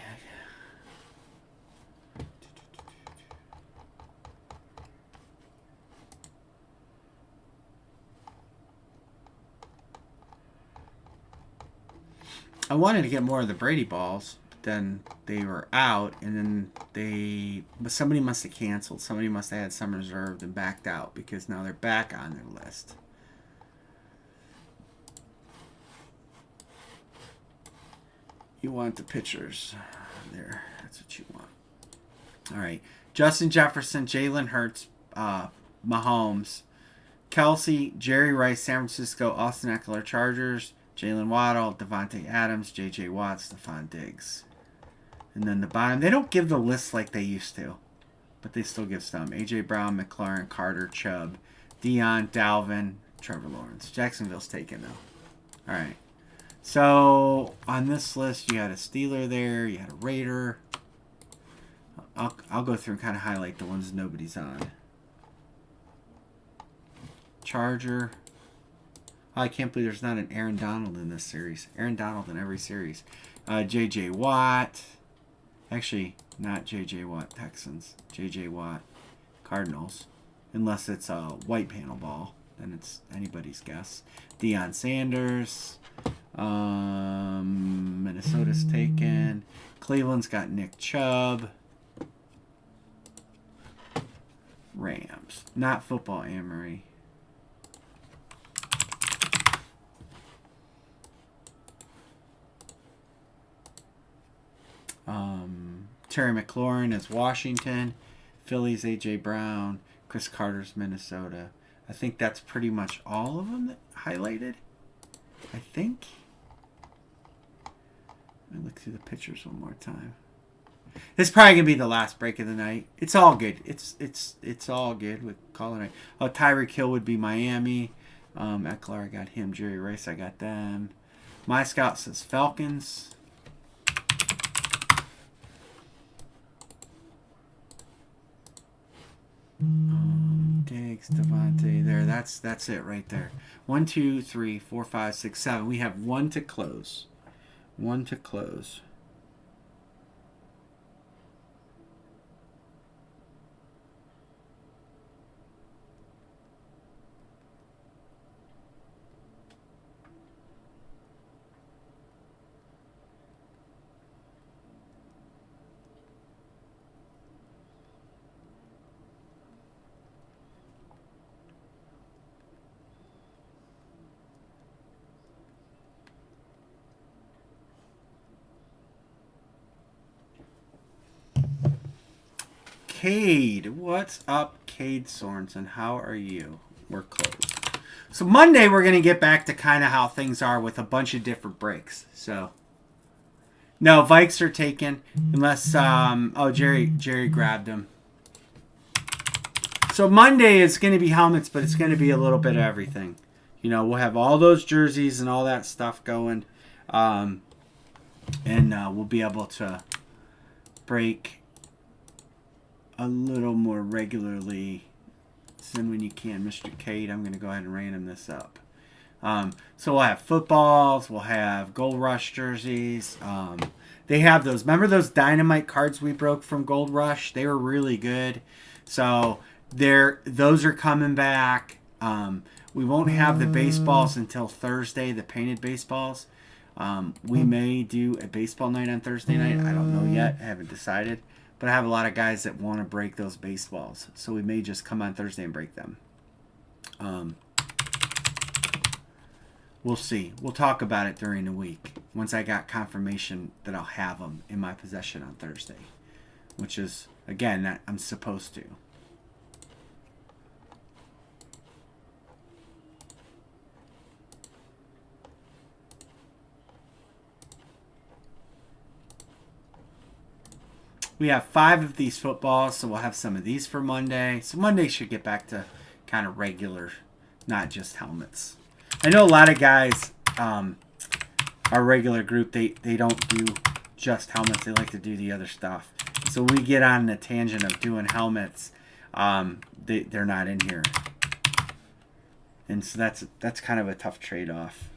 I wanted to get more of the Brady balls, but then they were out, and then but somebody must have canceled. Somebody must have had some reserved and backed out because now they're back on their list. You want the pictures. There. That's what you want. All right. Justin Jefferson, Jalen Hurts, Mahomes, Kelsey, Jerry Rice, San Francisco, Austin Eckler, Chargers, Jalen Waddle, Devontae Adams, J.J. Watt, Stephon Diggs. And then the bottom, they don't give the list like they used to, but they still give some. A.J. Brown, McLaurin, Carter, Chubb, Dion, Dalvin, Trevor Lawrence. Jacksonville's taken, though. All right. So, on this list, you had a Steeler there, you had a Raider. I'll go through and kind of highlight the ones nobody's on. Charger. Oh, I can't believe there's not an Aaron Donald in this series. Aaron Donald in every series. J.J. Watt. Actually, not J.J. Watt, Texans. J.J. Watt, Cardinals. Unless it's a white panel ball. Then it's anybody's guess. Deion Sanders. Minnesota's taken. Cleveland's got Nick Chubb. Rams. Not football, Amory. Terry McLaurin is Washington. Phillies, A.J. Brown. Chris Carter's Minnesota. I think that's pretty much all of them that highlighted. I think. Let me look through the pictures one more time. This is probably gonna be the last break of the night. It's all good. It's all good with calling it. Oh, Tyreek Hill would be Miami. Eckler, I got him. Jerry Rice, I got them. My Scout says Falcons. Diggs, Devontae, there. That's it right there. 1, 2, 3, 4, 5, 6, 7. We have one to close. One to close. Cade, what's up, Cade Sorensen? How are you? We're closed. So Monday we're gonna get back to kind of how things are with a bunch of different breaks. So no, Vikes are taken unless Jerry grabbed them. So Monday is gonna be helmets, but it's gonna be a little bit of everything. You know, we'll have all those jerseys and all that stuff going, and we'll be able to break a little more regularly. Send when you can, Mr. Cade. I'm going to go ahead and random this up. So we'll have footballs. We'll have Gold Rush jerseys. They have those. Remember those Dynamite cards we broke from Gold Rush? They were really good. So those are coming back. We won't have the baseballs until Thursday, the painted baseballs. We may do a baseball night on Thursday night. I don't know yet. I haven't decided. But I have a lot of guys that want to break those baseballs. So we may just come on Thursday and break them. We'll see. We'll talk about it during the week. Once I got confirmation that I'll have them in my possession on Thursday. Which is, again, that I'm supposed to. We have 5 of these footballs, so we'll have some of these for Monday. So Monday should get back to kind of regular, not just helmets. I know a lot of guys, our regular group, they don't do just helmets. They like to do the other stuff. So we get on the tangent of doing helmets. They're not in here. And so that's kind of a tough trade-off.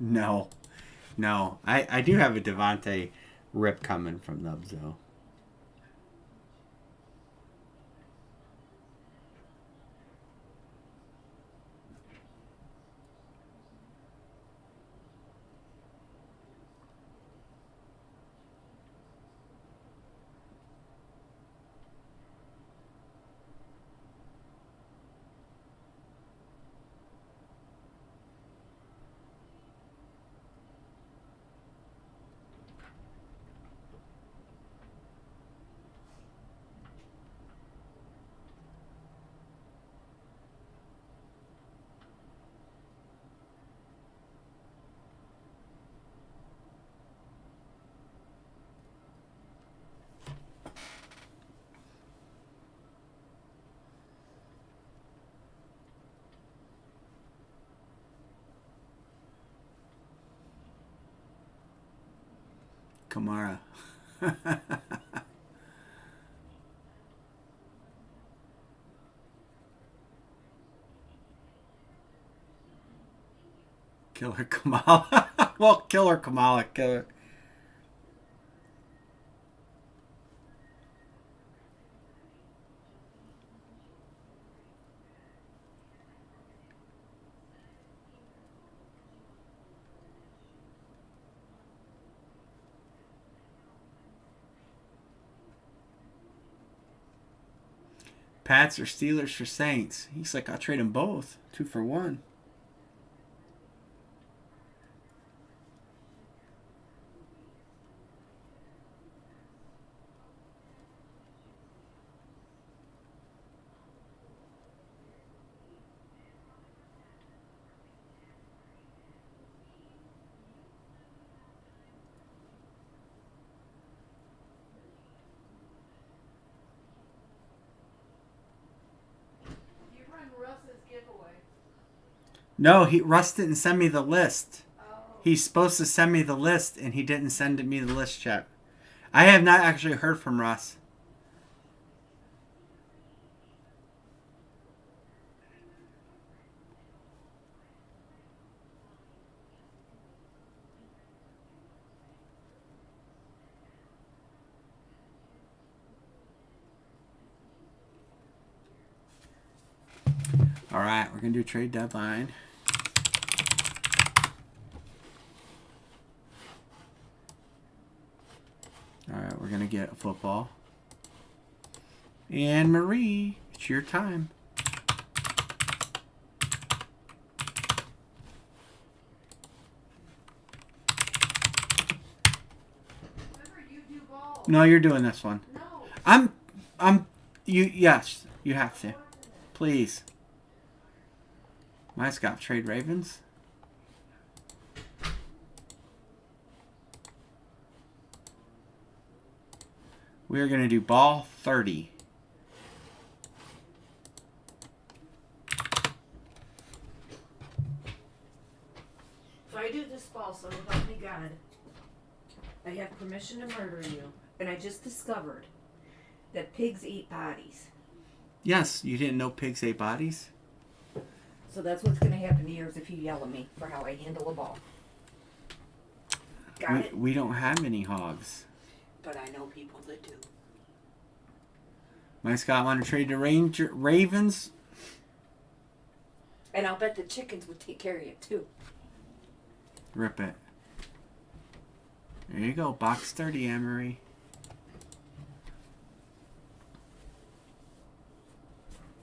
No. No. I do have a Devontae rip coming from Nubs, though. Kamara. Killer Kamala. Well, Killer Kamala. Killer. Pats or Steelers for Saints. He's like, I'll trade them both. 2 for 1. No, Russ didn't send me the list. He's supposed to send me the list, and he didn't send me the list yet. I have not actually heard from Russ. All right, we're going to do trade deadline. All right, we're going to get a football. And Marie, it's your time. No, you're doing this one. No. Yes, you have to. Please. Nice got trade Ravens. We are going to do ball 30. If I do this ball, so help me God, I have permission to murder you. And I just discovered that pigs eat bodies. Yes, you didn't know pigs ate bodies? So that's what's going to happen to yours if you yell at me for how I handle a ball. Got it? We don't have any hogs. But I know people that do. My Scott want to trade the Ravens. And I'll bet the chickens would take care of you too. Rip it. There you go. Box 30, Anne-Marie.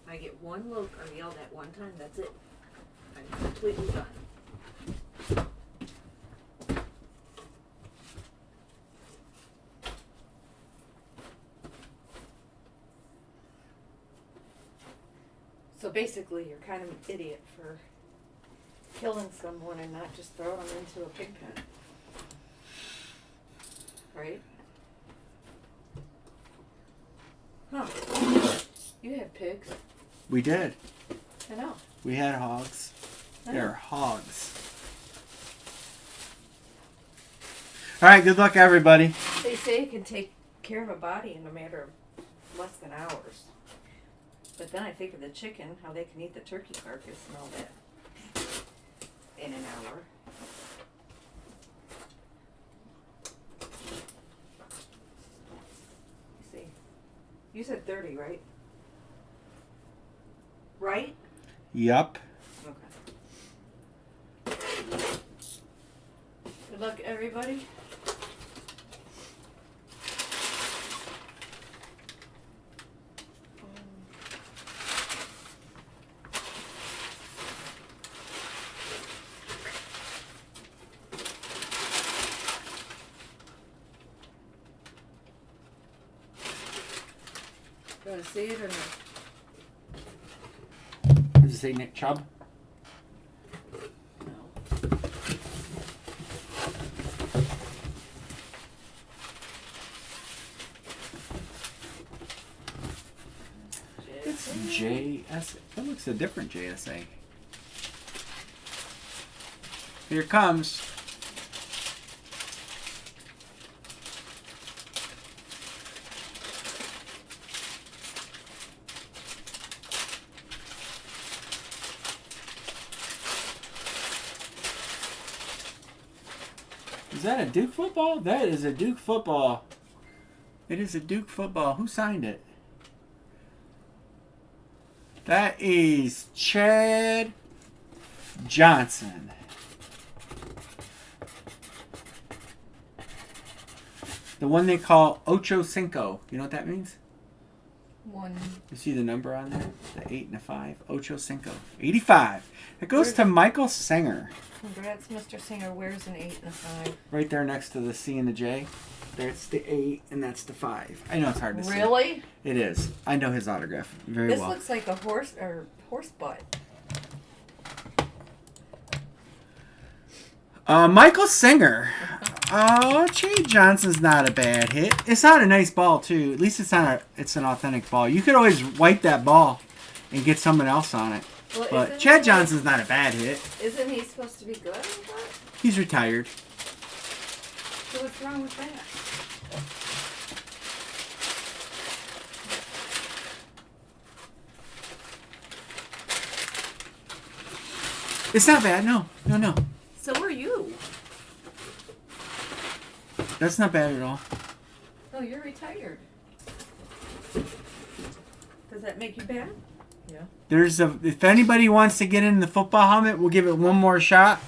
I get one look or yelled at one time, that's it. I'm completely done. So basically, you're kind of an idiot for killing someone and not just throwing them into a pig pen. Right? Huh. You have pigs. We did. I know. We had hogs. They're hogs. All right, good luck, everybody. They say it can take care of a body in a matter of less than hours. But then I think of the chicken, how they can eat the turkey carcass and all that in an hour. You said 30, right? Right? Yup. Okay. Good luck, everybody. You want to see it or not? Does it say Nick Chubb? No. It's JSA. That looks a different JSA. Here it comes. Is that a Duke football? That is a Duke football. It is a Duke football. Who signed it? That is Chad Johnson. The one they call Ocho Cinco. You know what that means? One. You see the number on there? The 8 and a 5. Ocho Cinco. 85. It goes to Michael Singer. Congrats, Mr. Singer. Where's an 8 and a 5? Right there next to the C and the J. That's the 8 and that's the 5. I know it's hard to see. Really? It is. I know his autograph very This well. looks like a horse butt. Michael Singer. Oh, Chad Johnson's not a bad hit. It's not a nice ball too. At least it's an authentic ball. You could always wipe that ball and get someone else on it. Well, But Chad Johnson's not a bad hit. Isn't he supposed to be good? I thought? He's retired. So what's wrong with that? It's not bad. No. So are you. That's not bad at all. Oh, you're retired. Does that make you bad? Yeah. If anybody wants to get in the football helmet, we'll give it one more shot.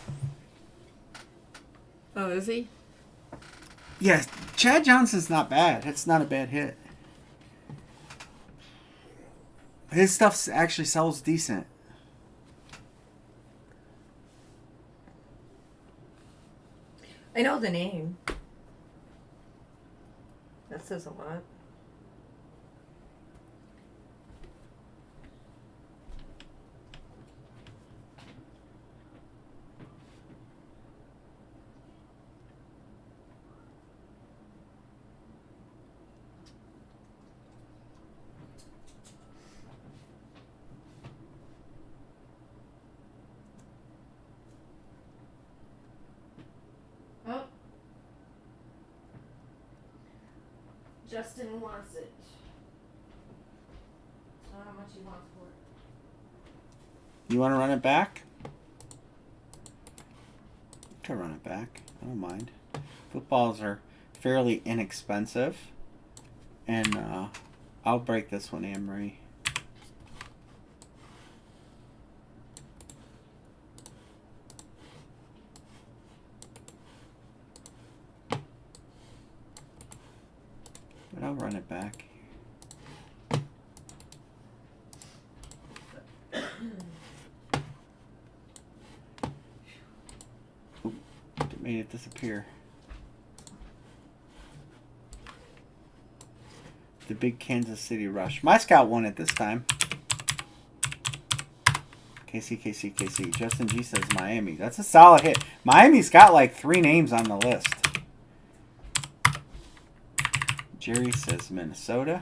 Oh, is he? Yes, Chad Johnson's not bad. It's not a bad hit. His stuff actually sells decent. I know the name. That says a lot. Oh. Justin wants it. I don't know how much he wants for it. You want to run it back? You can run it back. I don't mind. Footballs are fairly inexpensive. And I'll break this one, Anne-Marie. But I'll run it back. Oop, it made it disappear. The big Kansas City Rush. My scout won it this time. KC. Justin G says Miami. That's a solid hit. Miami's got like 3 names on the list. Jerry says Minnesota.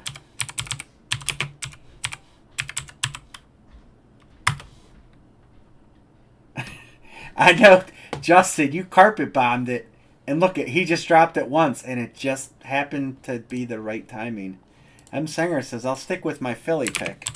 I know, Justin, you carpet bombed it. And look, he just dropped it once, and it just happened to be the right timing. M. Singer says, I'll stick with my Philly pick.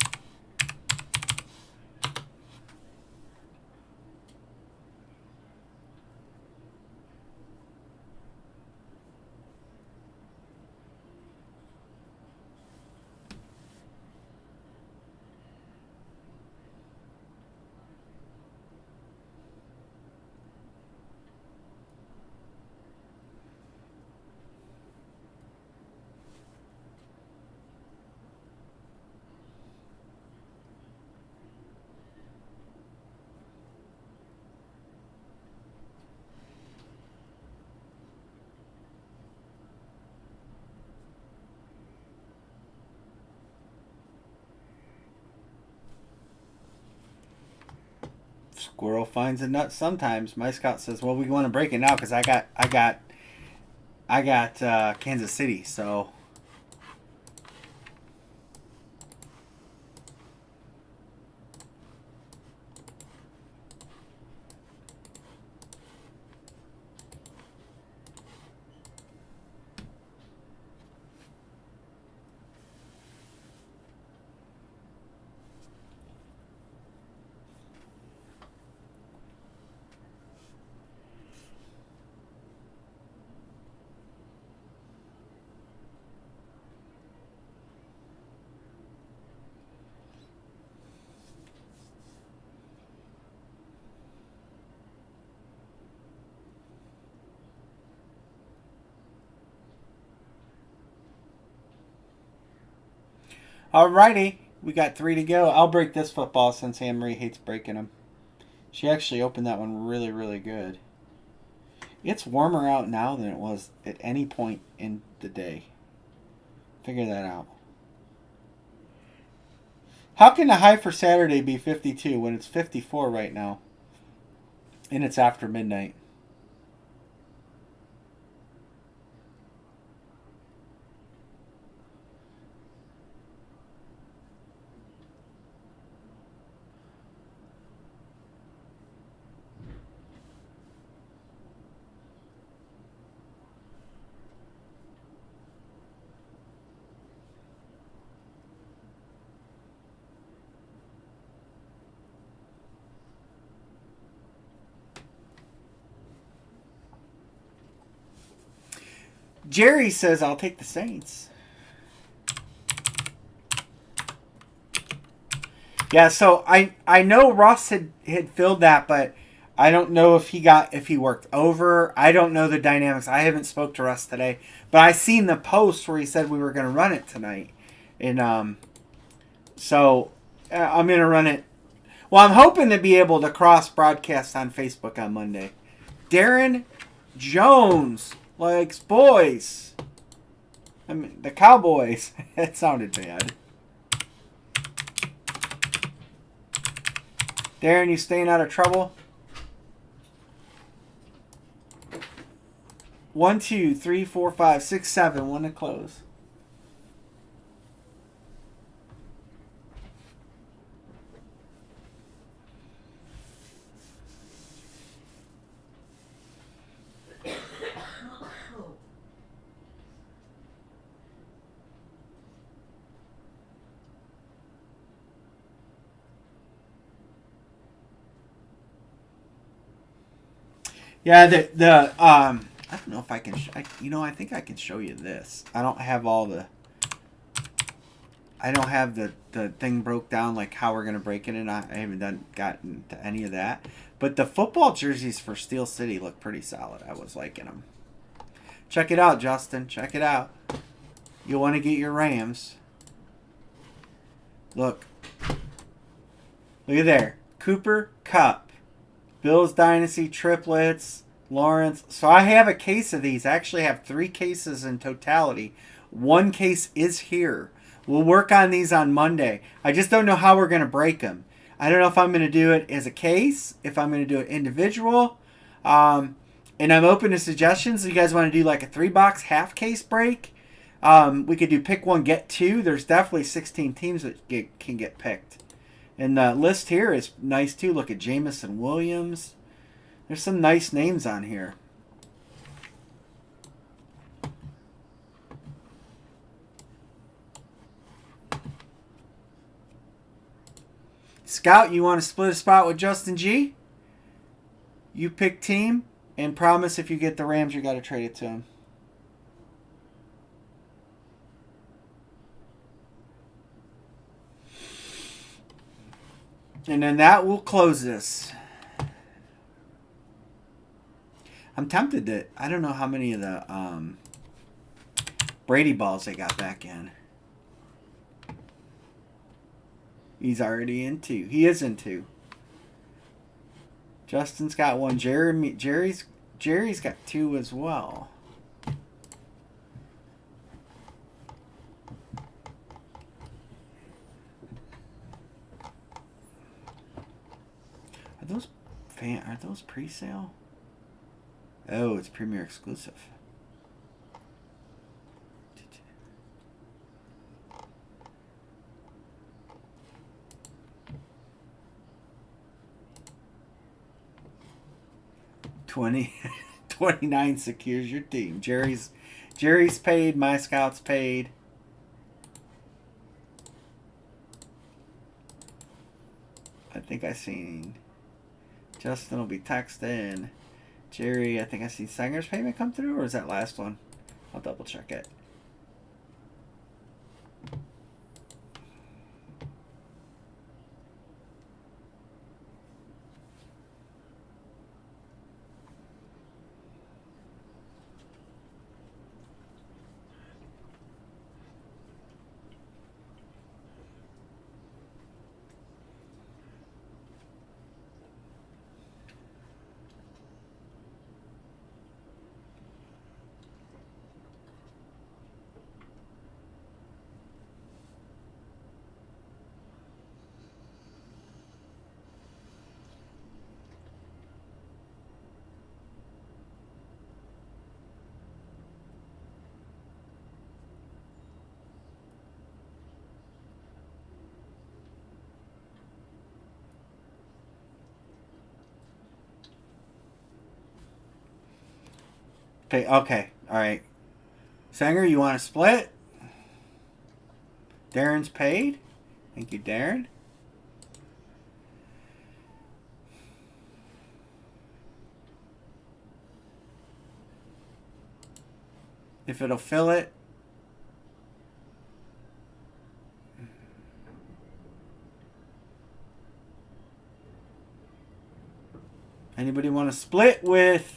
Squirrel finds a nut sometimes. My scout says, "Well, we want to break it now because I got Kansas City." So alrighty, we got 3 to go. I'll break this football since Anne Marie hates breaking them. She actually opened that one really, really good. It's warmer out now than it was at any point in the day. Figure that out. How can the high for Saturday be 52 when it's 54 right now? And it's after midnight. Jerry says, I'll take the Saints. Yeah, so I know Russ had filled that, but I don't know if he worked over. I don't know the dynamics. I haven't spoke to Russ today, but I seen the post where he said we were going to run it tonight, and so I'm going to run it. Well, I'm hoping to be able to cross broadcast on Facebook on Monday. Darren Jones likes boys. I mean, the Cowboys. It sounded bad. Darren, you staying out of trouble? 1, 2, 3, 4, 5, 6, 7. 1 to close. Yeah, I don't know if I can. I think I can show you this. I don't have all the. I don't have the thing broke down like how we're gonna break it, and I haven't gotten to any of that. But the football jerseys for Steel City look pretty solid. I was liking them. Check it out, Justin. Check it out. You'll want to get your Rams. Look. Look at there. Cooper Cup. Bills Dynasty, Triplets, Lawrence. So I have a case of these. I actually have 3 cases in totality. 1 case is here. We'll work on these on Monday. I just don't know how we're going to break them. I don't know if I'm going to do it as a case, if I'm going to do it individual. And I'm open to suggestions. If you guys want to do like a 3-box half case break, we could do pick 1, get 2. There's definitely 16 teams that can get picked. And the list here is nice too. Look at Jamison Williams. There's some nice names on here. Scout, you want to split a spot with Justin G? You pick team and promise if you get the Rams, you got to trade it to him. And then that will close this. I'm tempted to. I don't know how many of the Brady balls they got back in. He's already in 2. He is in 2. Justin's got 1. Jerry's got 2 as well. Are those those pre-sale? Oh, it's Premier exclusive. $29 secures your team. Jerry's paid. My Scout's paid. I think I seen Justin will be texting. Jerry, I think I seen Sanger's payment come through, or is that last one? I'll double check it. Okay, all right. Sanger, you want to split? Darren's paid. Thank you, Darren. If it'll fill it. Anybody want to split with?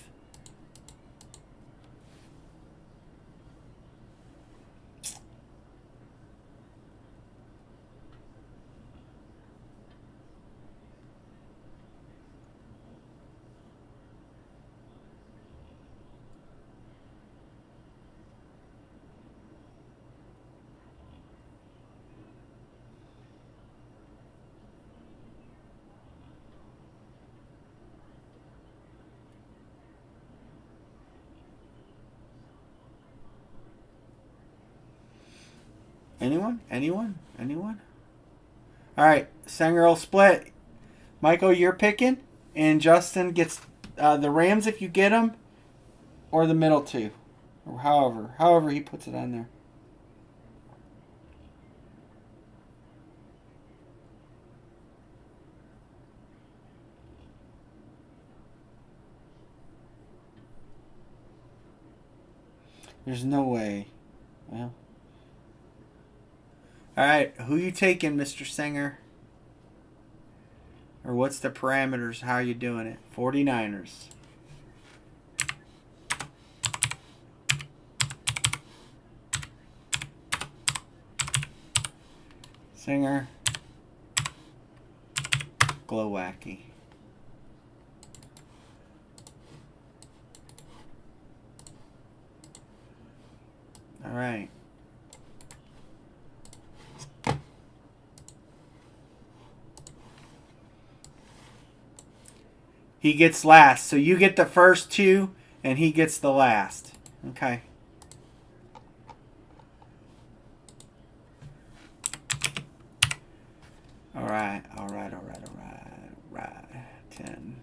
Anyone? All right, Sanger will split. Michael, you're picking, and Justin gets the Rams if you get them, or the middle two, or however he puts it on there. There's no way. Well. All right, who you taking, Mr. Singer? Or what's the parameters? How you doing it? 49ers. Singer. Glowacki. All right. He gets last. So you get the first two, and he gets the last. Okay. All right. 10.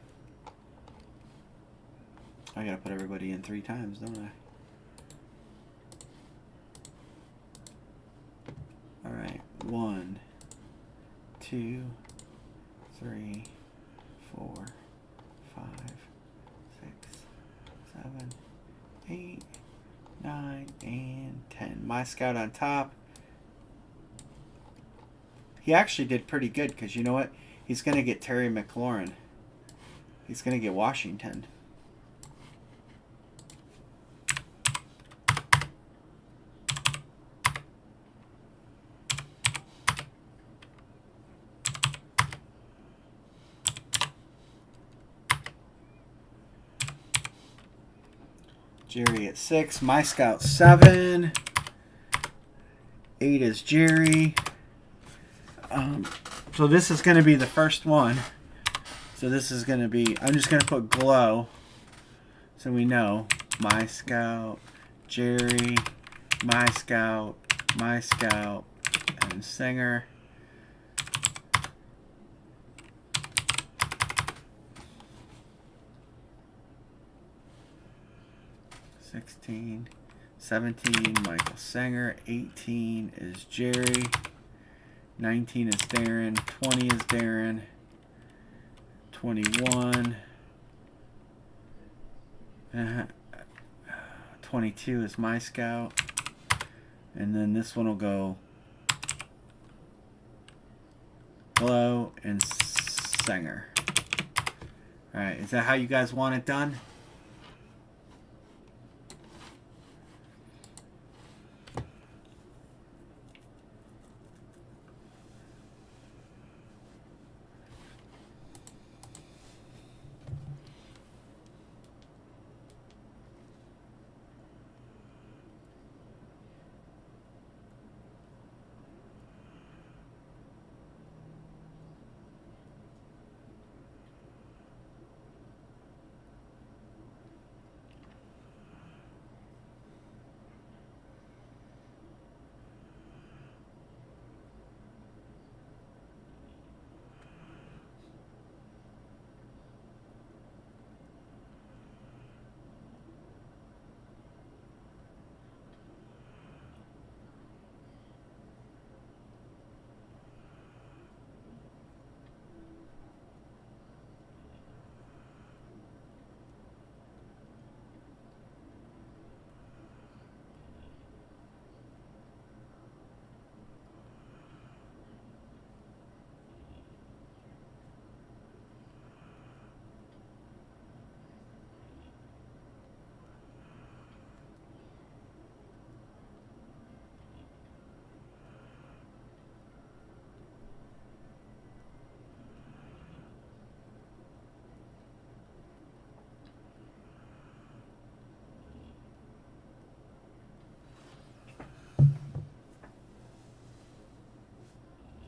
I gotta put everybody in 3 times, don't I? All right. 1, 2, 3, 4, 5, 6, 7, 8, 9, and 10. My Scout on top. He actually did pretty good because you know what? He's going to get Terry McLaurin. He's going to get Washington. Jerry at 6. My Scout 7. 8 is Jerry. So this is going to be the first one. So this is going to be, I'm just going to put glow so we know. My Scout, Jerry, My Scout, and Singer. (16) 17, Michael Singer. 18 is Jerry. 19 is Darren. 20 is Darren. 21. 22 is My Scout. And then this one will go Glow and Singer. Alright, is that how you guys want it done?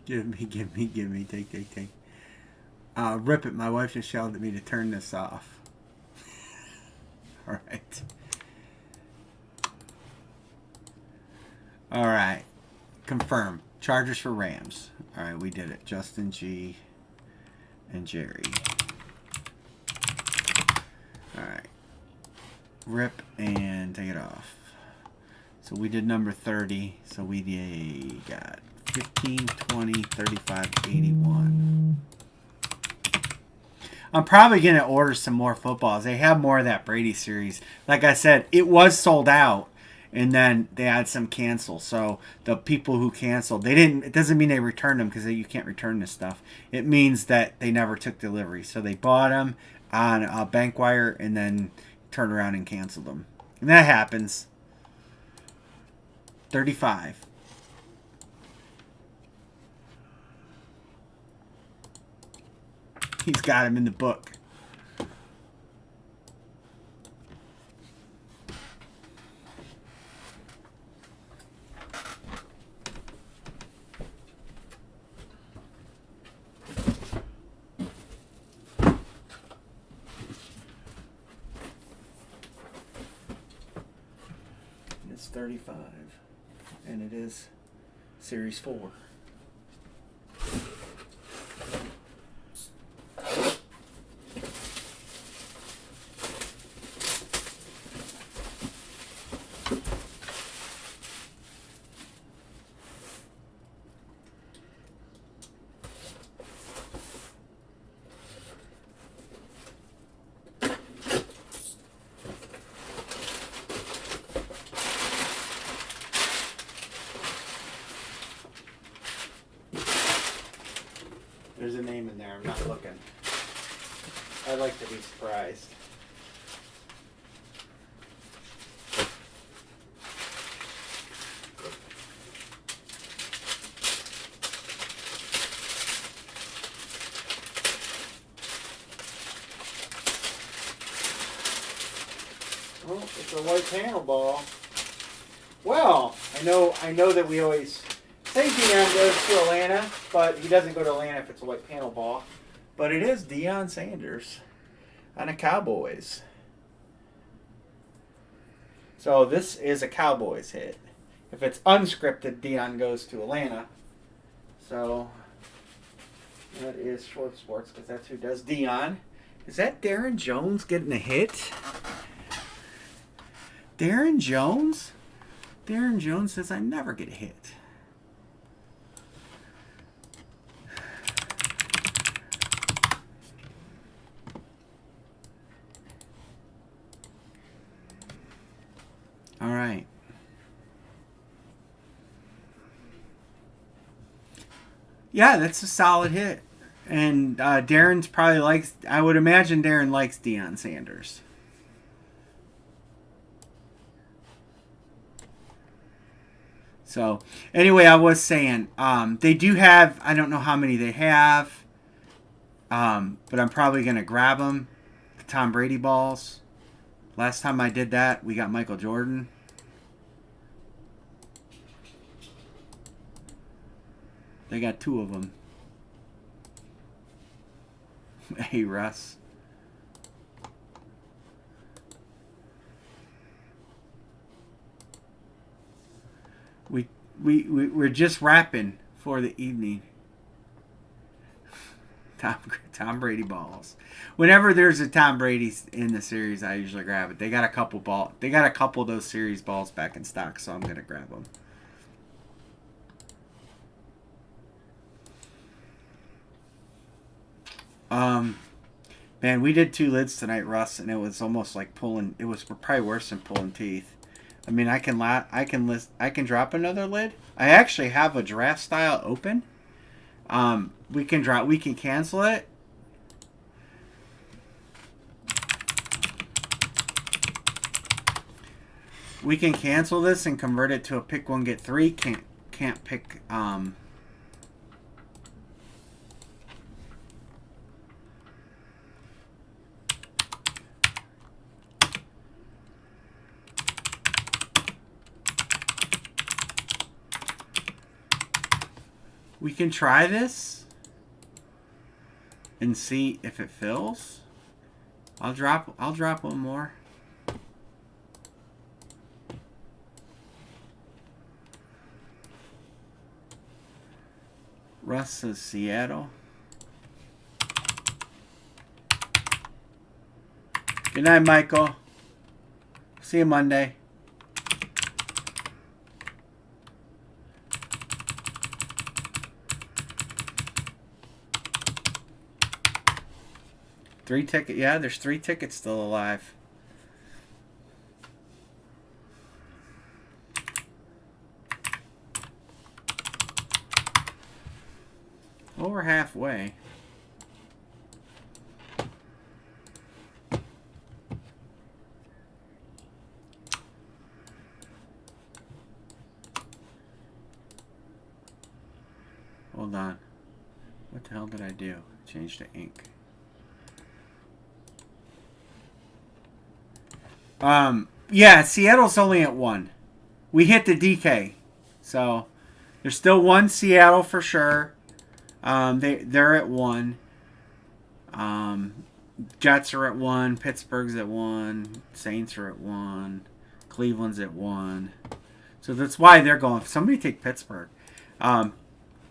Give me, take. Rip it, my wife just yelled at me to turn this off. Alright. Alright. Confirm. Chargers for Rams. Alright, we did it. Justin G. and Jerry. Alright. Rip and take it off. So we did number 30. So we got 15, 20, 35, 81. I'm probably going to order some more footballs. They have more of that Brady series. Like I said, it was sold out, and then they had some cancel. So the people who canceled, they didn't. It doesn't mean they returned them because you can't return this stuff. It means that they never took delivery. So they bought them on a bank wire and then turned around and canceled them. And that happens. 35. He's got him in the book. It's 35, and it is Series 4. There's a name in there. I'm not looking. I'd like to be surprised. Oh, it's a white panel ball. Well, I know that we always say GM goes to Atlanta, but he doesn't go to Atlanta if it's a white panel ball. But it is Deion Sanders on the Cowboys. So this is a Cowboys hit. If it's unscripted, Deion goes to Atlanta. So that is Short Sports because that's who does Deion. Is that Darren Jones getting a hit? Darren Jones? Darren Jones says I never get a hit. All right. Yeah, that's a solid hit. And Darren's probably likes, I would imagine Darren likes Deion Sanders. So, anyway, I was saying, they do have, I don't know how many they have, but I'm probably going to grab them. The Tom Brady balls. Last time I did that, we got Michael Jordan. They got 2 of them. Hey, Russ. We're just wrapping for the evening. Tom Brady balls. Whenever there's a Tom Brady in the series, I usually grab it. They got a couple of those series balls back in stock, so I'm gonna grab them. Man, we did 2 lids tonight, Russ, and it was almost like pulling. It was probably worse than pulling teeth. I mean, I can drop another lid. I actually have a draft style open. We can cancel it. We can cancel this and convert it to a pick 1 get 3. Can't pick we can try this and see if it fills. I'll drop 1 more. Russ says Seattle. Good night, Michael. See you Monday. Three ticket, yeah, there's 3 tickets still alive. Well, we're halfway. Hold on. What the hell did I do? Change to ink. Yeah, Seattle's only at 1. We hit the DK. So, there's still 1 Seattle for sure. They're at 1. Jets are at 1. Pittsburgh's at 1. Saints are at 1. Cleveland's at 1. So that's why they're going. Somebody take Pittsburgh.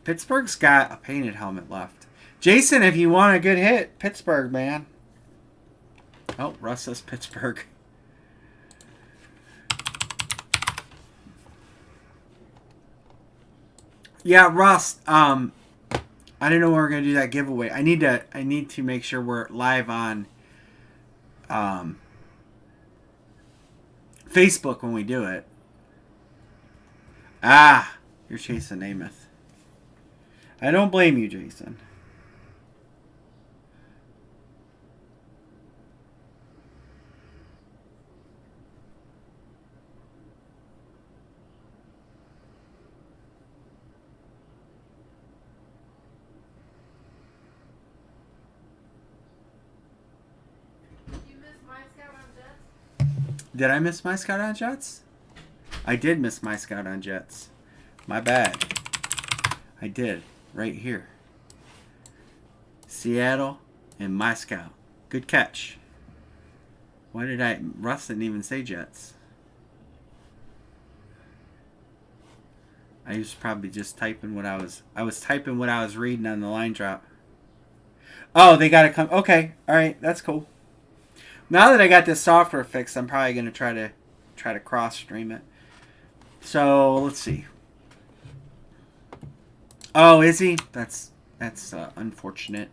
Pittsburgh's got a painted helmet left. Jason, if you want a good hit, Pittsburgh, man. Oh, Russ says Pittsburgh. Yeah, Russ. I don't know when we're gonna do that giveaway. I need to make sure we're live on Facebook when we do it. Ah, you're chasing Namath. I don't blame you, Jason. Did I miss my scout on Jets? I did miss my scout on Jets. My bad. I did. Right here. Seattle, and Moscow. Good catch. Why did Russ didn't even say Jets. I was probably just typing what I was typing what I was reading on the line drop. Oh, they got to come. Okay. All right. That's cool. Now that I got this software fixed, I'm probably going to try to cross stream it. So, let's see. Oh, is he? That's unfortunate.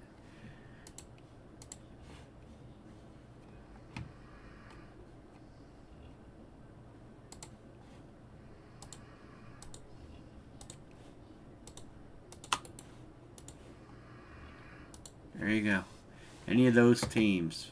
There you go. Any of those teams.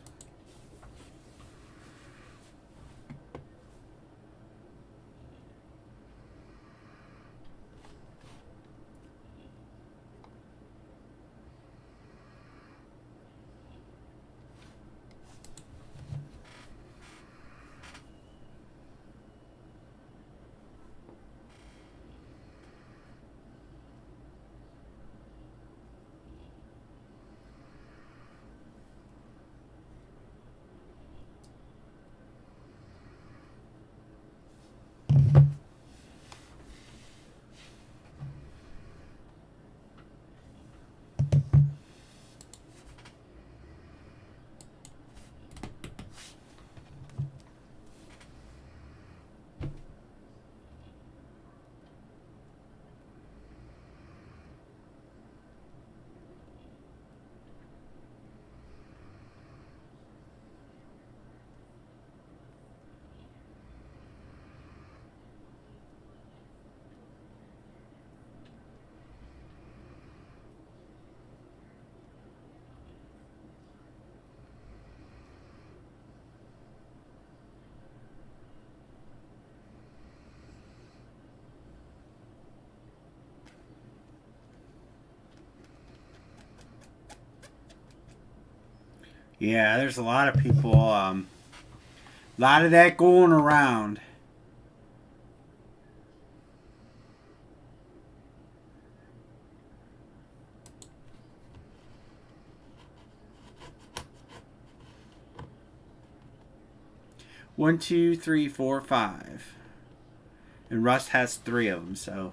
Yeah, there's a lot of people, a lot of that going around. One, two, three, four, five. And Rust has 3 of them, so.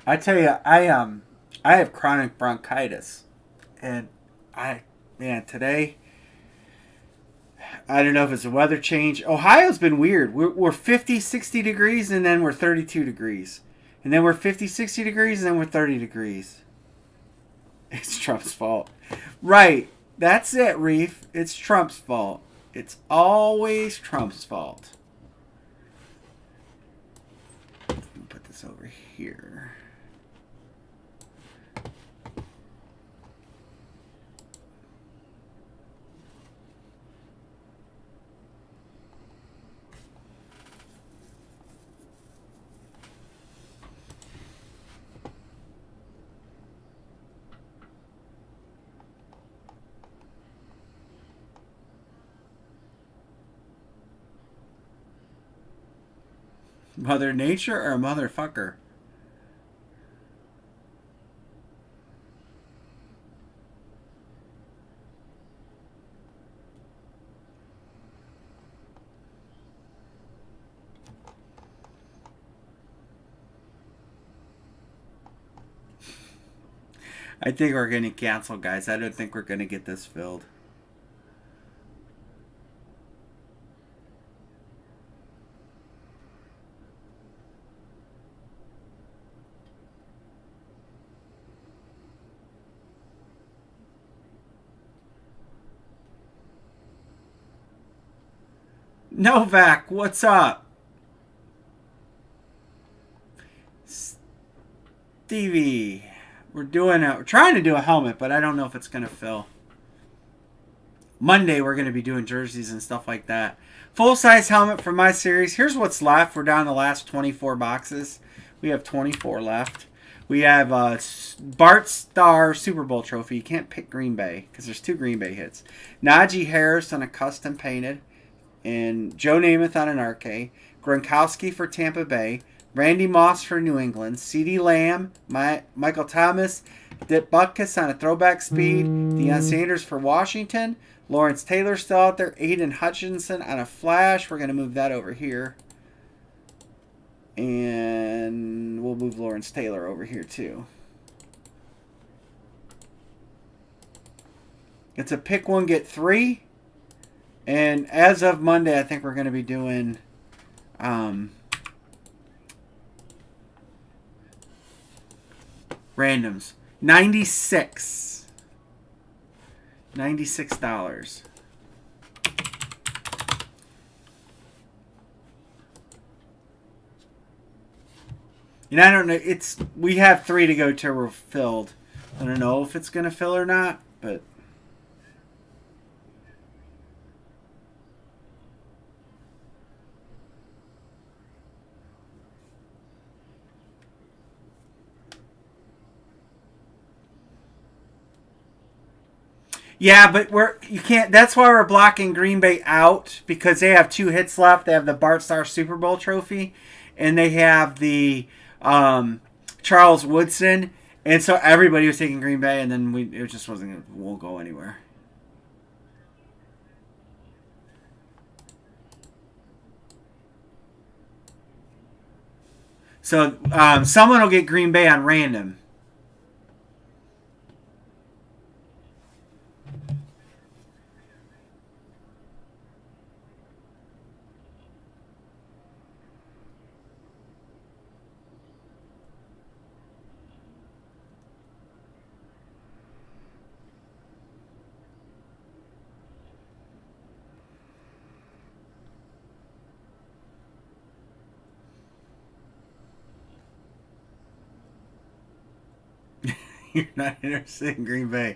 I tell you, I have chronic bronchitis, and today, I don't know if it's a weather change. Ohio's been weird. We're 50, 60 degrees, and then we're 32 degrees, and then we're 50, 60 degrees, and then we're 30 degrees. It's Trump's fault, right? That's it, Reef. It's Trump's fault. It's always Trump's fault. Let me put this over here. Mother Nature or motherfucker? I think we're going to cancel, guys. I don't think we're going to get this filled. Novak, what's up? Stevie, we're trying to do a helmet, but I don't know if it's going to fill. Monday, we're going to be doing jerseys and stuff like that. Full-size helmet for my series. Here's what's left. We're down to the last 24 boxes. We have 24 left. We have Bart Starr Super Bowl trophy. You can't pick Green Bay because there's 2 Green Bay hits. Najee Harris on a custom painted. And Joe Namath on an RK. Gronkowski for Tampa Bay. Randy Moss for New England. CeeDee Lamb. Michael Thomas. Dick Butkus on a throwback speed. Deion Sanders for Washington. Lawrence Taylor still out there. Aiden Hutchinson on a flash. We're going to move that over here. And we'll move Lawrence Taylor over here too. It's a pick 1, get 3. And as of Monday, I think we're going to be doing randoms. $96. And I don't know. We have 3 to go till we're filled. I don't know if it's going to fill or not, but. Yeah, but you can't. That's why we're blocking Green Bay out, because they have 2 hits left. They have the Bart Starr Super Bowl trophy, and they have the Charles Woodson, and so everybody was taking Green Bay, and then it just won't go anywhere. So someone will get Green Bay on random. You're not interested in Green Bay.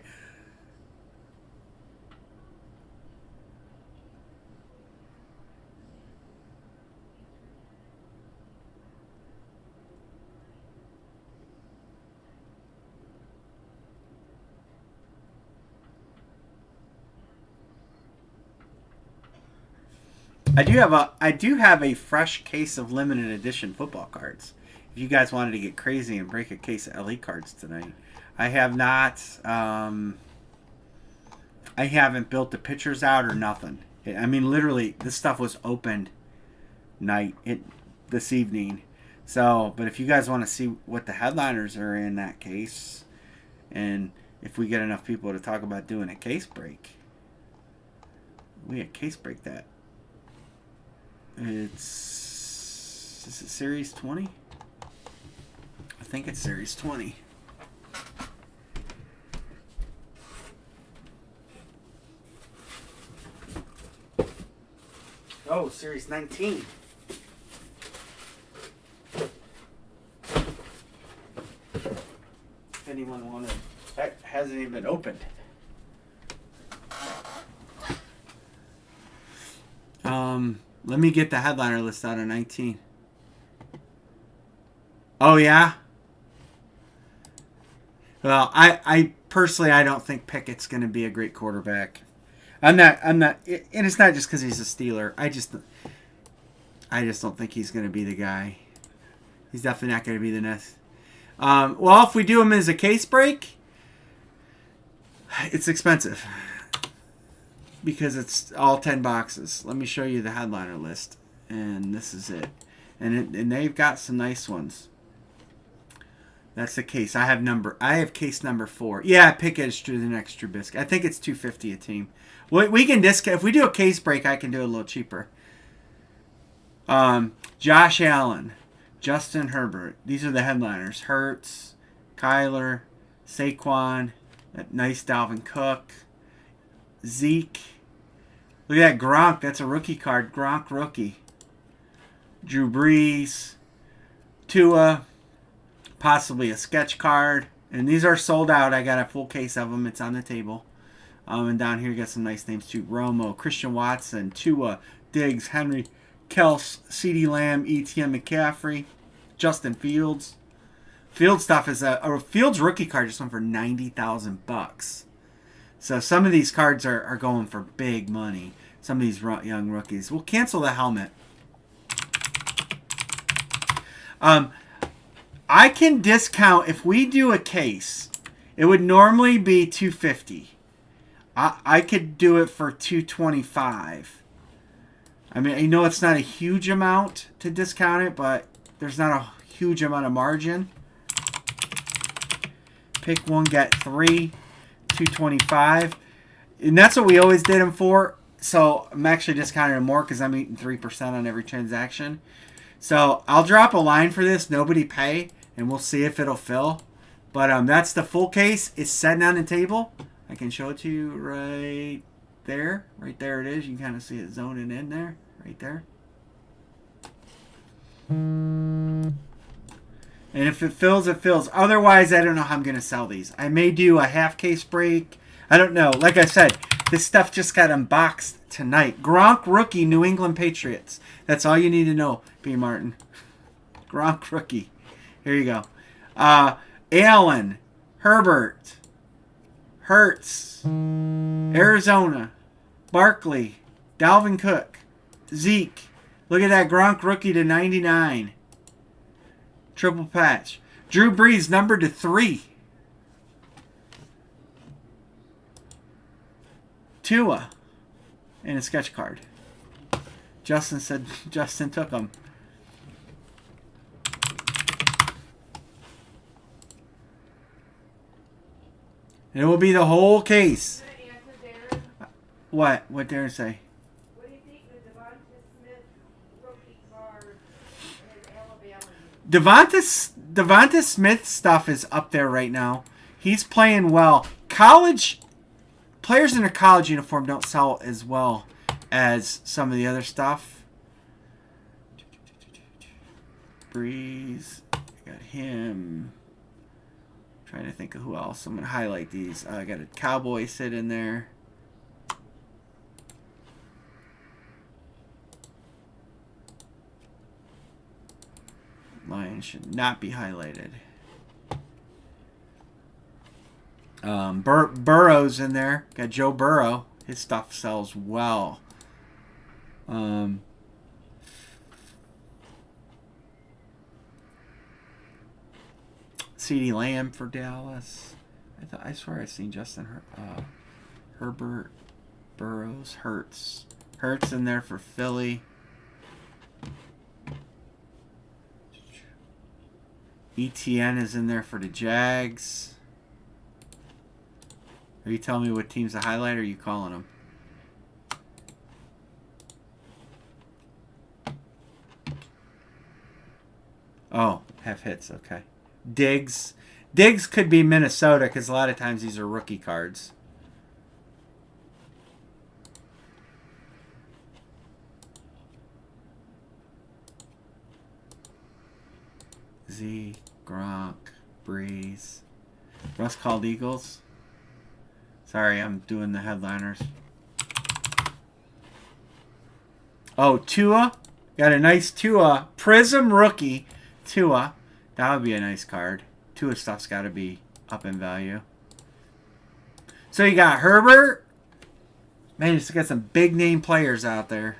I do have a fresh case of limited edition football cards. If you guys wanted to get crazy and break a case of LE cards tonight. I have not. I haven't built the pictures out or nothing. I mean, literally, this stuff was opened this evening. So, but if you guys want to see what the headliners are in that case, and if we get enough people to talk about doing a case break, we a case break that. Is it Series 20? I think it's Series 20. Oh, Series 19. If anyone wanted, that hasn't even been opened. Let me get the headliner list out of 19. Oh yeah. Well, I personally I don't think Pickett's going to be a great quarterback. I'm not, and it's not just because he's a Steeler. I just don't think he's going to be the guy. He's definitely not going to be the next. Well, if we do him as a case break, it's expensive because it's all 10 boxes. Let me show you the headliner list, and this is it. And they've got some nice ones. That's the case. I have case number 4. Yeah, pick extra an extra biscuit. I think it's $250 a team. We can discount if we do a case break. I can do it a little cheaper. Josh Allen, Justin Herbert. These are the headliners. Hurts, Kyler, Saquon, that nice Dalvin Cook, Zeke. Look at that Gronk. That's a rookie card. Gronk rookie. Drew Brees, Tua, possibly a sketch card. And these are sold out. I got a full case of them. It's on the table. And down here you got some nice names too. Romo, Christian Watson, Tua, Diggs, Henry, Kels, CeeDee Lamb, ETN McCaffrey, Justin Fields. Field stuff is a Fields rookie card just went for $90,000. So some of these cards are going for big money. Some of these young rookies. We'll cancel the helmet. I can discount if we do a case. It would normally be $250. I could do it for $225. I mean, I know it's not a huge amount to discount it, but there's not a huge amount of margin. Pick one, get 3, $225. And that's what we always did them for. So I'm actually discounting them more because I'm eating 3% on every transaction. So I'll drop a line for this, nobody pay, and we'll see if it'll fill. But that's the full case. It's sitting on the table. I can show it to you right there. Right there it is. You can kind of see it zoning in there. Right there. And if it fills, it fills. Otherwise, I don't know how I'm going to sell these. I may do a half case break. I don't know. Like I said, this stuff just got unboxed tonight. Gronk rookie, New England Patriots. That's all you need to know, B. Martin. Gronk rookie. Here you go. Allen, Herbert, Hurts, Arizona, Barkley, Dalvin Cook, Zeke. Look at that Gronk rookie to 99. Triple patch. Drew Brees numbered to 3. Tua. And a sketch card. Justin said Justin took them. And it will be the whole case. What? What did Darren say? What do you think the Devonta Smith rookie card in Alabama? Devonta Smith stuff is up there right now. He's playing well. College players in a college uniform don't sell as well as some of the other stuff. Breeze, got him. Trying to think of who else. I'm gonna highlight these. I got a Cowboy sit in there. Lion should not be highlighted. Burrow's in there. Got Joe Burrow. His stuff sells well. CeeDee Lamb for Dallas. I swear I've seen Justin Herbert, Burrows, Hurts in there for Philly. ETN is in there for the Jags. Are you telling me what teams to highlight, or are you calling them? Oh, have hits, okay. Diggs could be Minnesota because a lot of times these are rookie cards. Z, Gronk, Breeze. Russ called Eagles. Sorry, I'm doing the headliners. Oh, Tua. Got a nice Tua. Prism rookie. Tua. That would be a nice card. Tua stuff's got to be up in value. So you got Herbert. Man, you just got some big name players out there.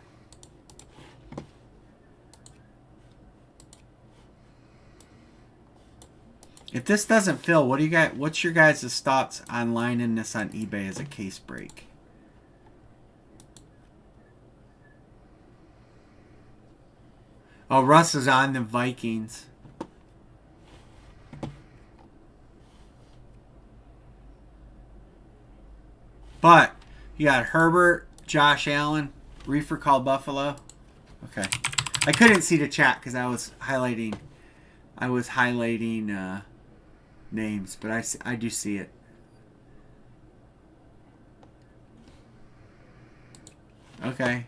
If this doesn't fill, what do you got? What's your guys' thoughts on lining this on eBay as a case break? Oh, Russ is on the Vikings. But you got Herbert, Josh Allen, Reefer called Buffalo. Okay, I couldn't see the chat because I was highlighting. Names, but I do see it. Okay.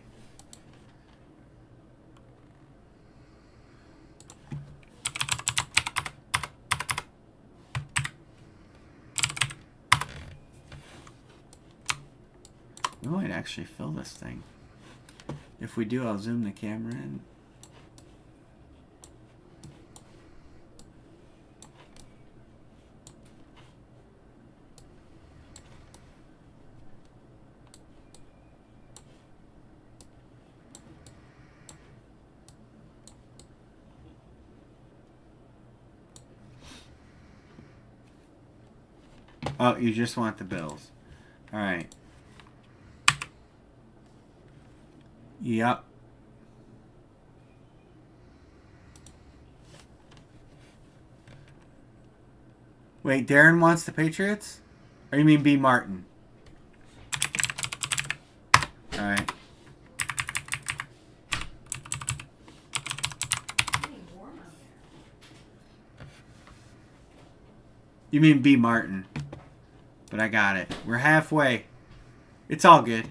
We might actually fill this thing. If we do, I'll zoom the camera in. Oh, you just want the bills. All right. Yep. Wait, Darren wants the Patriots? Or you mean B. Martin? All right. You mean B. Martin. But I got it. We're halfway. It's all good.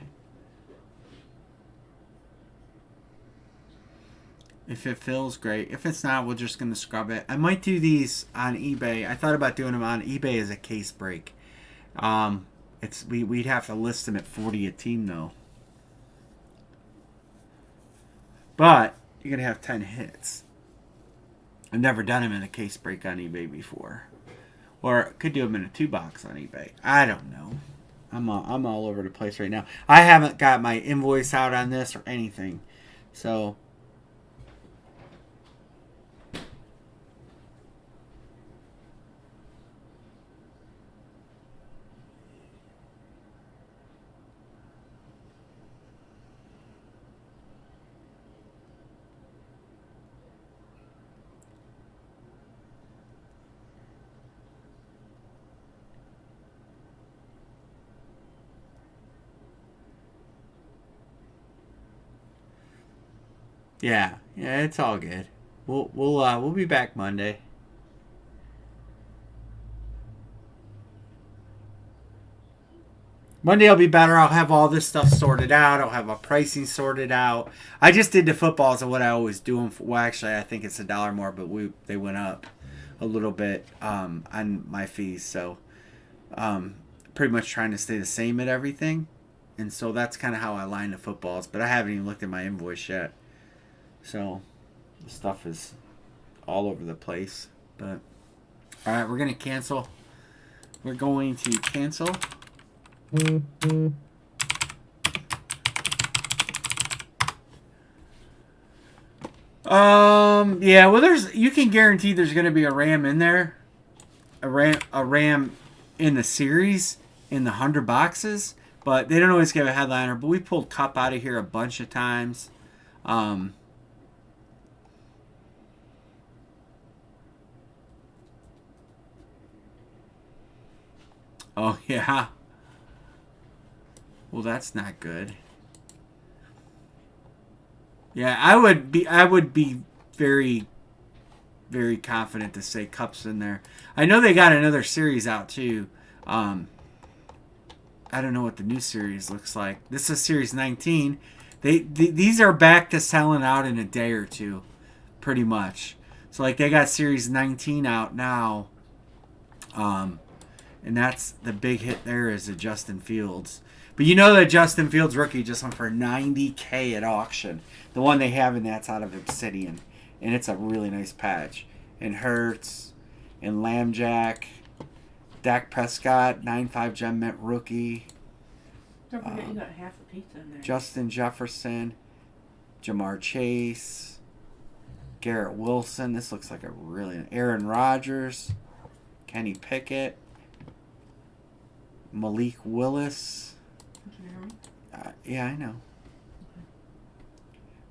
If it fills, great. If it's not, we're just going to scrub it. I might do these on eBay. I thought about doing them on eBay as a case break. We'd have to list them at 40 a team, though. But you're going to have 10 hits. I've never done them in a case break on eBay before. Or could do them in a 2-box on eBay. I don't know. I'm all over the place right now. I haven't got my invoice out on this or anything. So... Yeah, it's all good. We'll be back Monday. Monday will be better. I'll have all this stuff sorted out. I'll have my pricing sorted out. I just did the footballs of what I always do them for. Well, actually, I think it's $1 more, but they went up a little bit on my fees. So pretty much trying to stay the same at everything. And so that's kind of how I line the footballs. But I haven't even looked at my invoice yet. So the stuff is all over the place. But all right, we're going to cancel. We're going to cancel. Yeah, well you can guarantee there's going to be a RAM in there. A RAM in the series in the 100 boxes, but they don't always give a headliner, but we pulled Cup out of here a bunch of times. Oh yeah. Well, that's not good. Yeah, I would be very, very confident to say Cup's in there. I know they got another series out too. I don't know what the new series looks like. This is Series 19. These are back to selling out in a day or two, pretty much. So like they got Series 19 out now. And that's the big hit there is a Justin Fields. But you know that Justin Fields rookie just went for $90K at auction. The one they have in that's out of Obsidian. And it's a really nice patch. And Hurts and Lambjack, Dak Prescott, 9.5 Gem Mint rookie. Don't forget you got half a pizza in there. Justin Jefferson, Jamar Chase, Garrett Wilson. This looks like a really... Aaron Rodgers. Kenny Pickett, Malik Willis. Can you hear me? Yeah, I know.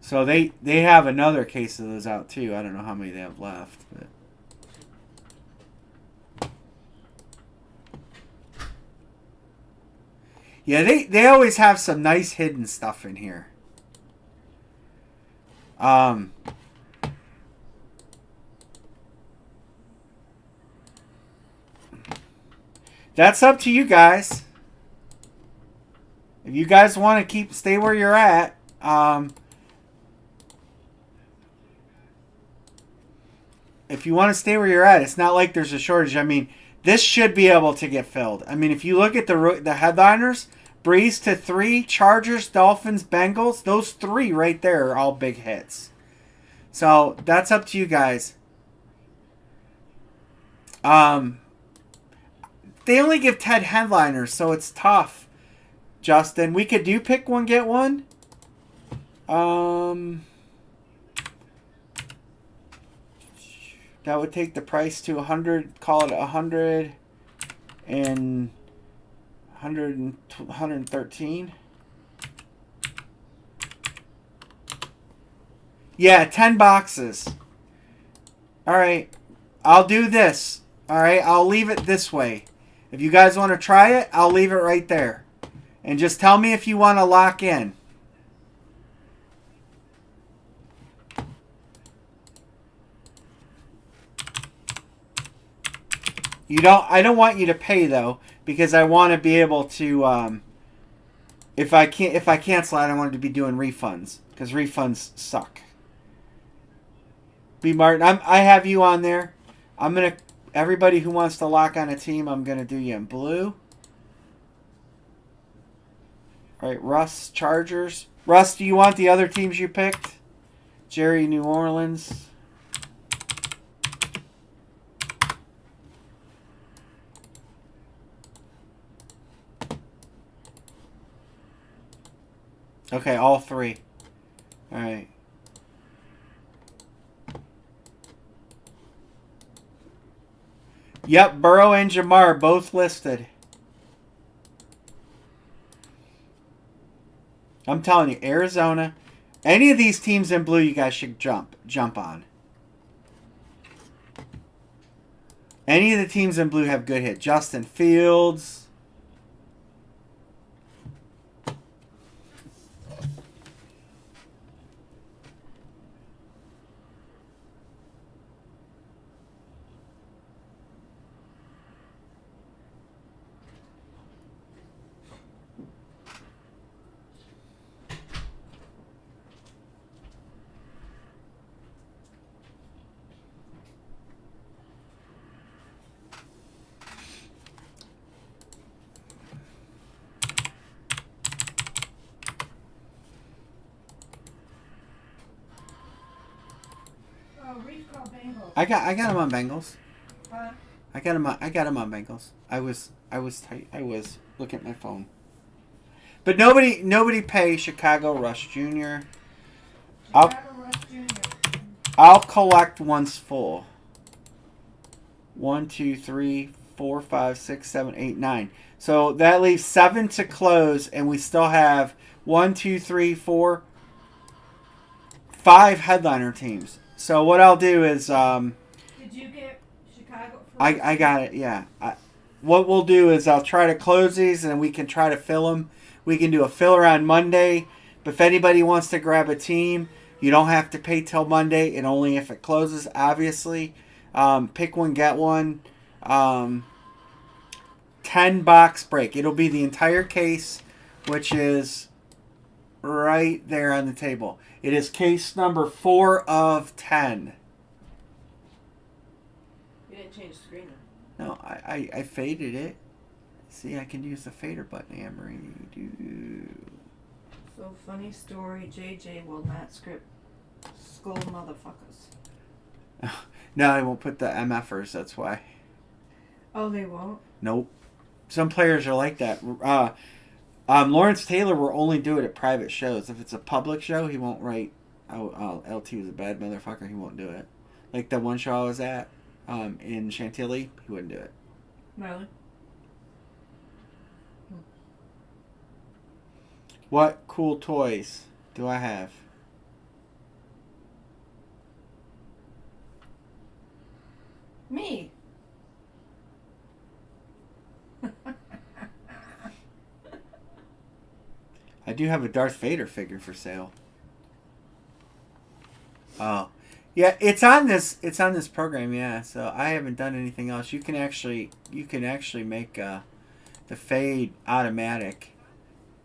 So they have another case of those out too. I don't know how many they have left, but yeah, they always have some nice hidden stuff in here. That's up to you guys. If you guys want to stay where you're at, if you want to stay where you're at, it's not like there's a shortage. I mean, this should be able to get filled. I mean, if you look at the headliners, Breeze to 3, Chargers, Dolphins, Bengals, those 3 right there are all big hits. So that's up to you guys. They only give 10 headliners, so it's tough. Justin, we could do pick one, get one. That would take the price to 100, call it 100 and 113. Yeah, 10 boxes. All right, I'll do this. All right, I'll leave it this way. If you guys want to try it, I'll leave it right there. And just tell me if you want to lock in. I don't want you to pay though, because I want to be able to if I cancel, I don't want to be doing refunds, because refunds suck. B Martin, I have you on there. Everybody who wants to lock on a team, I'm gonna do you in blue. All right, Russ, Chargers. Russ, do you want the other teams you picked? Jerry, New Orleans. Okay, all 3. All right. Yep, Burrow and Jamar both listed. I'm telling you, Arizona, any of these teams in blue, you guys should jump on. Any of the teams in blue have good hit. Justin Fields. I got him on Bengals. Huh? I got him on Bengals. I was tight. I was looking at my phone. But nobody pay Chicago Rush Jr. I'll collect once full. 1, 2, 3, 4, 5, 6, 7, 8, 9. So that leaves 7 to close, and we still have 1, 2, 3, 4, 5 headliner teams. So what I'll do is, did you get Chicago? I got it. Yeah. What we'll do is I'll try to close these, and we can try to fill them. We can do a filler on Monday. But if anybody wants to grab a team, you don't have to pay till Monday, and only if it closes, obviously. Pick one, get one. 10 box break. It'll be the entire case, which is right there on the table. It is case number 4 of 10. You didn't change the screen though. No, I faded it. See, I can use the fader button, Amory. So funny story. JJ will not script school motherfuckers. No, I won't put the MFers. That's why. Oh, they won't. Nope. Some players are like that. Lawrence Taylor will only do it at private shows. If it's a public show, he won't write, LT was a bad motherfucker, he won't do it. Like the one show I was at, in Chantilly, he wouldn't do it. Really? What cool toys do I have? Me. I do have a Darth Vader figure for sale. Oh, yeah, it's on this. It's on this program. Yeah, so I haven't done anything else. You can actually make the fade automatic,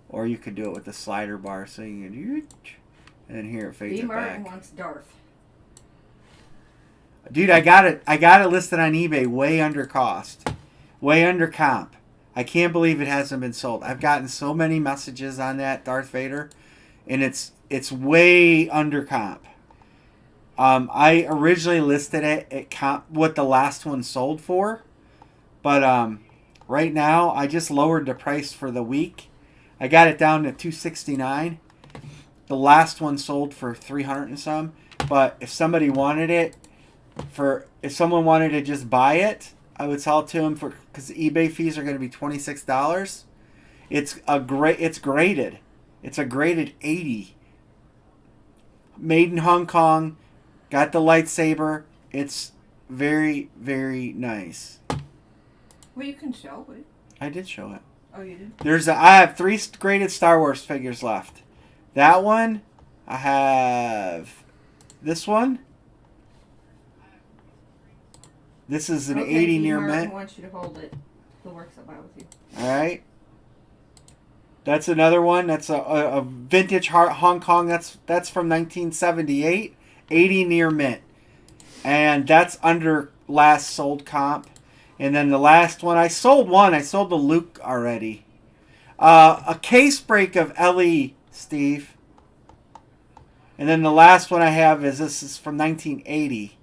or you could do it with the slider bar. So you can, and then here it fades B. it Martin back. wants Darth. Dude, I got it. I got it listed on eBay way under cost, way under comp. I can't believe it hasn't been sold. I've gotten so many messages on that Darth Vader, and it's way under comp. I originally listed it at comp what the last one sold for, but right now I just lowered the price for the week. I got it down to $269. The last one sold for $300 and some. But if somebody wanted it, if someone wanted to just buy it, I would sell it to them for, because eBay fees are going to be $26. It's graded. It's a graded 80. Made in Hong Kong. Got the lightsaber. It's very, very nice. Well, you can show it. I did show it. Oh, you did? I have 3 graded Star Wars figures left. That one. I have this one. This is an 80 near Martin mint. wants you to hold it. He'll work something out with you. All right. That's another one. That's a vintage Hong Kong. That's from 1978. 80 near mint. And that's under last sold comp. And then the last one, I sold one. I sold the Luke already. A case break of Ellie, Steve. And then the last one I have this is from 1980.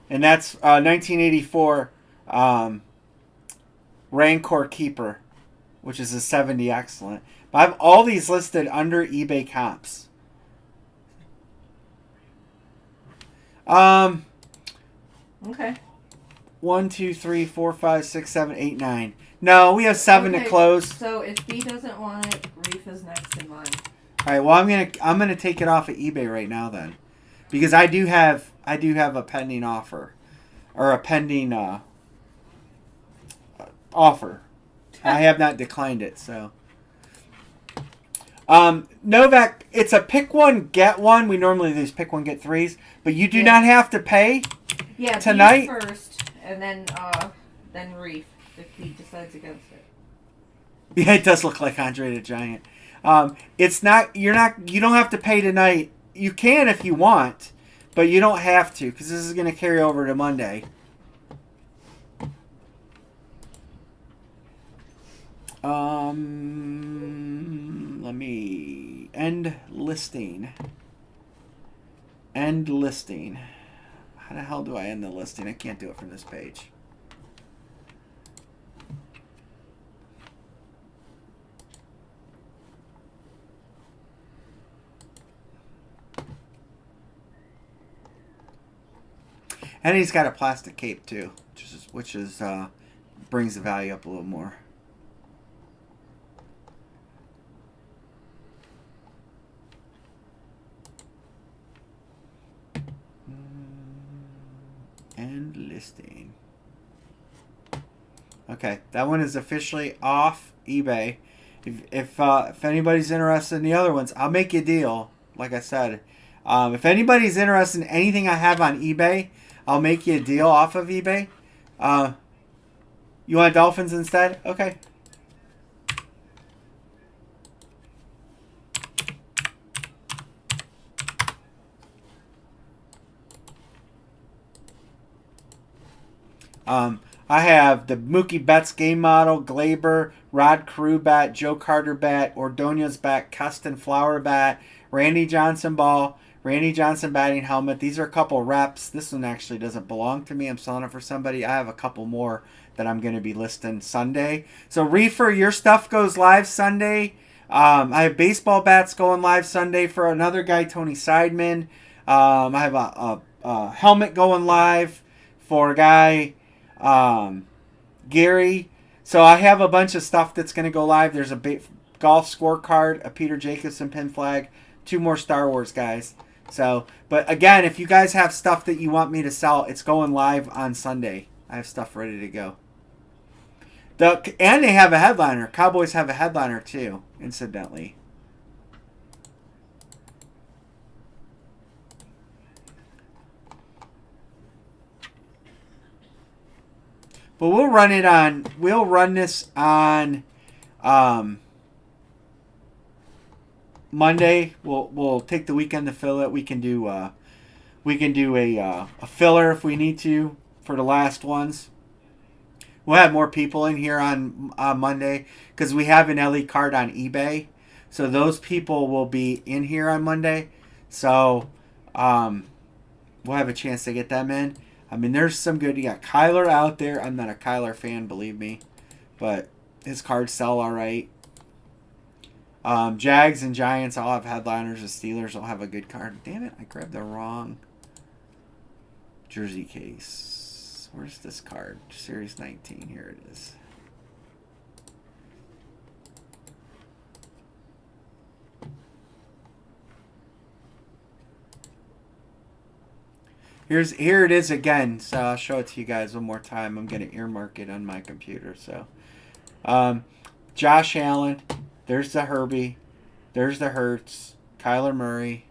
And that's 1984 Rancor Keeper, which is a 70 excellent. But I have all these listed under eBay comps. Okay. 1, 2, 3, 4, 5, 6, 7, 8, 9. No, we have 7 to close. So if B doesn't want it, Reef is next in line. All right. Well, I'm gonna take it off of eBay right now then, because I do have a pending offer, or a pending offer. I have not declined it. So, Novak, it's a pick one get one. We normally do pick one get threes, but you do not have to pay. Yeah, tonight B first, and then Reef if he decides against it. Yeah, it does look like Andre the Giant. It's not. You don't have to pay tonight. You can if you want, but you don't have to, because this is going to carry over to Monday. Let me end listing. End listing. How the hell do I end the listing? I can't do it from this page. And he's got a plastic cape too, which is brings the value up a little more. And listing. Okay, that one is officially off eBay. If anybody's interested in the other ones, I'll make you a deal. Like I said, if anybody's interested in anything I have on eBay, I'll make you a deal off of eBay. You want dolphins instead? Okay. I have the Mookie Betts game model, Glaber, Rod Carew bat, Joe Carter bat, Ordonez bat, Custon Flower bat, Randy Johnson ball, Randy Johnson batting helmet. These are a couple reps. This one actually doesn't belong to me. I'm selling it for somebody. I have a couple more that I'm going to be listing Sunday. So Reefer, your stuff goes live Sunday. I have baseball bats going live Sunday for another guy, Tony Seidman. I have a helmet going live for a guy, Gary. So I have a bunch of stuff that's going to go live. There's a golf scorecard, a Peter Jacobson pin flag, 2 more Star Wars guys. So, but again, if you guys have stuff that you want me to sell, it's going live on Sunday. I have stuff ready to go. And they have a headliner. Cowboys have a headliner too, incidentally. But we'll run this on Monday. We'll take the weekend to fill it. We can do a filler if we need to for the last ones. We'll have more people in here on Monday because we have an LE card on eBay. So those people will be in here on Monday. So we'll have a chance to get them in. I mean, there's some good. You got Kyler out there. I'm not a Kyler fan, believe me. But his cards sell all right. Jags and Giants all have headliners. The Steelers will have a good card. Damn it, I grabbed the wrong jersey case. Where's this card? Series 19. Here it is. Here it is again. So I'll show it to you guys one more time. I'm gonna earmark it on my computer. So, Josh Allen. There's the Herbie. There's the Hurts. Kyler Murray.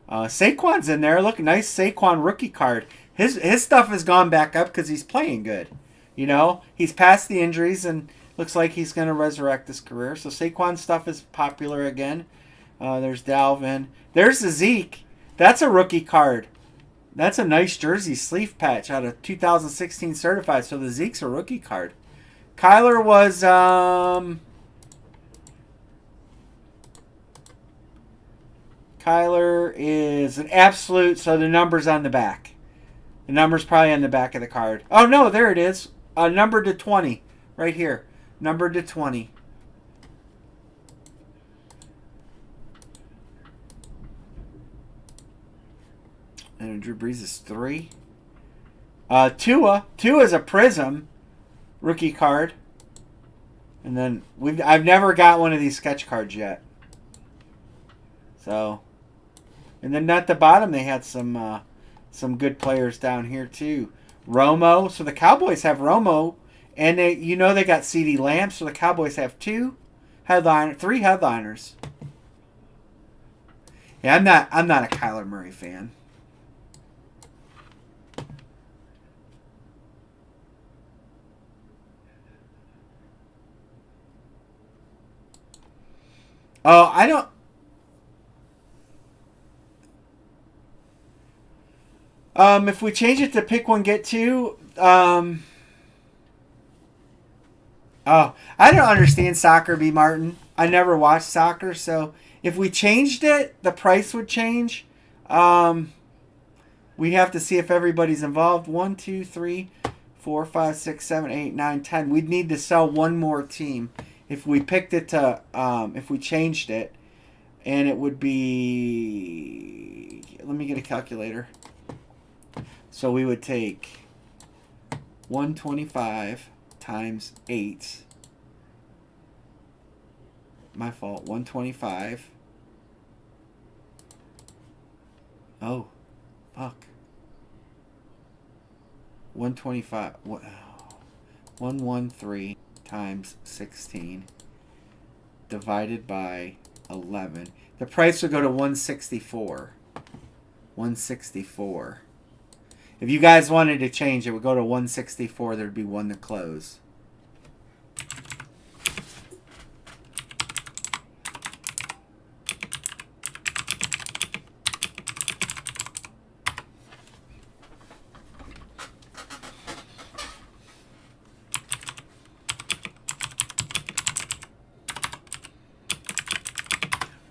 Saquon's in there. Look, nice Saquon rookie card. His stuff has gone back up because he's playing good. You know, he's past the injuries and looks like he's going to resurrect his career. So Saquon's stuff is popular again. There's Dalvin. There's the Zeke. That's a rookie card. That's a nice jersey sleeve patch out of 2016 certified. So the Zeke's a rookie card. Kyler was Kyler is an absolute. So the number's on the back. The number's probably on the back of the card. Oh, no, there it is. Number to 20. Right here. Number to 20. And Drew Brees is 3. Tua. Tua is a Prism rookie card. And then I've never got one of these sketch cards yet. So. And then at the bottom they had some good players down here too. Romo. So the Cowboys have Romo, and they got CeeDee Lamb. So the Cowboys have 3 headliners. Yeah, I'm not a Kyler Murray fan. Oh, I don't. If we change it to pick one, get two, oh, I don't understand soccer, B. Martin. I never watched soccer, so if we changed it, the price would change. We'd have to see if everybody's involved. 1, 2, 3, 4, 5, 6, 7, 8, 9, 10. We'd need to sell one more team if we picked it to. If we changed it, and it would be. Let me get a calculator. So we would take 125 times 8. My fault. 125. Oh, fuck. 125. 113 times 16 divided by 11. The price would go to 164. 164. If you guys wanted to change, it would go to 164. There'd be one to close.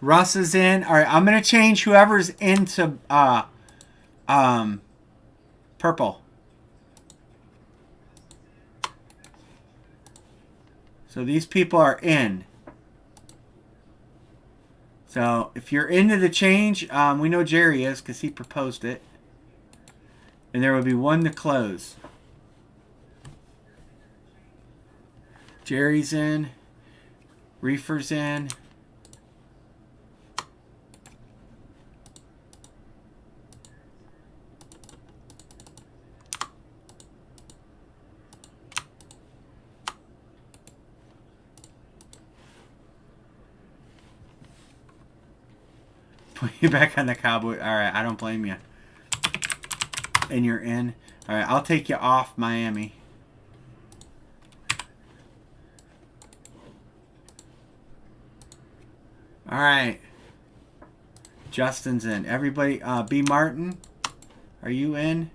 Russ is in. All right, I'm going to change whoever's into purple. So these people are in. So if you're into the change, we know Jerry is because he proposed it. And there will be one to close. Jerry's in. Reefer's in. Put you back on the Cowboy. All right, I don't blame you. And you're in. All right, I'll take you off Miami. All right. Justin's in. Everybody, B. Martin, are you in?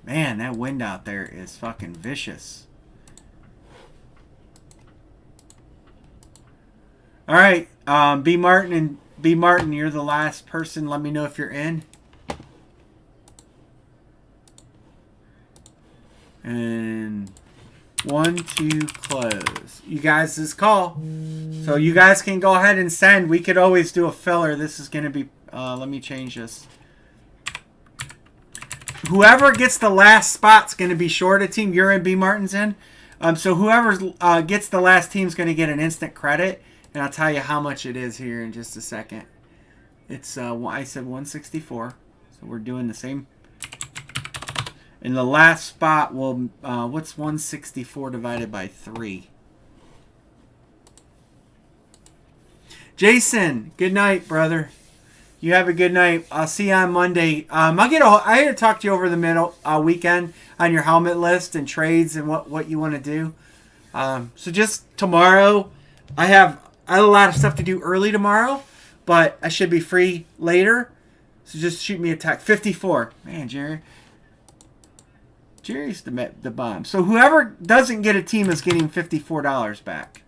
Man, that wind out there is fucking vicious. All right, B. Martin, you're the last person. Let me know if you're in. And 1, 2, close. You guys, this call. So you guys can go ahead and send. We could always do a filler. This is going to be, let me change this. Whoever gets the last spot's going to be short a team. You're in, B. Martin's in. So whoever gets the last team's going to get an instant credit. And I'll tell you how much it is here in just a second. It's, I said 164. So we're doing the same. And the last spot will, what's 164 divided by 3? Jason, good night, brother. You have a good night. I'll see you on Monday. I had to talk to you over the weekend on your helmet list and trades and what you want to do. So just tomorrow, I have a lot of stuff to do early tomorrow, but I should be free later. So just shoot me a text. 54. Man, Jerry's the bomb. So whoever doesn't get a team is getting $54 back.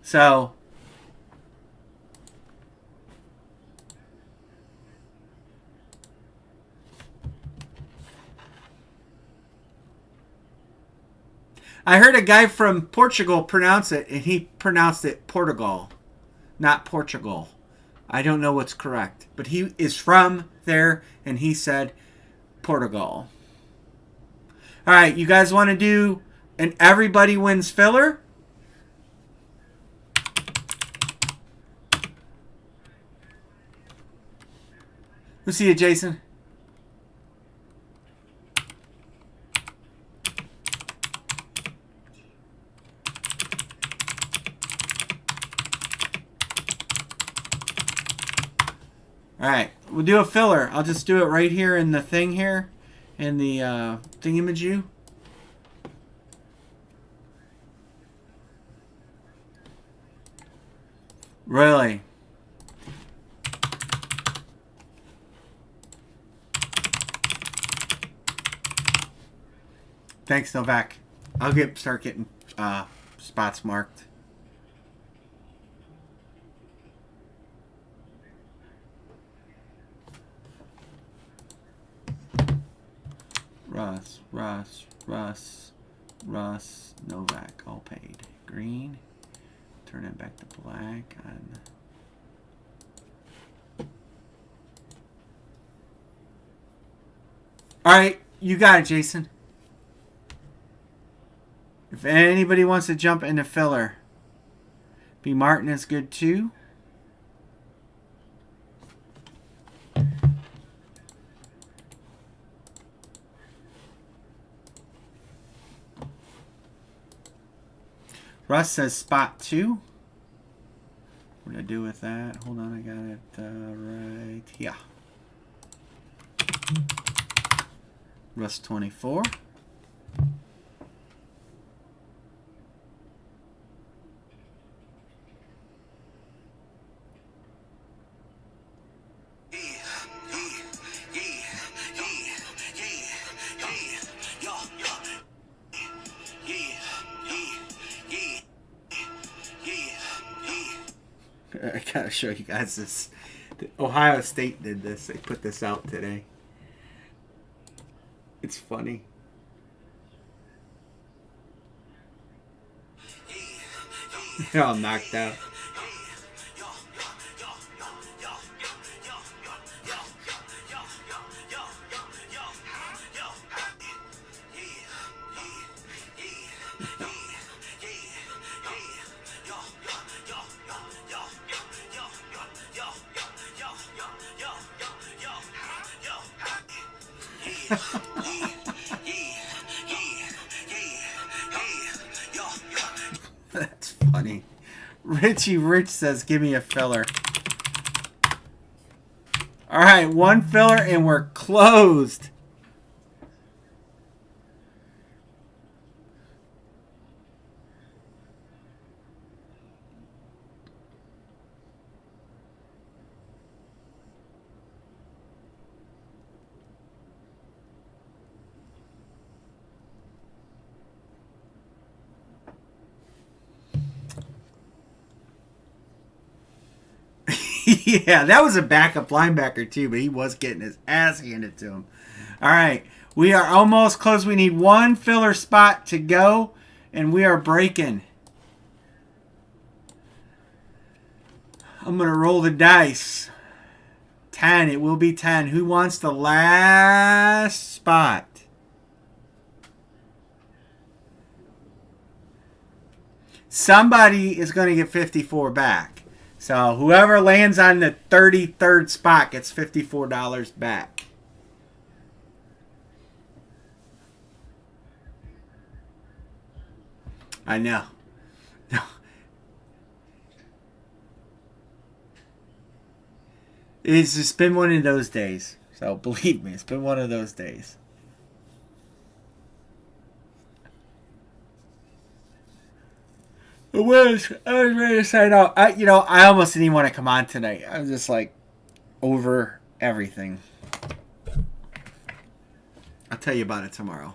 So I heard a guy from Portugal pronounce it, and he pronounced it Portugal, not Portugal. I don't know what's correct, but he is from there, and he said Portugal. All right, you guys want to do an everybody wins filler? We'll see you, Jason. All right, we'll do a filler. I'll just do it right here in the thing here, in the thingamajig. Really? Thanks, Novak. I'll start getting spots marked. Russ, Novak, all paid. Green. Turn it back to black. All right, you got it, Jason. If anybody wants to jump into filler, B. Martin is good too. Russ says spot 2. What did I do with that? Hold on, I got it right here. Russ 24. I gotta show you guys this. Ohio State did this. They put this out today. It's funny. They're all knocked out. That's funny. Richie Rich says, give me a filler. All right, one filler and we're closed. Yeah, that was a backup linebacker too, but he was getting his ass handed to him. All right, we are almost close. We need one filler spot to go, and we are breaking. I'm going to roll the dice. 10. It will be 10. Who wants the last spot? Somebody is going to get 54 back. So whoever lands on the 33rd spot gets $54 back. I know. No. It's just been one of those days. So believe me, it's been one of those days. I was ready to sign out. I almost didn't even want to come on tonight. I was just like over everything. I'll tell you about it tomorrow.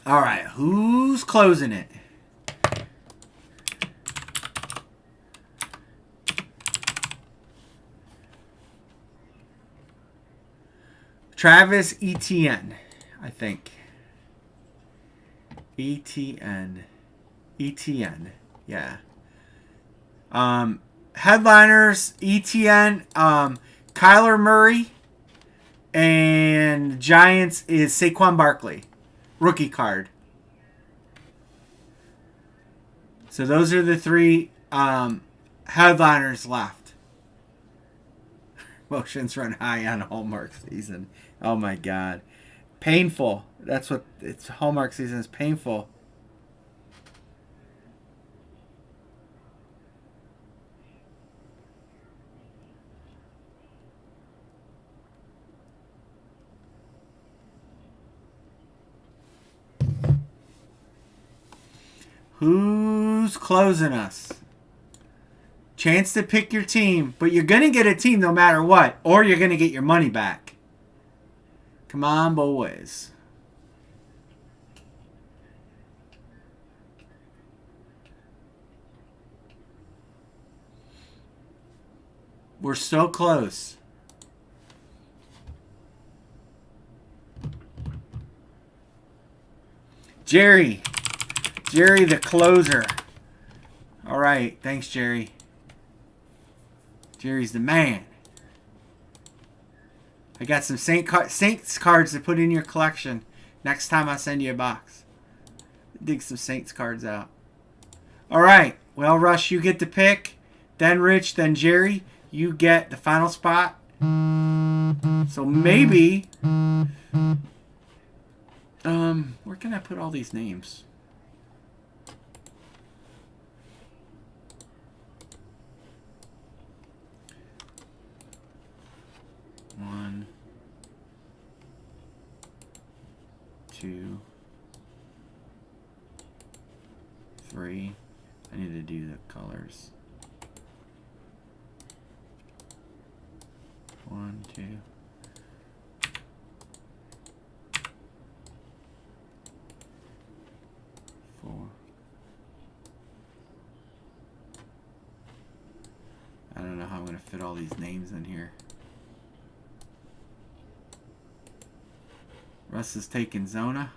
All right, who's closing it? Travis Etienne, I think. Etienne, yeah. Headliners, Etienne, Kyler Murray, and Giants is Saquon Barkley, rookie card. So those are the three headliners left. Emotions run high on Hallmark season. Oh my God. Painful. That's what it's. Hallmark season is painful. Who's closing us? Chance to pick your team, but you're going to get a team no matter what, or you're going to get your money back. Come on, boys. We're so close. Jerry the closer. All right, thanks, Jerry. Jerry's the man. I got some Saints cards to put in your collection. Next time I send you a box. Dig some Saints cards out. All right. Well, Rush, you get to pick. Then Rich, then Jerry. You get the final spot. So maybe... where can I put all these names? One, two, three. I need to do the colors. 1, 2. 4. fit all these names in here. Russ is taking Zona.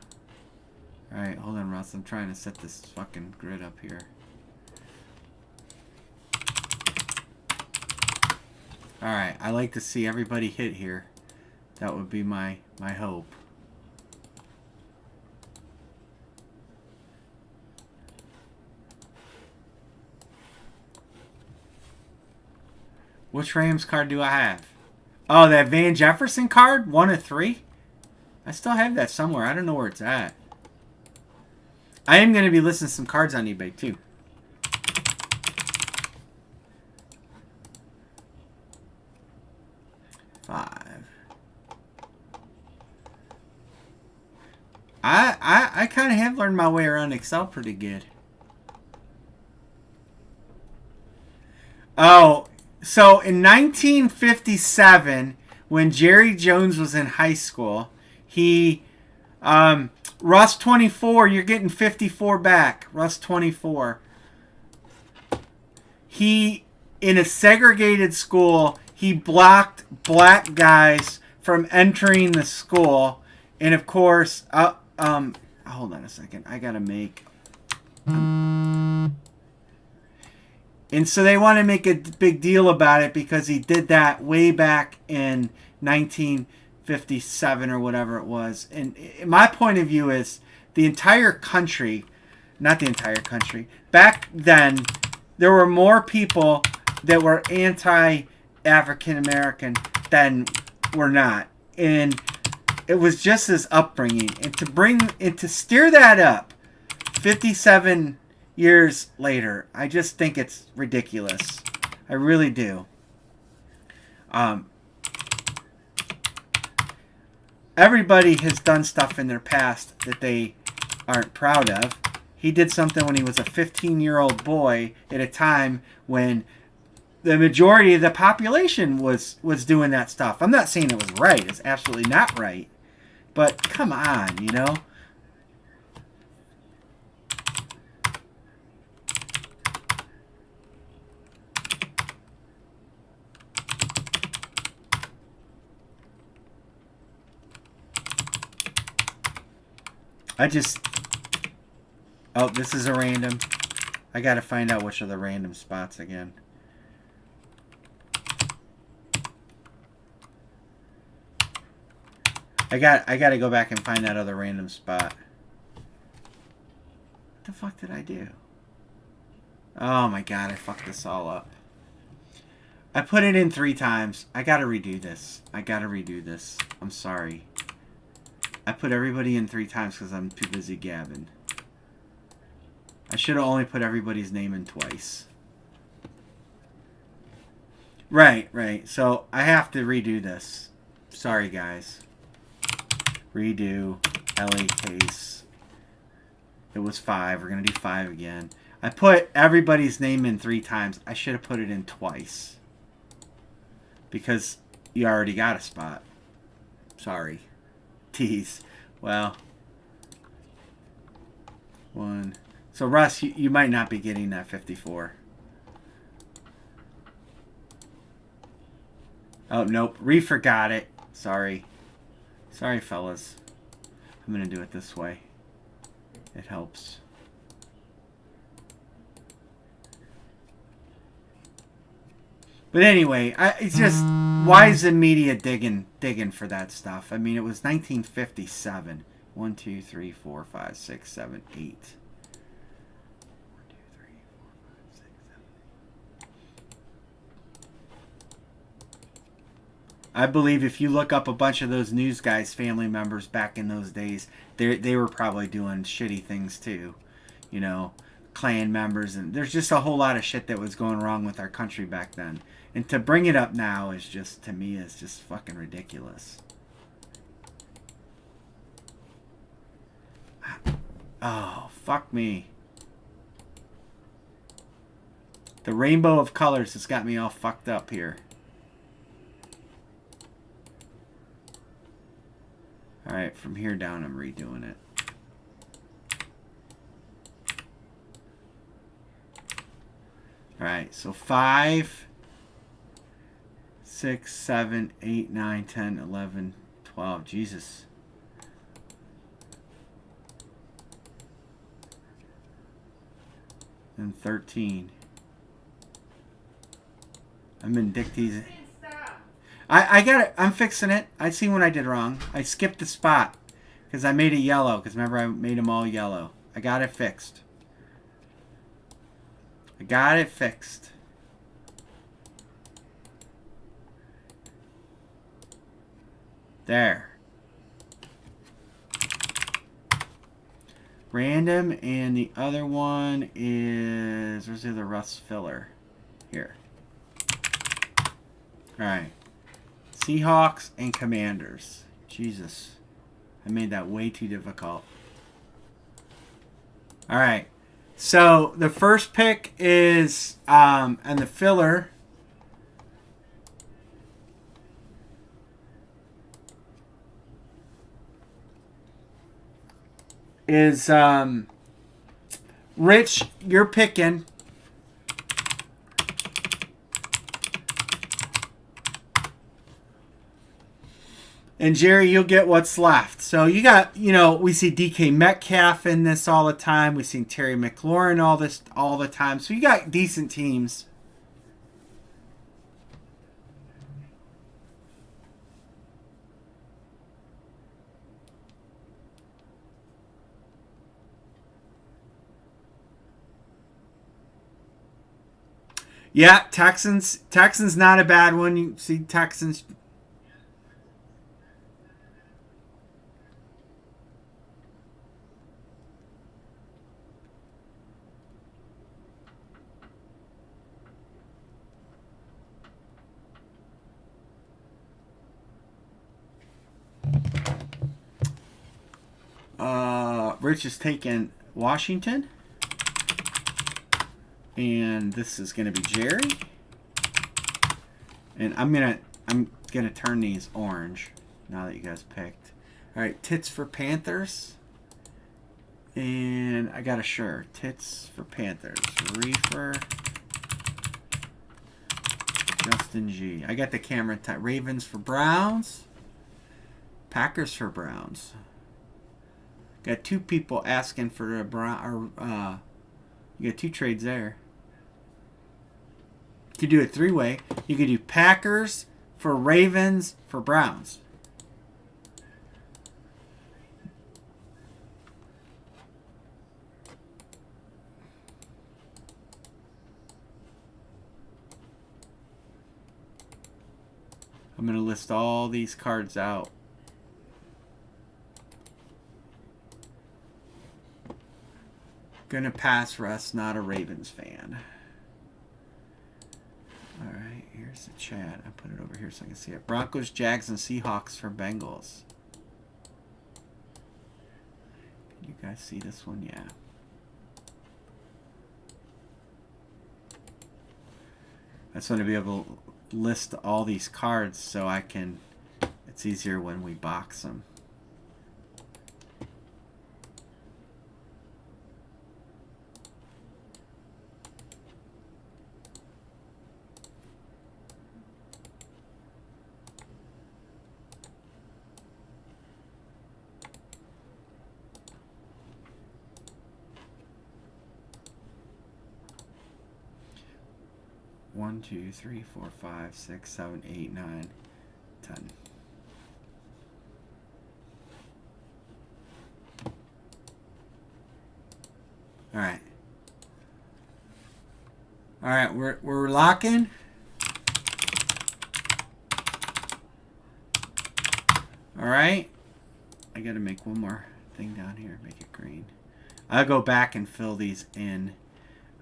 Alright, hold on, Russ. I'm trying to set this fucking grid up here. Alright, I like to see everybody hit here. That would be my hope. Which Rams card do I have? Oh, that Van Jefferson card? 1 of 3? I still have that somewhere. I don't know where it's at. I am going to be listing some cards on eBay, too. I kind of have learned my way around Excel pretty good. Oh, so in 1957, when Jerry Jones was in high school, he, Russ 24, you're getting 54 back. Russ 24. He, in a segregated school, he blocked black guys from entering the school. And of course, hold on a second. I gotta make. And so they want to make a big deal about it because he did that way back in 1957 or whatever it was. And my point of view is the entire country, not the entire country, back then there were more people that were anti-African American than were not. And it was just his upbringing. And to steer that up 57 years later, I just think it's ridiculous. I really do. Everybody has done stuff in their past that they aren't proud of. He did something when he was a 15-year-old boy at a time when the majority of the population was doing that stuff. I'm not saying it was right. It's absolutely not right. But come on, you know? Oh, this is a random. I gotta find out which are the random spots again. I gotta go back and find that other random spot. What the fuck did I do? Oh my god, I fucked this all up. I put it in 3 times. I gotta redo this. I'm sorry. I put everybody in 3 times because I'm too busy gabbing. I should have only put everybody's name in twice. Right. So I have to redo this. Sorry, guys. Redo. LA case. It was 5. We're going to do 5 again. I put everybody's name in 3 times. I should have put it in twice. Because you already got a spot. Sorry. Tease. Well. 1. So, Russ, you might not be getting that 54. Oh, nope. Forgot it. Sorry. Sorry, fellas. I'm going to do it this way. It helps. But anyway, it's just, why is the media digging for that stuff? I mean, it was 1957. 1, 2, 3, 4, 5, 6, 7, 8. I believe if you look up a bunch of those news guys' family members back in those days, they were probably doing shitty things too. You know, Klan members, and there's just a whole lot of shit that was going wrong with our country back then. And to bring it up now is just, to me, is just fucking ridiculous. Oh, fuck me. The rainbow of colors has got me all fucked up here. Alright, from here down I'm redoing it. Alright, so 5. 6, 7, 8, 9, 10, 11, 12. Jesus. And 13. I'm in Dictie's. I got it. I'm fixing it. I see what I did wrong. I skipped the spot because I made it yellow. Because remember, I made them all yellow. I got it fixed. I got it fixed. There. Random, and the other one is, where's the other Russ filler? Here. Alright. Seahawks and Commanders. Jesus. I made that way too difficult. Alright. So, the first pick is, and the filler is, Rich, you're picking. And Jerry, you'll get what's left. So you got, we see DK Metcalf in this all the time. We've seen Terry McLaurin all the time. So you got decent teams. Yeah, Texans not a bad one. You see Texans. Rich is taking Washington. And this is gonna be Jerry. And I'm gonna turn these orange now that you guys picked. Alright, tits for Panthers. And I got a shirt. Tits for Panthers. Reefer. Justin G. I got the camera type. Ravens for Browns. Packers for Browns. Got two people asking for a Brown. You got two trades there. You could do a three-way. You could do Packers for Ravens for Browns. I'm going to list all these cards out. Gonna pass Russ, not a Ravens fan. Alright, here's the chat. I put it over here so I can see it. Broncos, Jags, and Seahawks for Bengals. Can you guys see this one? Yeah. I just want to be able to list all these cards so I can, it's easier when we box them. One, 2, 3, 4, 5, 6, 7, 8, 9, 10. All right. All right, we're locking. All right. I got to make one more thing down here, make it green. I'll go back and fill these in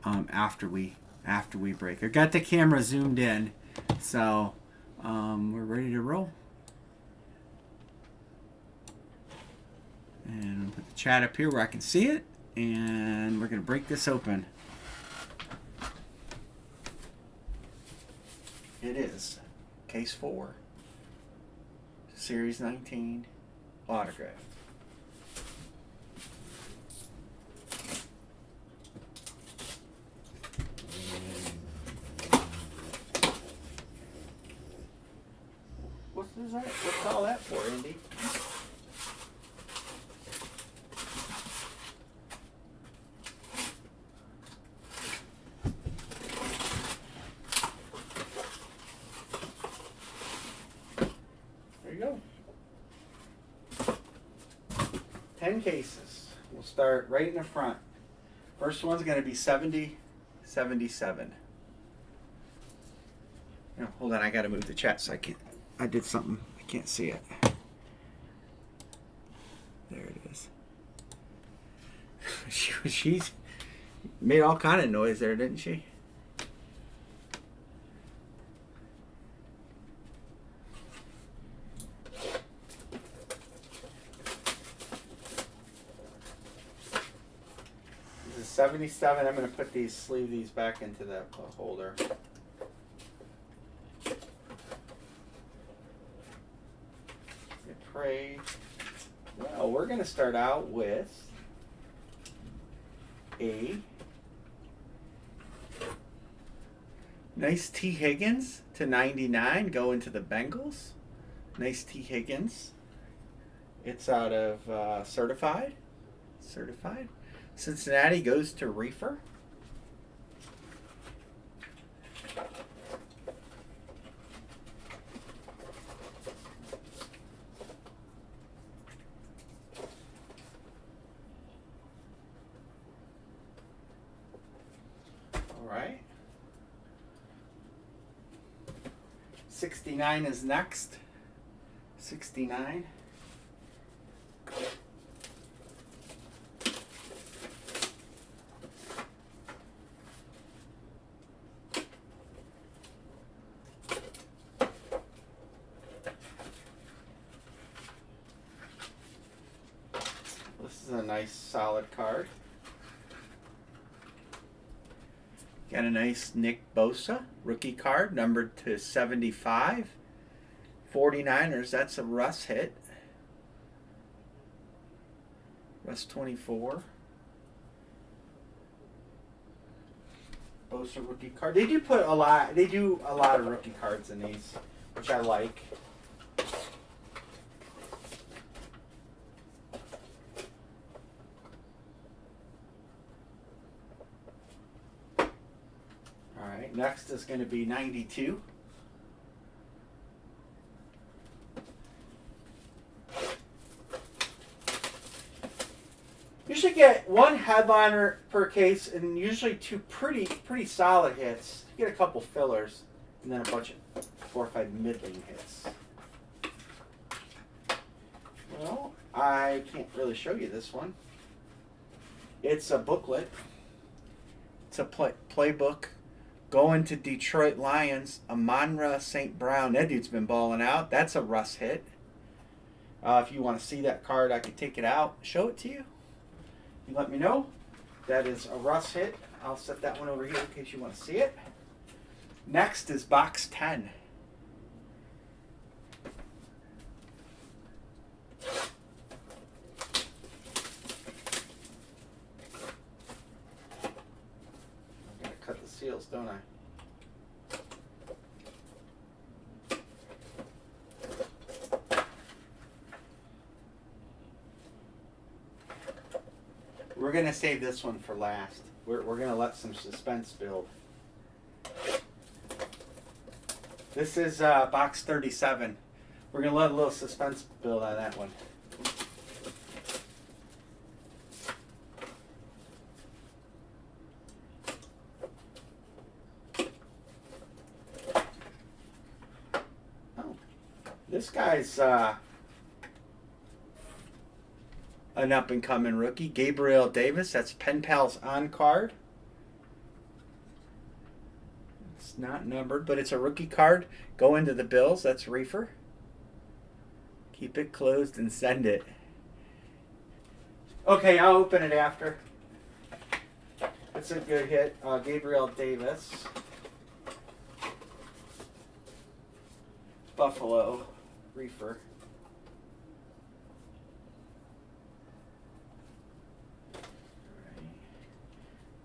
after we break. I got the camera zoomed in, so we're ready to roll. And I'll put the chat up here where I can see it, and we're going to break this open. It is Case 4, Series 19, autograph. is that? What's all that for, Andy? There you go. 10 cases. We'll start right in the front. First one's going to be 70, 77. No, hold on, I gotta move the chat so I did something. I can't see it. There it is. She's made all kind of noise there, didn't she? This is 77. I'm gonna put these, sleeve these back into the holder. Pray. Well, we're going to start out with a nice T. Higgins to 99 going to the Bengals. Nice T. Higgins. It's out of Certified. Cincinnati goes to Reefer. All right. 69 is next. 69. This is a nice solid card. Got a nice Nick Bosa rookie card, numbered to 75. 49ers, that's a Russ hit. Russ 24. Bosa rookie card. They do a lot of rookie cards in these, which I like. Alright, next is going to be 92. You should get one headliner per case and usually two pretty solid hits. You get a couple fillers and then a bunch of 4 or 5 middling hits. Well, I can't really show you this one. It's a booklet. It's a playbook. Going to Detroit Lions, Amonra St. Brown. That dude's been balling out. That's a Russ hit. If you want to see that card, I could take it out, show it to you. You let me know. That is a Russ hit. I'll set that one over here in case you want to see it. Next is box 10. I've got to cut the seals, don't I? We're going to save this one for last. We're going to let some suspense build. This is box 37. We're going to let a little suspense build on that one. Oh, this guy's an up-and-coming rookie, Gabriel Davis. That's Pen Pals on card. It's not numbered, but it's a rookie card. Go into the Bills. That's Reefer. Keep it closed and send it. Okay, I'll open it after. It's a good hit. Gabriel Davis. Buffalo. Reefer.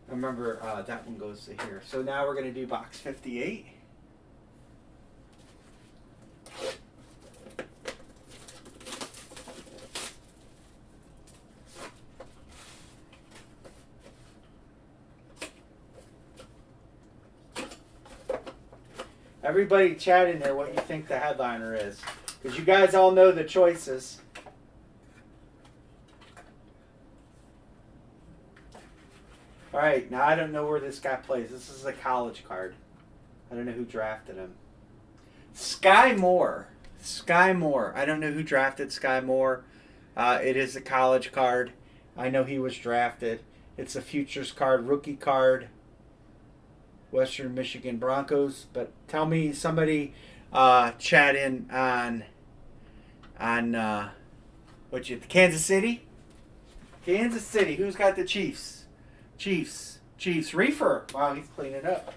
Remember, that one goes to here. So now we're going to do box 58. Everybody chat in there what you think the headliner is. Because you guys all know the choices. Alright, now I don't know where this guy plays. This is a college card. I don't know who drafted him. Sky Moore. Sky Moore. I don't know who drafted Sky Moore. It is a college card. I know he was drafted. It's a futures card, rookie card. Western Michigan Broncos. But tell me, somebody chat in on Kansas City? Kansas City. Who's got the Chiefs? Chiefs. Reefer. Wow, he's cleaning up.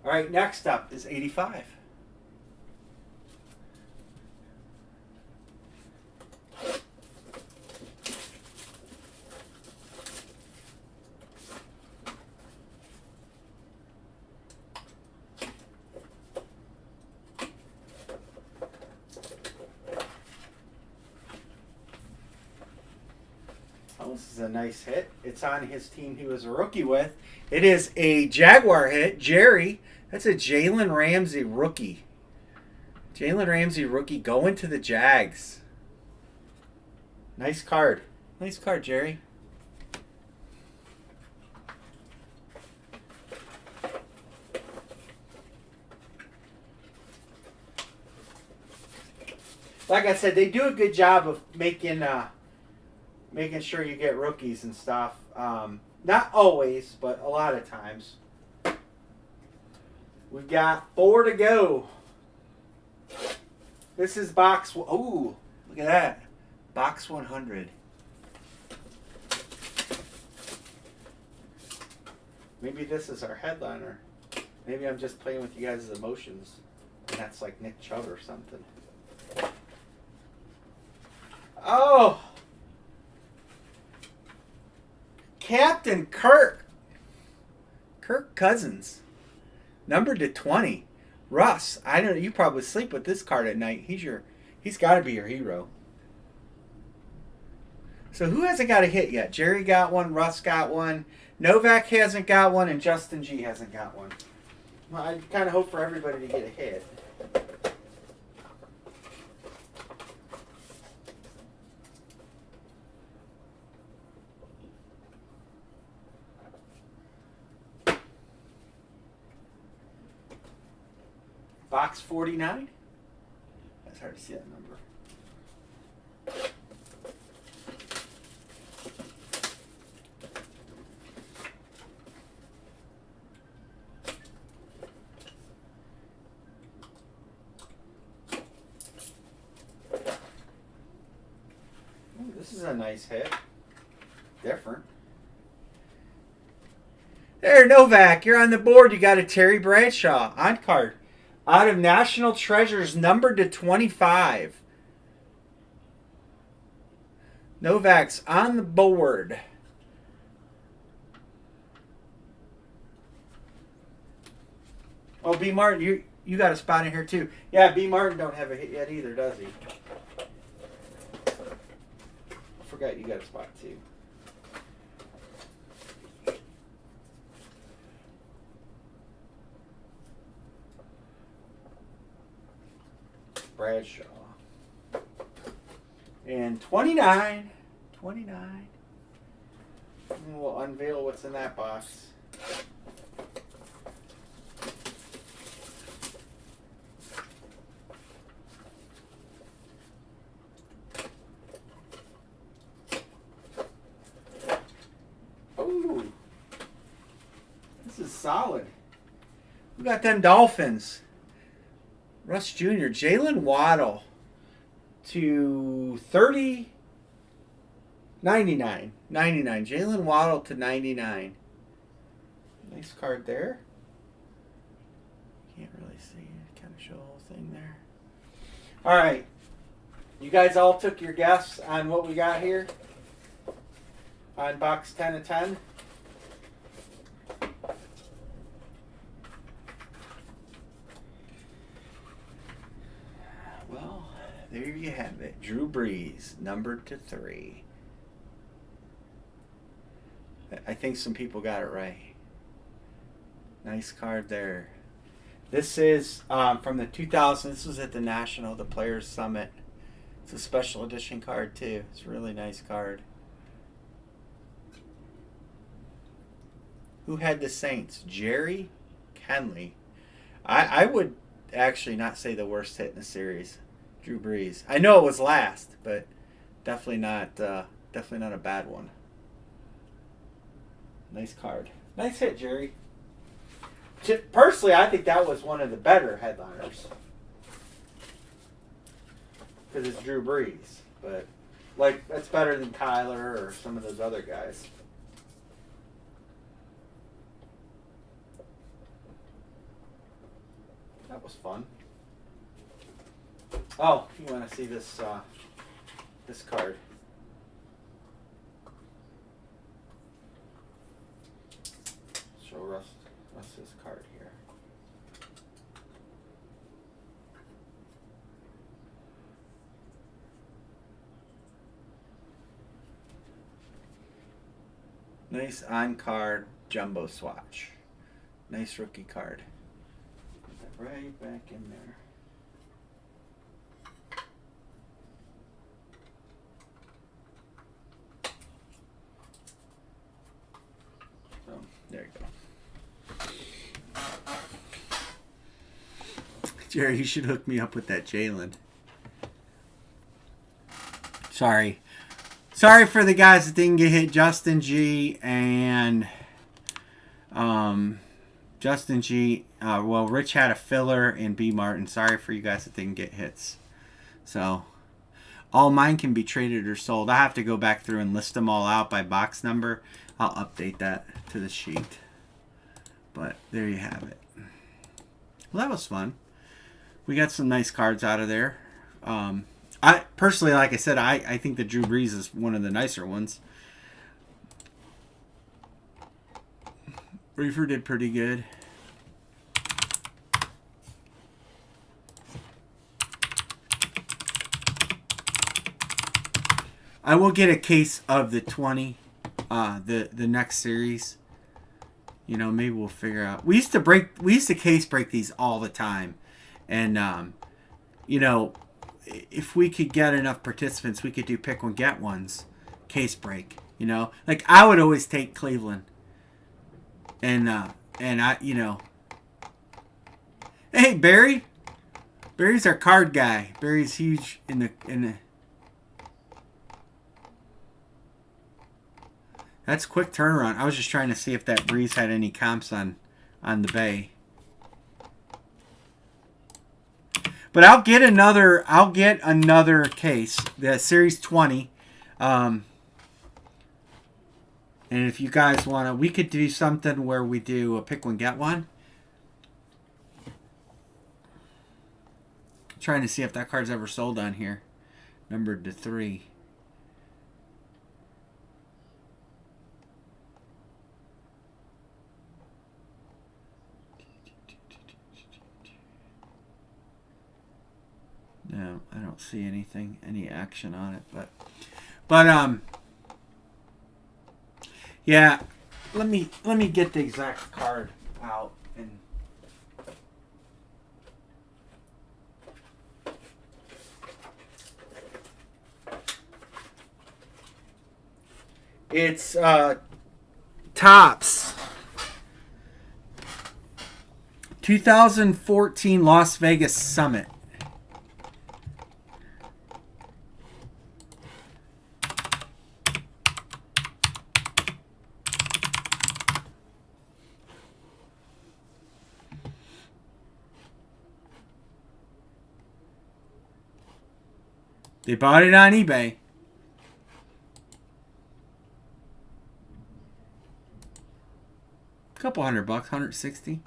All right, next up is 85. Oh, this is a nice hit. It's on his team he was a rookie with. It is a Jaguar hit. Jerry. That's a Jalen Ramsey rookie. Jalen Ramsey rookie going to the Jags. Nice card. Nice card, Jerry. Like I said, they do a good job of making sure you get rookies and stuff. Not always, but a lot of times. We've got 4 to go. This is box. Oh, look at that. Box 100. Maybe this is our headliner. Maybe I'm just playing with you guys' emotions. And that's like Nick Chubb or something. Oh! Captain Kirk Cousins. Numbered to 20. Russ, I don't know, you probably sleep with this card at night. He's got to be your hero. So who hasn't got a hit yet? Jerry got one, Russ got one, Novak hasn't got one, and Justin G hasn't got one. Well, I kind of hope for everybody to get a hit. Box 49? That's hard to see that number. Ooh, this is a nice hit. Different. There, Novak, you're on the board. You got a Terry Bradshaw on card. Out of National Treasures, numbered to 25. Novak's on the board. Oh, B. Martin, you got a spot in here too. Yeah, B. Martin don't have a hit yet either, does he? I forgot you got a spot too. Bradshaw. And 29. 29. And we'll unveil what's in that box. Oh, this is solid. We got them Dolphins. Russ Jr., Jalen Waddle to 30, 99. Jalen Waddle to 99. Nice card there. Can't really see it. Kind of show the whole thing there. All right. You guys all took your guess on what we got here on box 10 of 10. there you have it. Drew Brees, numbered to 3. I think some people got it right. Nice card there. This is from the 2000. This was at the National, the Players Summit. It's a special edition card too. It's a really nice card. Who had the Saints? Jerry Kenley. I would actually not say the worst hit in the series. Drew Brees. I know it was last, but definitely not a bad one. Nice card. Nice hit, Jerry. Personally, I think that was one of the better headliners. Because it's Drew Brees. But, like, that's better than Kyler or some of those other guys. That was fun. Oh, you want to see this this card? Show Russ his card here. Nice on-card jumbo swatch. Nice rookie card. Put that right back in there. So, there you go. Jerry, you should hook me up with that Jalen. Sorry for the guys that didn't get hit. Justin G and Justin G. Well, Rich had a filler and B Martin. Sorry for you guys that didn't get hits. So all mine can be traded or sold. I have to go back through and list them all out by box number. I'll update that to the sheet. But there you have it. Well, that was fun. We got some nice cards out of there. I personally, like I said, I think the Drew Brees is one of the nicer ones. Reefer did pretty good. I will get a case of the 20, the next series. You know, maybe we'll figure out. We used to case break these all the time. And, you know, if we could get enough participants, we could do pick one, get ones, case break, you know. Like, I would always take Cleveland. And I, you know. Hey, Barry. Barry's our card guy. Barry's huge in the. That's quick turnaround. I was just trying to see if that Breeze had any comps on the Bay. But I'll get another case, the Series 20. And if you guys want to, we could do something where we do a pick one, get one. I'm trying to see if that card's ever sold on here. Numbered to 3. No, I don't see any action on it, but yeah, let me get the exact card out and it's Topps 2014 Las Vegas Summit. They bought it on eBay. A couple $100, 160.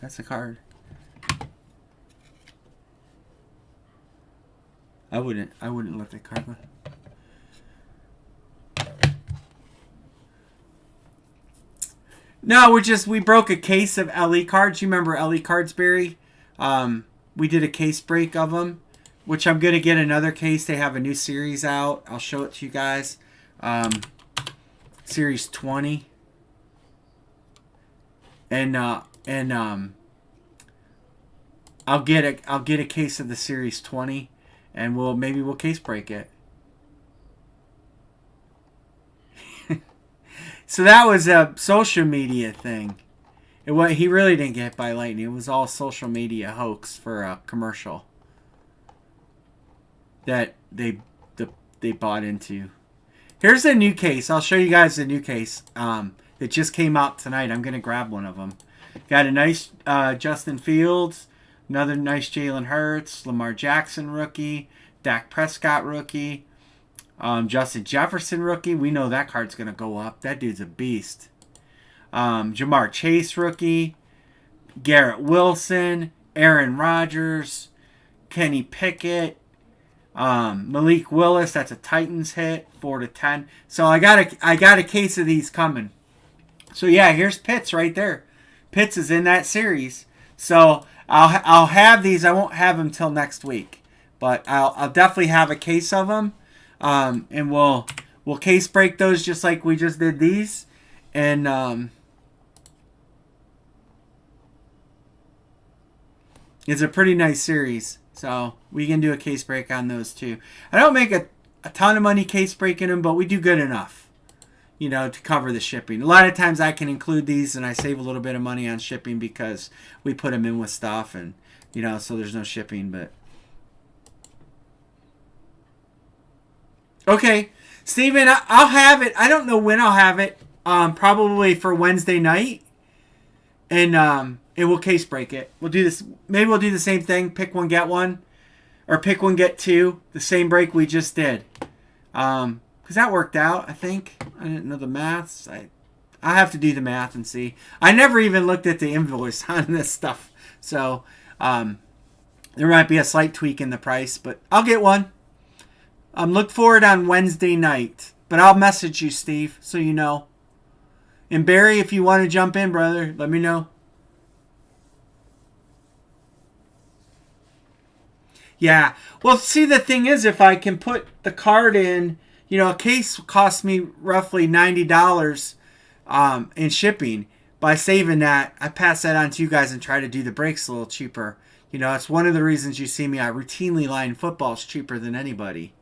That's a card. I wouldn't let that card go. No, we broke a case of LE cards. You remember LE cards, Barry? We did a case break of them, which I'm going to get another case. They have a new series out. I'll show it to you guys. Series 20. And I'll get a case of the Series 20, and we'll case break it. So that was a social media thing. He really didn't get hit by lightning. It was all social media hoax for a commercial that they bought into. Here's the new case. I'll show you guys the new case that just came out tonight. I'm going to grab one of them. Got a nice Justin Fields, another nice Jalen Hurts, Lamar Jackson rookie, Dak Prescott rookie, Justin Jefferson rookie. We know that card's going to go up. That dude's a beast. Jamar Chase rookie, Garrett Wilson, Aaron Rodgers, Kenny Pickett, Malik Willis. That's a Titans hit, 4/10. So I got a case of these coming. So yeah, here's Pitts right there. Pitts is in that series. So I'll have these. I won't have them till next week, but I'll definitely have a case of them. And we'll case break those just like we just did these. And it's a pretty nice series. So we can do a case break on those too. I don't make a ton of money case breaking them, but we do good enough, to cover the shipping. A lot of times I can include these and I save a little bit of money on shipping because we put them in with stuff and, so there's no shipping, but. Okay, Steven, I'll have it. I don't know when I'll have it. Probably for Wednesday night. And we'll case break it. We'll do this. Maybe we'll do the same thing. Pick one, get one. Or pick one, get two. The same break we just did. Because that worked out, I think. I didn't know the maths. I have to do the math and see. I never even looked at the invoice on this stuff. So, there might be a slight tweak in the price. But I'll get one. Look for it on Wednesday night. But I'll message you, Steve, so you know. And Barry, if you want to jump in, brother, let me know. Yeah. Well, see, the thing is, if I can put the card in, a case costs me roughly $90 in shipping. By saving that, I pass that on to you guys and try to do the breaks a little cheaper. It's one of the reasons you see me. I routinely line footballs cheaper than anybody.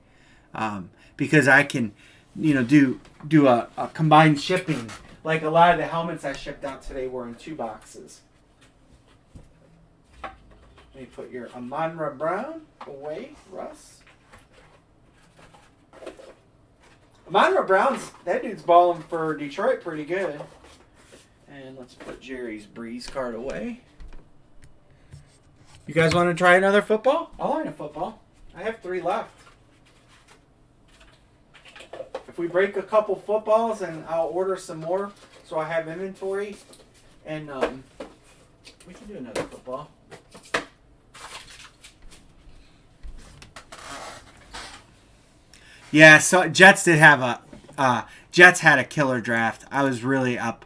Because I can, do a combined shipping. Like a lot of the helmets I shipped out today were in 2 boxes. Let me put your Amon-Ra Brown away, Russ. Amon-Ra Brown's, that dude's balling for Detroit pretty good. And let's put Jerry's Breeze card away. You guys want to try another football? I'll line a football. I have 3 left. If we break a couple footballs, and I'll order some more so I have inventory. And we can do another football. Yeah, so Jets did have Jets had a killer draft. I was really up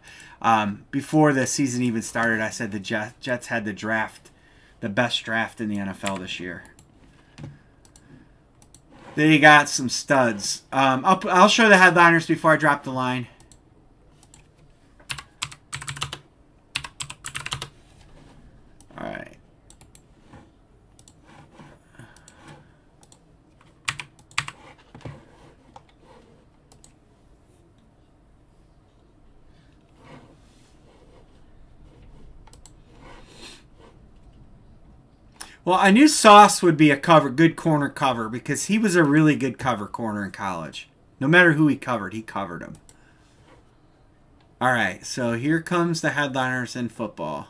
before the season even started. I said the Jets had the best draft in the NFL this year. They got some studs. I'll show the headliners before I drop the line. All right. Well, I knew Sauce would be a good corner cover because he was a really good cover corner in college. No matter who he covered him. All right, so here comes the headliners in football.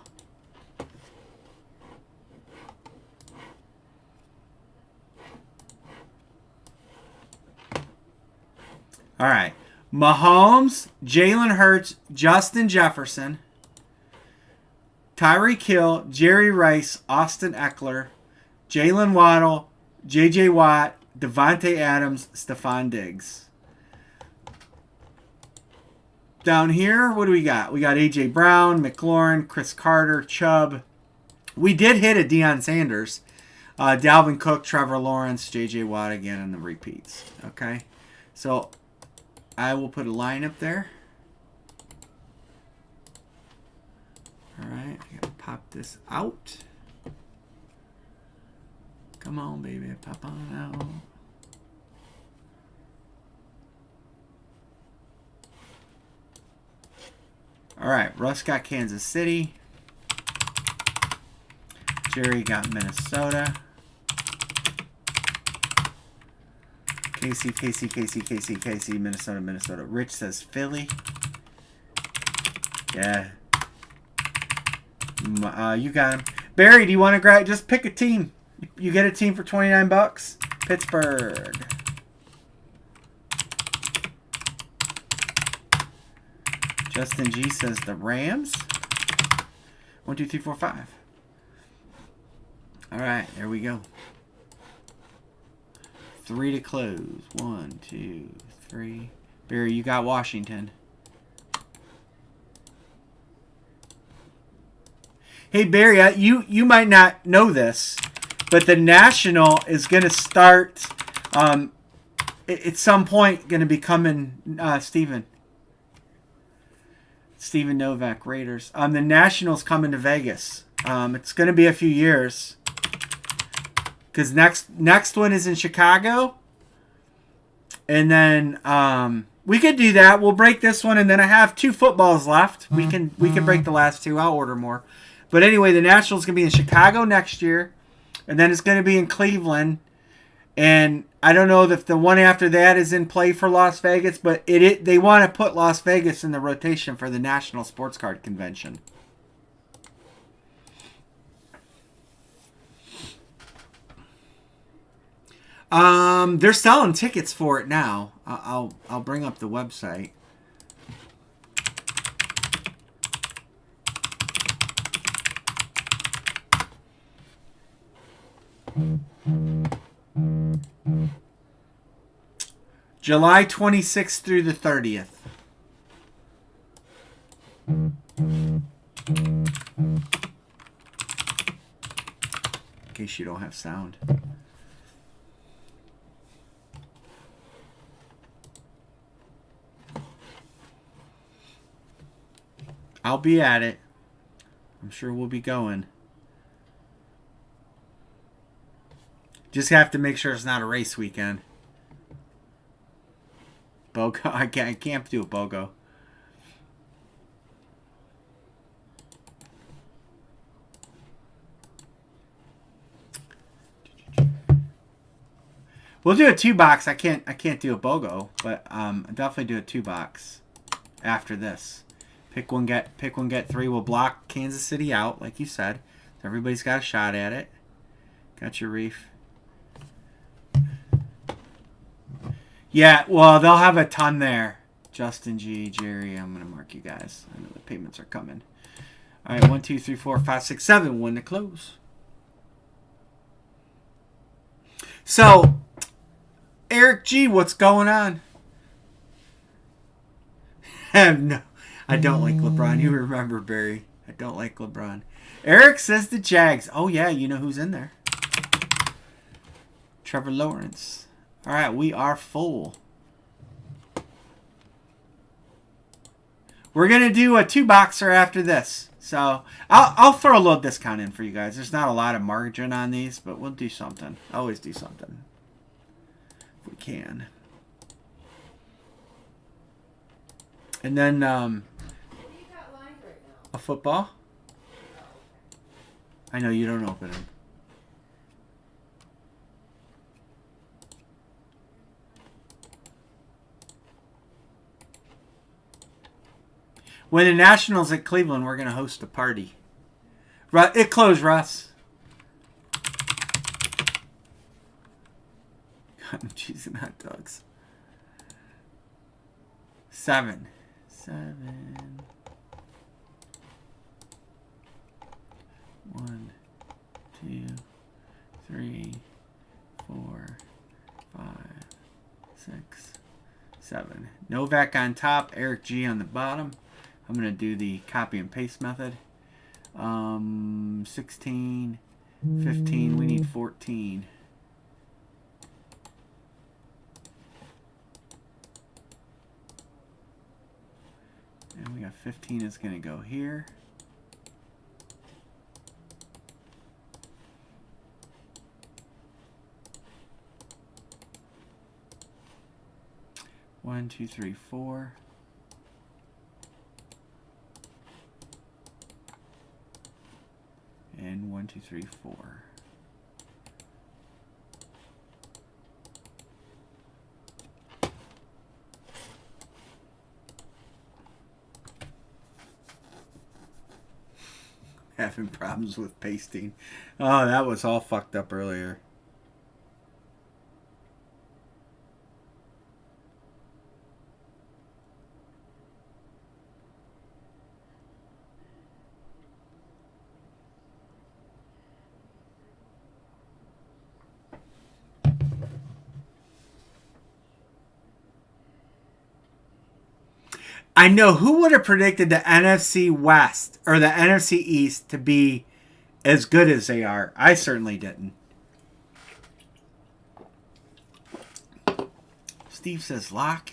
All right, Mahomes, Jalen Hurts, Justin Jefferson, Tyreek Hill, Jerry Rice, Austin Eckler, Jalen Waddle, J.J. Watt, Devontae Adams, Stephon Diggs. Down here, what do we got? We got A.J. Brown, McLaurin, Chris Carter, Chubb. We did hit a Deion Sanders. Dalvin Cook, Trevor Lawrence, J.J. Watt again in the repeats. Okay, so I will put a line up there. All right, I gotta pop this out. Come on, baby, pop on out. All right, Russ got Kansas City. Jerry got Minnesota. KC, Minnesota. Rich says Philly. Yeah. You got him. Barry, do you want to grab? Just pick a team. You get a team for $29. Pittsburgh. Justin G says the Rams. 1, 2, 3, 4, 5. All right, there we go. 3 to close. 1, 2, 3. Barry, you got Washington. Hey Barry, you might not know this, but the National is going to start at some point. Going to be coming, Steven Novak, Raiders. The National's coming to Vegas. It's going to be a few years. Because next one is in Chicago. And then we could do that. We'll break this one, and then I have 2 footballs left. We can break the last 2. I'll order more. But anyway, the Nationals going to be in Chicago next year. And then it's going to be in Cleveland. And I don't know if the one after that is in play for Las Vegas, but they want to put Las Vegas in the rotation for the National Sports Card Convention. They're selling tickets for it now. I'll bring up the website. July 26th through the 30th. In case you don't have sound. I'll be at it. I'm sure we'll be going. Just have to make sure it's not a race weekend. BOGO. I can't do a BOGO. We'll do a 2-box. I can't do a BOGO, but I'll definitely do a 2-box after this. Pick one, get 3. We'll block Kansas City out, like you said. Everybody's got a shot at it. Got your reef. Yeah, well, they'll have a ton there. Justin G, Jerry, I'm going to mark you guys. I know the payments are coming. All right, 1, 2, 3, 4, 5, 6, 7. 1 to close. So, Eric G, what's going on? No, I don't like LeBron. You remember, Barry. I don't like LeBron. Eric says the Jags. Oh, yeah, you know who's in there. Trevor Lawrence. All right, we are full. We're going to do a 2-boxer after this. So, I'll throw a little discount in for you guys. There's not a lot of margin on these, but we'll do something. Always do something. If we can. And then, a football. I know you don't open them. When the Nationals at Cleveland, we're going to host a party. It closed, Russ. Cotton cheese and hot dogs. 7. 1, 2, 3, 4, 5, 6, 7. Novak on top, Eric G on the bottom. I'm going to do the copy and paste method. 16, 15. We need 14. And we got 15 is going to go here. One, two, three, four. And 1, 2, 3, 4. Having problems with pasting. Oh, that was all fucked up earlier. I know who would have predicted the NFC West or the NFC East to be as good as they are. I certainly didn't. Steve says lock.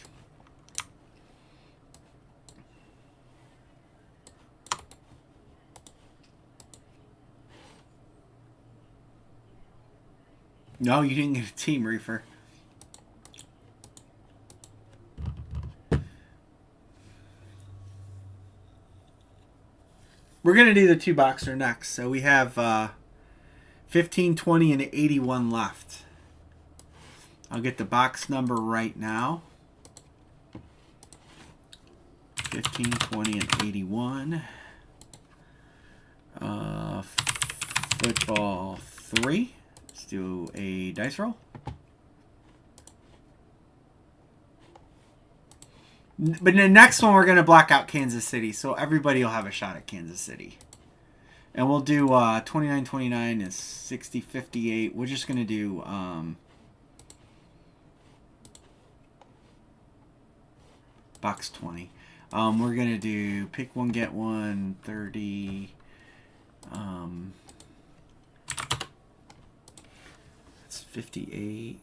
No, you didn't get a team, Reefer. We're going to do the 2-boxer next. So we have 15, 20, and 81 left. I'll get the box number right now. 15, 20, and 81. Football 3. Let's do a dice roll. But the next one, we're going to block out Kansas City, so everybody will have a shot at Kansas City. And we'll do 29-29 is 60-58. We're just going to do box 20. We're going to do pick one, get one, 30. That's 58.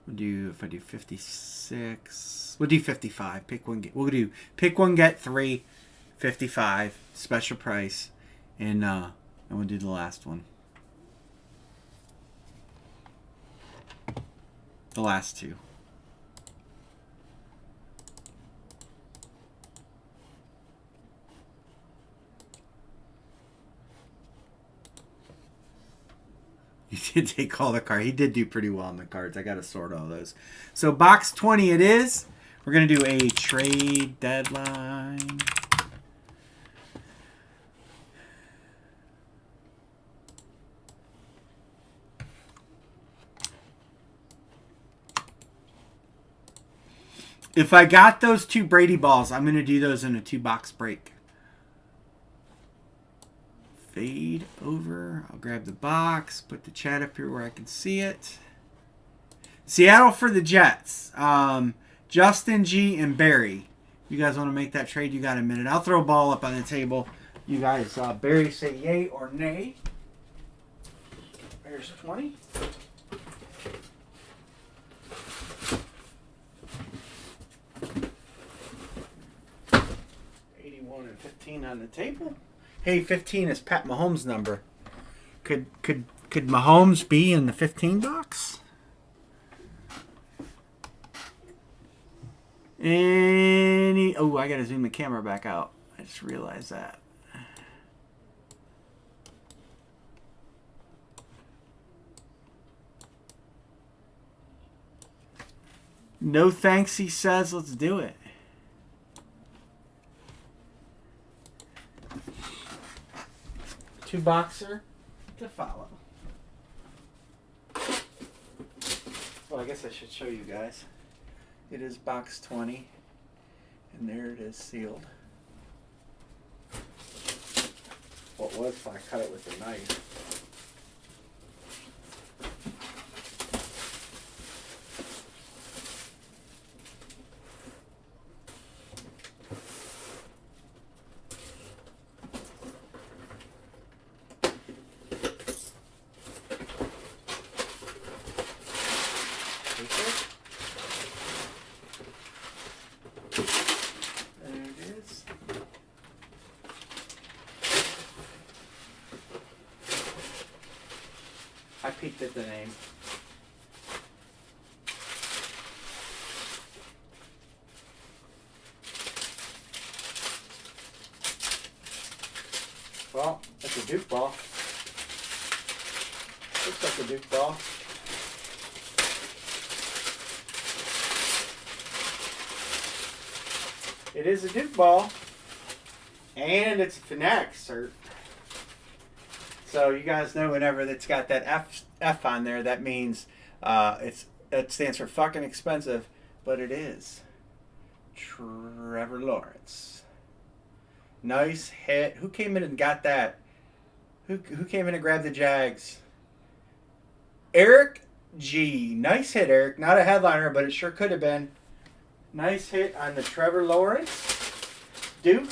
We'll do, if I do 56, we'll do 55. Pick one, get, we'll do pick one, get 3, 55, special price, and we'll do the last one. The last two. You did take all the cards. He did do pretty well on the cards. I got to sort all those. So box 20 it is. We're going to do a trade deadline. If I got those 2 Brady balls, I'm going to do those in a 2-box break. Fade over. I'll grab the box. Put the chat up here where I can see it. Seattle for the Jets. Justin G and Barry. You guys want to make that trade? You got a minute. I'll throw a ball up on the table. You guys, Barry, say yay or nay. There's 20. And 15 on the table. Hey, 15 is Pat Mahomes' number. Could Mahomes be in the 15 box? Oh, I gotta zoom the camera back out. I just realized that. No thanks, he says. Let's do it. Boxer to follow. Well, I guess I should show you guys. It is box 20, and there it is sealed. What was if I cut it with a knife? peeked at the name. Well, that's a Duke ball. Looks like a Duke ball. It is a Duke ball. And it's a Fanatic cert. So you guys know whenever it's got that F on there, that means it stands for fucking expensive. But it is. Trevor Lawrence. Nice hit. Who came in and got that? Who came in and grabbed the Jags? Eric G. Nice hit, Eric. Not a headliner, but it sure could have been. Nice hit on the Trevor Lawrence. Duke.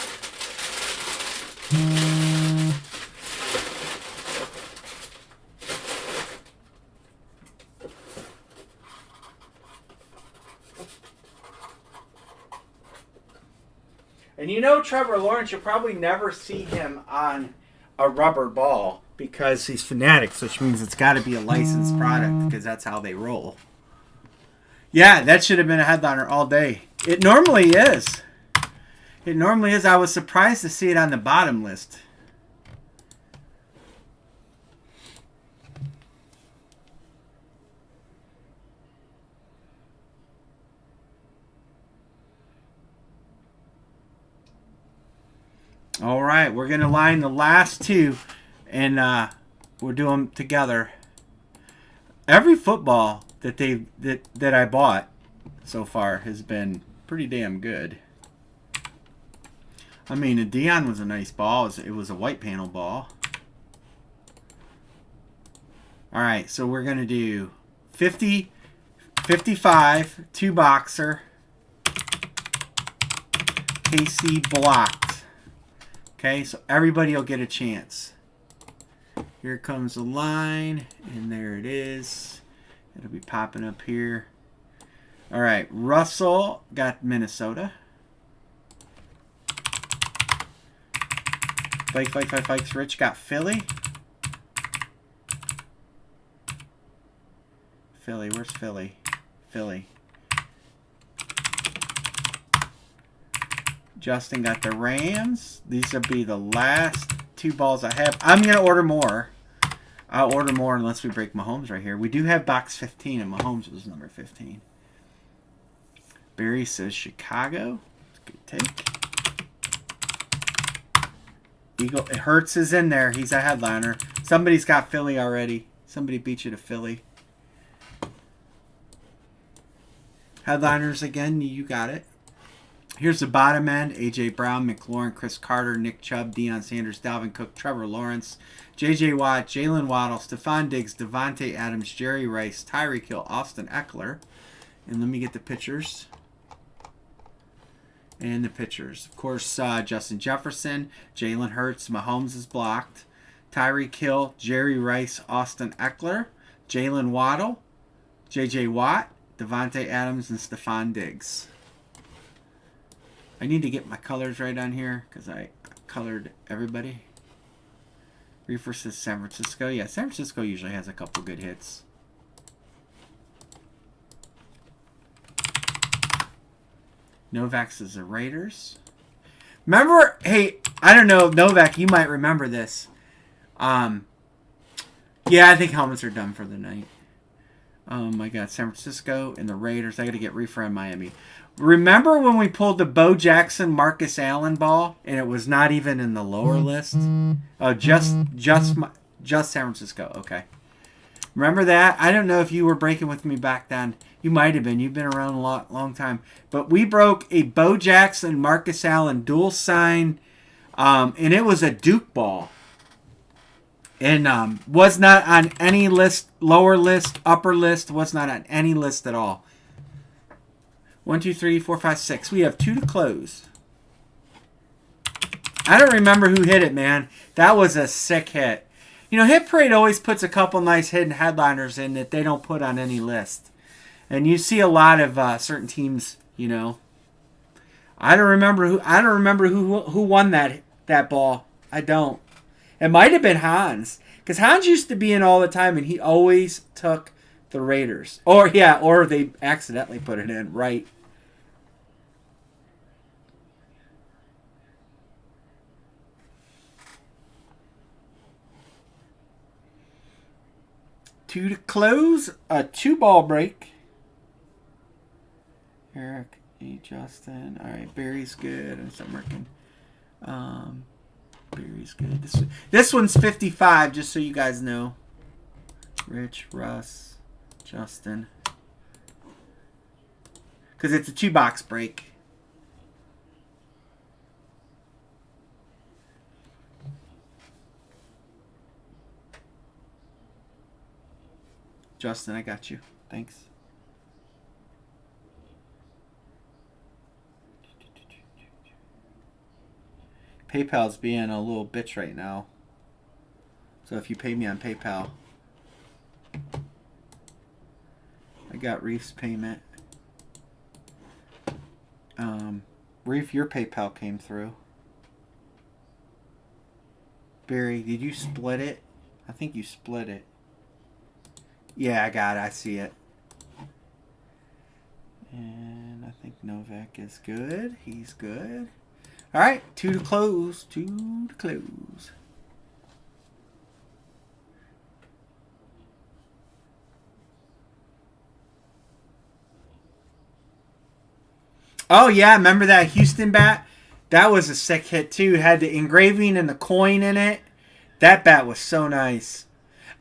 And you know Trevor Lawrence, you'll probably never see him on a rubber ball because he's Fanatics, which means it's got to be a licensed product because that's how they roll. Yeah, that should have been a headliner all day. It normally is. It normally is. I was surprised to see it on the bottom list. All right, we're going to line the last two, and we'll do them together. Every football that I bought so far has been pretty damn good. I mean, the Dion was a nice ball. It was a white panel ball. All right, so we're going to do 50, 55, 2 boxer, KC blocked. Okay, so everybody will get a chance. Here comes the line, and there it is. It'll be popping up here. All right, Russell got Minnesota. Fikes. Rich got Philly. Where's Philly? Philly. Justin got the Rams. These will be the last 2 balls I have. I'm going to order more. I'll order more unless we break Mahomes right here. We do have box 15, and Mahomes was number 15. Barry says Chicago. Good take. Eagle. Hertz is in there. He's a headliner. Somebody's got Philly already. Somebody beat you to Philly. Headliners again. You got it. Here's the bottom end. A.J. Brown, McLaurin, Chris Carter, Nick Chubb, Deion Sanders, Dalvin Cook, Trevor Lawrence, J.J. Watt, Jalen Waddle, Stephon Diggs, Devontae Adams, Jerry Rice, Tyreek Hill, Austin Eckler. And let me get the pictures. And the pictures. Of course, Justin Jefferson, Jalen Hurts, Mahomes is blocked. Tyreek Hill, Jerry Rice, Austin Eckler, Jalen Waddle, J.J. Watt, Devontae Adams, and Stephon Diggs. I need to get my colors right on here because I colored everybody. Reefer says San Francisco. Yeah, San Francisco usually has a couple good hits. Novak says the Raiders. Remember, hey, I don't know, Novak, you might remember this. Yeah, I think helmets are done for the night. I got San Francisco and the Raiders. I got to get Reefer in Miami. Remember when we pulled the Bo Jackson, Marcus Allen ball, and it was not even in the lower list? Oh, just San Francisco. Okay. Remember that? I don't know if you were breaking with me back then. You might have been. You've been around a long time. But we broke a Bo Jackson, Marcus Allen dual sign, and it was a Duke ball. And was not on any list, lower list, upper list, was not on any list at all. 1, 2, 3, 4, 5, 6. We have 2 to close. I don't remember who hit it, man. That was a sick hit. You know, Hit Parade always puts a couple nice hidden headliners in that they don't put on any list. And you see a lot of certain teams, you know. I don't remember who won that ball. I don't. It might have been Hans. Because Hans used to be in all the time, and he always took the Raiders. Or they accidentally put it in, right? Two to close, a 2-ball break. Eric, E. Justin. All right, Barry's good. And some working. Barry's good. This one's 55, just so you guys know. Rich, Russ, Justin. Because it's a 2-box break. Justin, I got you. Thanks. PayPal's being a little bitch right now. So if you pay me on PayPal, I got Reef's payment. Reef, your PayPal came through. Barry, did you split it? I think you split it. Yeah, I got it. I see it. And I think Novak is good. He's good. All right, 2 to close. 2 to close. Oh, yeah, remember that Houston bat? That was a sick hit, too. It had the engraving and the coin in it. That bat was so nice.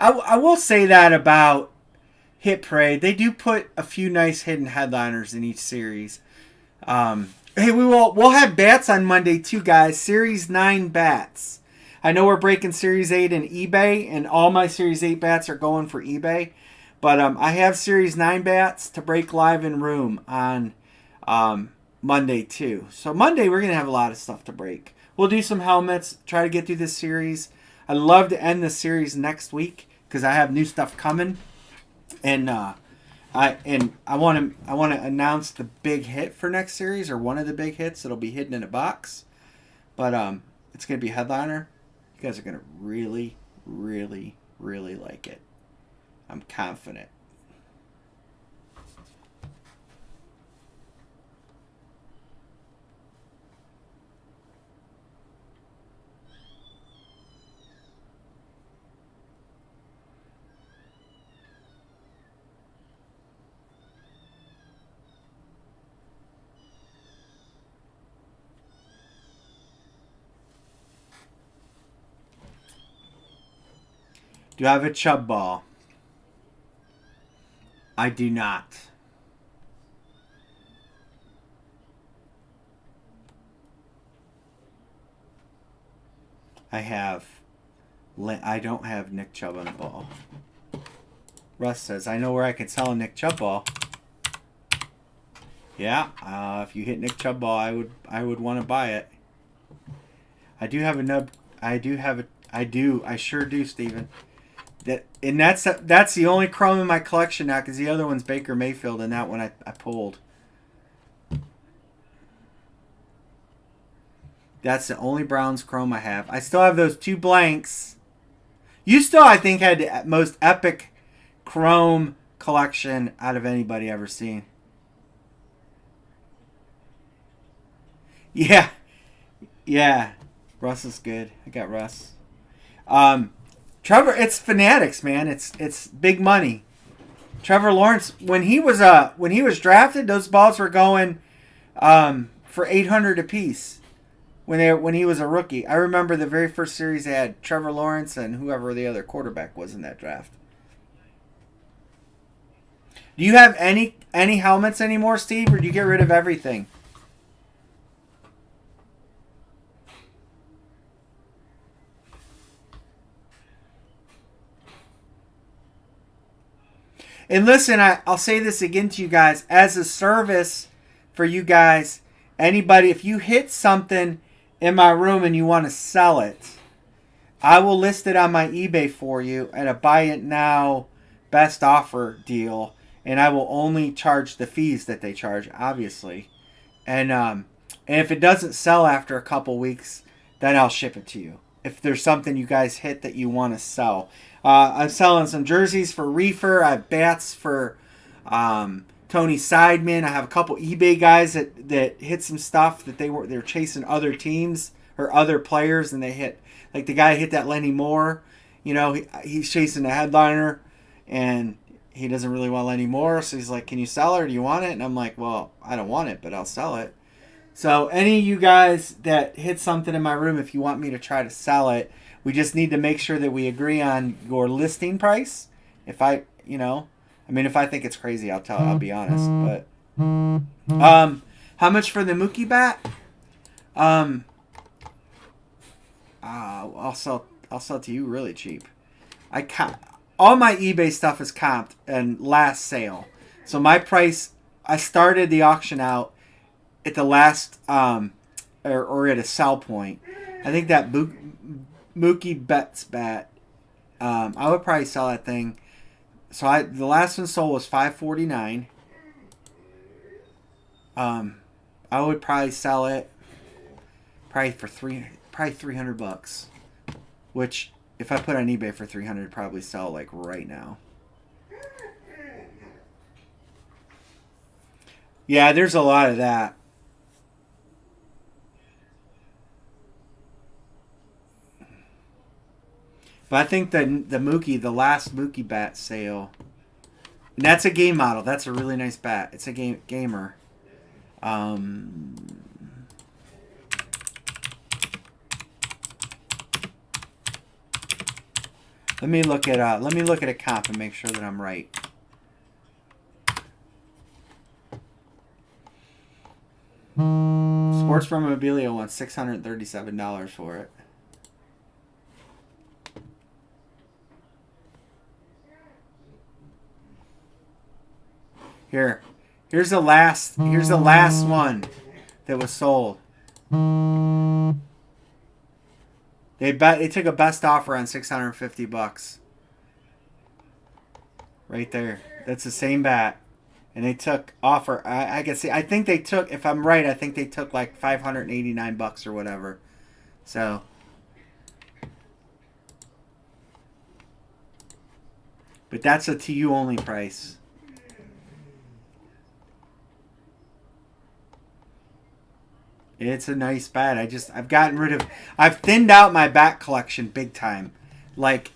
I will say that about Hit Parade. They do put a few nice hidden headliners in each series. Hey, we'll have bats on Monday too, guys. Series 9 bats. I know we're breaking Series 8 in eBay, and all my Series 8 bats are going for eBay. But I have Series 9 bats to break live in room on Monday too. So Monday we're gonna have a lot of stuff to break. We'll do some helmets. Try to get through this series. I'd love to end the series next week because I have new stuff coming. And I want to announce the big hit for next series, or one of the big hits that'll be hidden in a box. But it's gonna be a headliner. You guys are gonna really, really, really like it. I'm confident. Do I have a Chubb ball? I do not. I don't have Nick Chubb on a ball. Russ says, I know where I can sell a Nick Chubb ball. Yeah, if you hit Nick Chubb ball, I would want to buy it. I do have a nub. I sure do, Steven. That's the only chrome in my collection now, because the other one's Baker Mayfield, and that one I pulled. That's the only Browns chrome I have. I still have those 2 blanks. You still, I think, had the most epic chrome collection out of anybody ever seen. Yeah. Russ is good. I got Russ. Trevor, it's Fanatics, man. It's big money. Trevor Lawrence, when he was drafted, those balls were going for $800 a piece when he was a rookie. I remember the very first series they had Trevor Lawrence and whoever the other quarterback was in that draft. Do you have any helmets anymore, Steve, or do you get rid of everything? And listen, I'll say this again to you guys. As a service for you guys, anybody, if you hit something in my room and you want to sell it, I will list it on my eBay for you at a buy it now best offer deal. And I will only charge the fees that they charge, obviously. And if it doesn't sell after a couple weeks, then I'll ship it to you. if there's something you guys hit that you want to sell. I'm selling some jerseys for Reefer. I have bats for Tony Seidman. I have a couple eBay guys that hit some stuff that they're chasing other teams or other players, and they hit, like the guy hit that Lenny Moore. You know, he's chasing the headliner, and he doesn't really want Lenny Moore, so he's like, "Can you sell it, or do you want it?" And I'm like, "Well, I don't want it, but I'll sell it." So any of you guys that hit something in my room, if you want me to try to sell it, we just need to make sure that we agree on your listing price. If I think it's crazy, I'll be honest. But how much for the Mookie bat? I'll sell to you really cheap. All my eBay stuff is comped and last sale. So my price, I started the auction out at the last or at a sell point. I think that Mookie Betts bat, I would probably sell that thing. So the last one sold was $549. I would probably sell it for $300, which if I put on eBay for $300, it'd probably sell like right now. Yeah, there's a lot of that. But I think the last Mookie bat sale, and that's a game model. That's a really nice bat. It's a gamer. Let me look at a comp and make sure that I'm right. Sports Memorabilia wants $637 for it. Here's the last one that was sold. They took a best offer on $650. Right there. That's the same bat. And they took offer. I can see. I think they took, if I'm right, I think they took like $589 or whatever. So. But that's a to you only price. It's a nice bat. I've thinned out my bat collection big time. Like,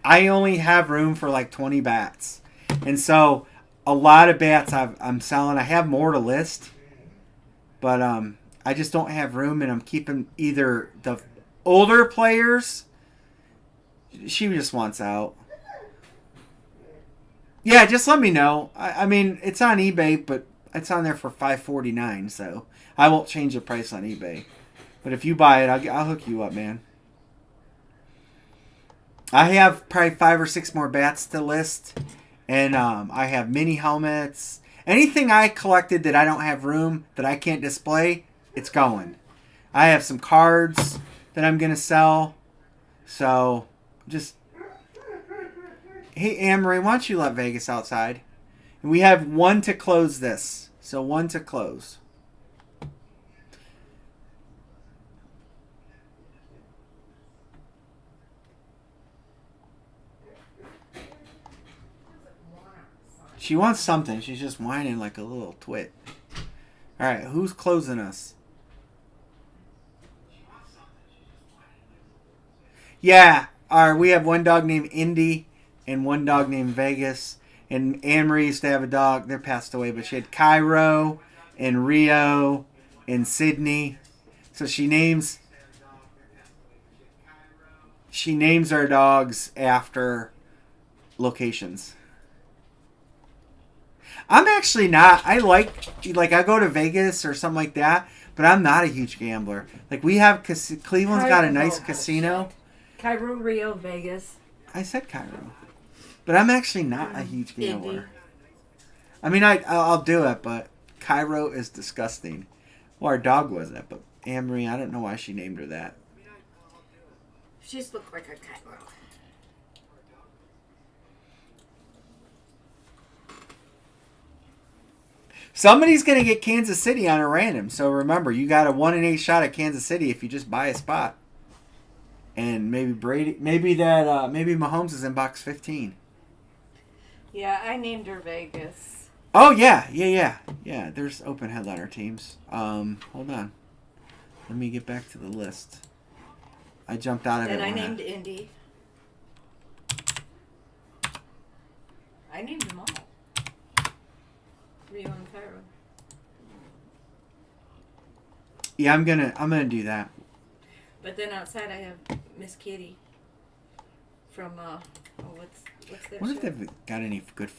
I only have room for like 20 bats. And so, a lot of bats I'm selling. I have more to list. But I just don't have room, and I'm keeping either the older players. She just wants out. Yeah, just let me know. I mean, it's on eBay, but it's on there for $549, so I won't change the price on eBay. But if you buy it, I'll hook you up, man. I have probably 5 or 6 more bats to list, and I have mini helmets. Anything I collected that I don't have room, that I can't display, it's going. I have some cards that I'm going to sell. So, just... Hey, Anne-Marie, why don't you let Vegas outside? And we have one to close this. So, one to close. She wants something. She's just whining like a little twit. All right, who's closing us? Yeah, we have one dog named Indy and one dog named Vegas. And Anne-Marie used to have a dog. They're passed away, but she had Cairo and Rio and Sydney. So she names our dogs after locations. I'm actually not. I I go to Vegas or something like that, but I'm not a huge gambler. Like, we have Cleveland's got a nice casino. Cairo, Rio, Vegas. I said Cairo, but I'm actually not a huge gambler. Indy. I mean, I'll do it, but Cairo is disgusting. Well, our dog wasn't, but Anne-Marie, I don't know why she named her that. She just looked like a Cairo. Somebody's going to get Kansas City on a random. So remember, you got a 1 in 8 shot at Kansas City if you just buy a spot. And maybe Brady, maybe Mahomes is in box 15. Yeah, I named her Vegas. Oh yeah. There's open headliner teams. Hold on. Let me get back to the list. I jumped out of it. And I when named Indy. I named them all. Rio and Cairo. Yeah, I'm gonna do that. But then outside I have Miss Kitty from what's that What show? if they've got any good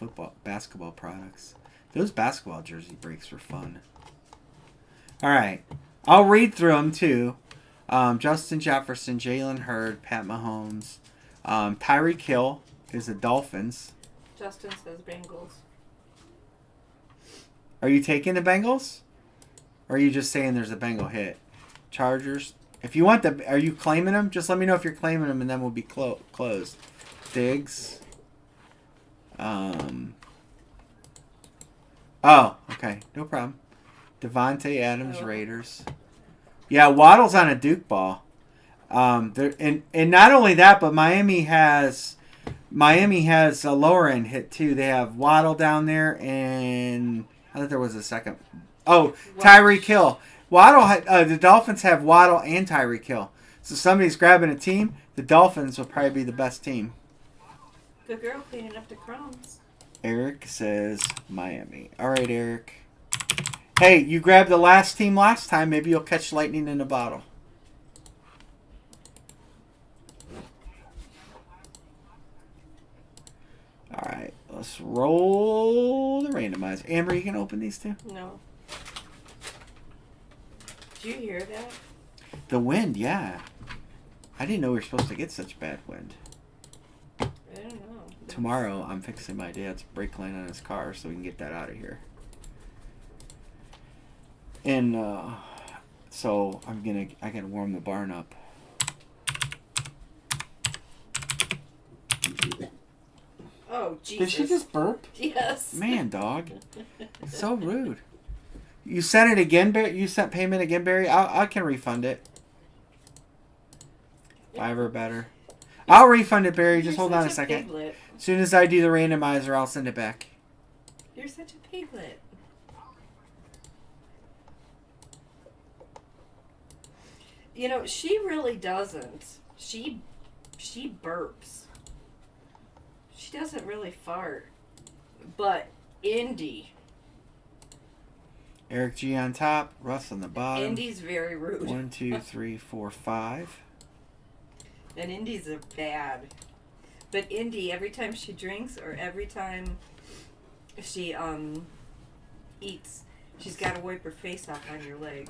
basketball products? Those basketball jersey breaks were fun. All right, I'll read through them too. Justin Jefferson, Jalen Hurd, Pat Mahomes, Tyreek Hill is the Dolphins. Justin says Bengals. Are you taking the Bengals? Or are you just saying there's a Bengal hit? Chargers. If you want are you claiming them? Just let me know if you're claiming them, and then we'll be closed. Diggs. Oh, okay, no problem. Devontae Adams, Raiders. Yeah, Waddle's on a Duke ball. And not only that, but Miami has a lower end hit too. They have Waddle down there, and I thought there was a second. Oh, Tyreek Hill. Waddle. The Dolphins have Waddle and Tyreek Hill. So somebody's grabbing a team. The Dolphins will probably be the best team. Good girl cleaning up the crumbs. Eric says Miami. All right, Eric. Hey, you grabbed the last team last time. Maybe you'll catch lightning in a bottle. All right, let's roll the randomizer. Amber, you can open these two? No. Did you hear that? The wind, yeah. I didn't know we were supposed to get such bad wind. I don't know. Tomorrow, I'm fixing my dad's brake line on his car so we can get that out of here. And so I gotta warm the barn up. Oh, Jesus. Did she just burp? Yes. Man, dog. It's so rude. You sent it again, Barry? You sent payment again, Barry? I can refund it. $5 or better. I'll refund it, Barry. Just You're hold on a such second. Piglet. As soon as I do the randomizer, I'll send it back. You're such a piglet. You know, she really doesn't. She burps. She doesn't really fart. But Indy. Eric G on top, Russ on the bottom. Indy's very rude. 1, 2, 3, 4, 5. And Indy's a bad. But Indy, every time she drinks or every time she eats, she's got to wipe her face off on your leg.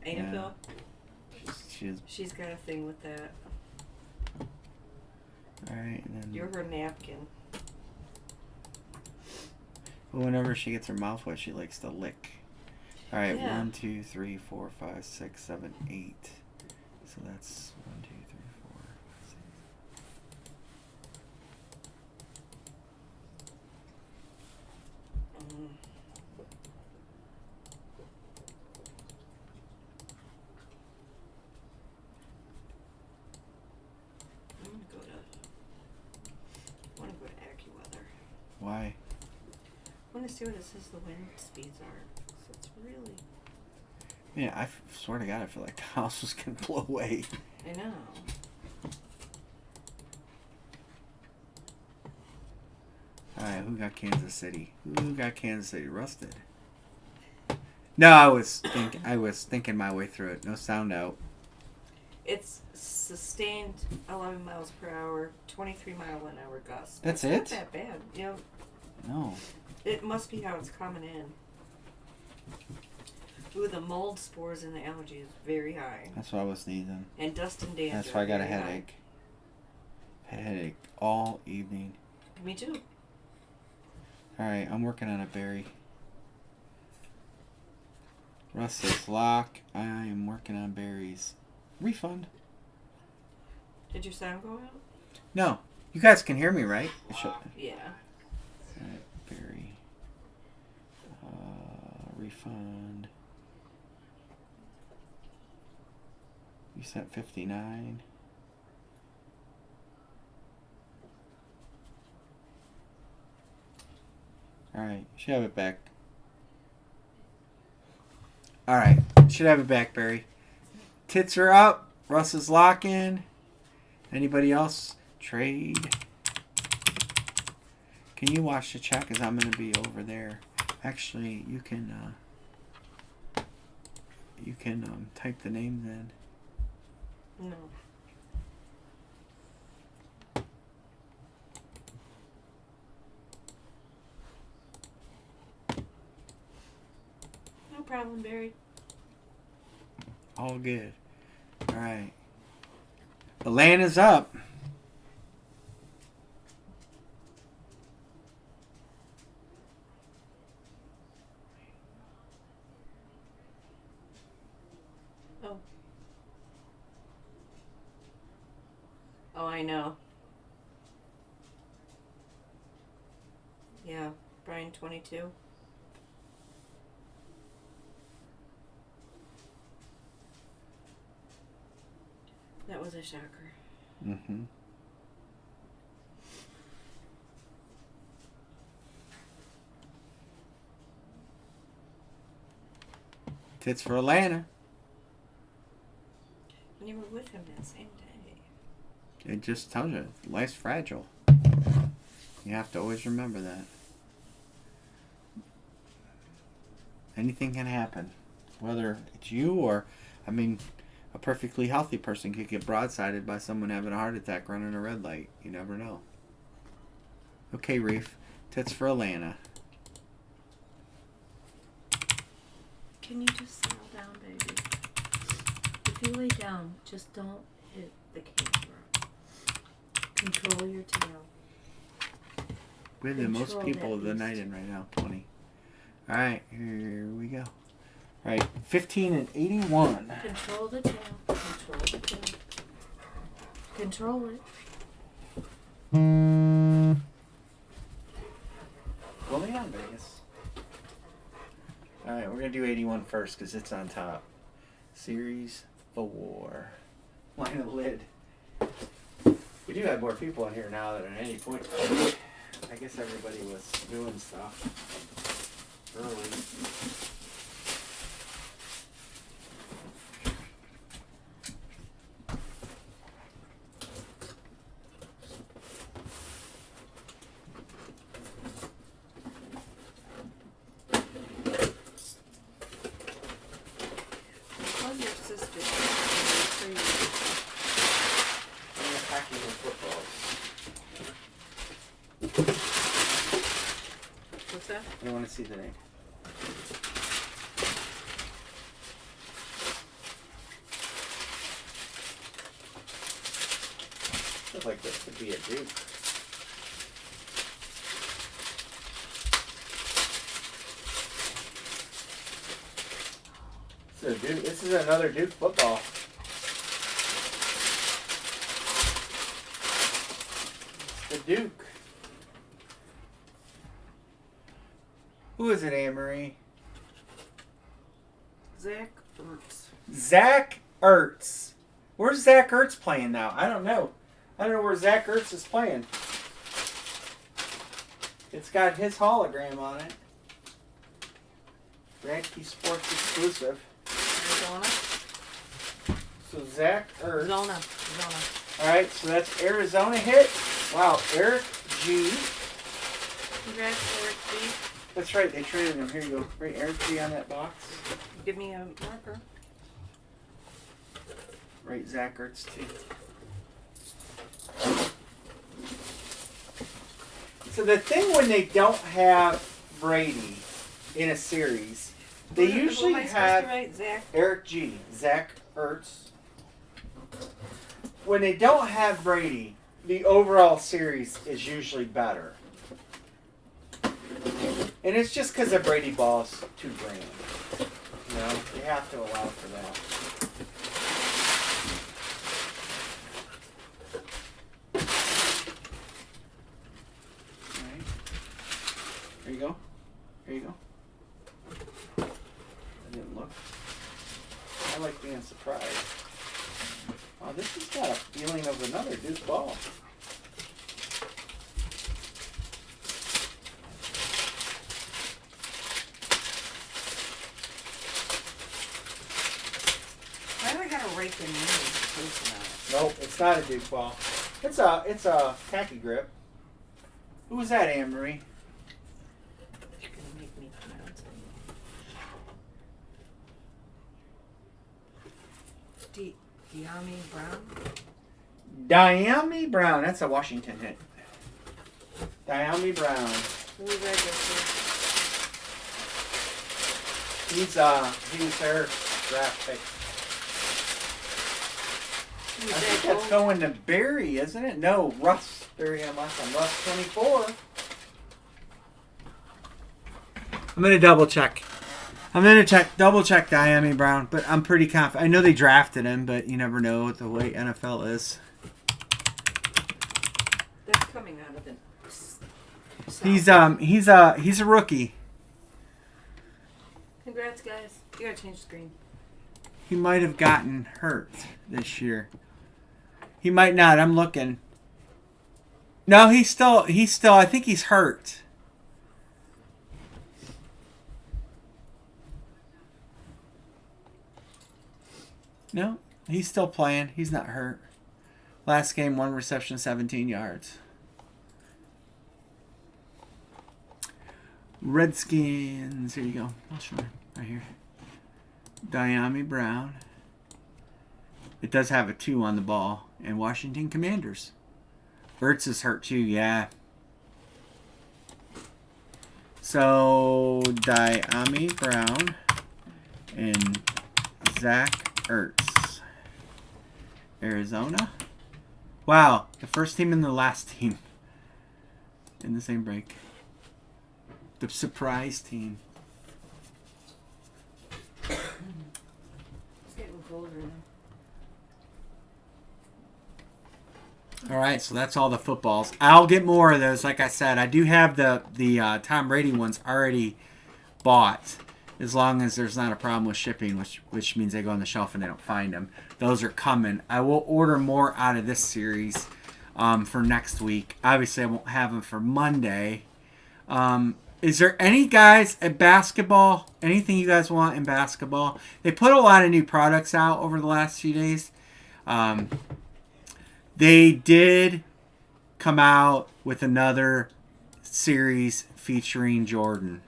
Ain't it, Bill? She's got a thing with that. Alright, and then You're her napkin. whenever she gets her mouth wet, she likes to lick. Alright, Yeah. 1, 2, 3, 4, 5, 6, 7, 8. So that's 1, 2, 3, 4, 5, 6. I want to go to AccuWeather. Why? I want to see what it says the wind speeds are. So it's really... Man, I swear to God, I feel like the house was going to blow away. I know. Alright, who got Kansas City? Who got Kansas City? Russ did. No, I was thinking my way through it. No sound out. It's sustained 11 miles per hour, 23 mile an hour gusts. That's Not it? that bad. You know, No. it must be how it's coming in. Ooh, the mold spores and the allergy is very high. That's what I was sneezing. And dust and dandruff. That's why I got a very high. headache. Headache all evening. Me too. Alright, I'm working on a berry. Russ says lock. I am working on berries. Refund. Did your sound go out? No. You guys can hear me, right? It should. Yeah. Alright, berry. Refund. You sent 59. Alright, should have it back. Alright, should have it back, Barry. Tits are up. Russ is locking. Anybody else? Trade. Can you watch the chat? Because I'm going to be over there. Actually, you can type the names in. No. No problem, Barry. All good. All right. Atlanta's up. Oh. Oh, I know. Yeah, Brian 22. That was a shocker. Mm-hmm. Tits for Atlanta. And you were with him that same day. It just tells you life's fragile. You have to always remember that. Anything can happen. Whether it's you or, I mean, a perfectly healthy person could get broadsided by someone having a heart attack running a red light. You never know. Okay, Reef. Tits for Atlanta. Can you just settle down, baby? If you lay down, just don't hit the camera. Control your tail. We have the most Control people that of the beast. night in right now. 20. Alright, here we go. Alright, 15 and 81. Control the tail. Control the tail. Control it. Well, they on Vegas. Alright, we're going to do 81 first because it's on top. Series 4. Line of lid. We do have more people in here now than at any point. I guess everybody was doing stuff early. How's your sister? I'm packing the footballs. What's that? I don't want to see the name. Looks like this could be a Duke. This is another Duke football. It's the Duke. Who is it, Anne-Marie? Zach Ertz. Zach Ertz. Where's Zach Ertz playing now? I don't know. I don't know where Zach Ertz is playing. It's got his hologram on it. Radke Sports exclusive. Arizona. So Zach Ertz. Zona. Alright, so that's Arizona hit. Wow, Eric G. Congrats, Eric G. That's right, they traded him. Here you go. Right, Eric G on that box. Give me a marker. Right, Zach Ertz too. So the thing when they don't have Brady in a series, they usually Who am I supposed have to write? Zach. Eric G. Zach Ertz. When they don't have Brady, the overall series is usually better. And it's just because of Brady balls $2 grand. You know, they have to allow for that. Alright. There you go. There you go. I didn't look. I like being surprised. Wow, this has got a feeling of another Duke ball. breaking news. Nope, it's not a Duke ball. It's a khaki grip. Who was that, Anne Marie? You're gonna make me pronounce it. Diami Brown. Diami Brown. That's a Washington hit. Diami Brown. Who was that He was their draft pick. Who was I think that that's going to Barry, isn't it? No, Russ. Barry on my son. Russ 24. I'm gonna double check. Double check Diami Brown, but I'm pretty confident. I know they drafted him, but you never know what the way NFL is. That's coming out of the. He's a rookie. Congrats, guys. You gotta change the screen. He might have gotten hurt this year. He might not. I'm looking. No, he's still. I think he's hurt. No, he's still playing. He's not hurt. Last game, 1 reception, 17 yards. Redskins. Here you go. I'll show you. Right here. Diami Brown. It does have a 2 on the ball. And Washington Commanders. Ertz is hurt too, yeah. So, Diami Brown and Zach Ertz. Arizona. Wow, the first team and the last team in the same break. The surprise team. It's getting colder now. All right, so that's all the footballs. I'll get more of those. Like I said, I do have the Tom Brady ones already bought, as long as there's not a problem with shipping, which means they go on the shelf and they don't find them. Those are coming. I will order more out of this series for next week. Obviously, I won't have them for Monday. Is there any guys at basketball, anything you guys want in basketball? They put a lot of new products out over the last few days. They did come out with another series featuring Jordan.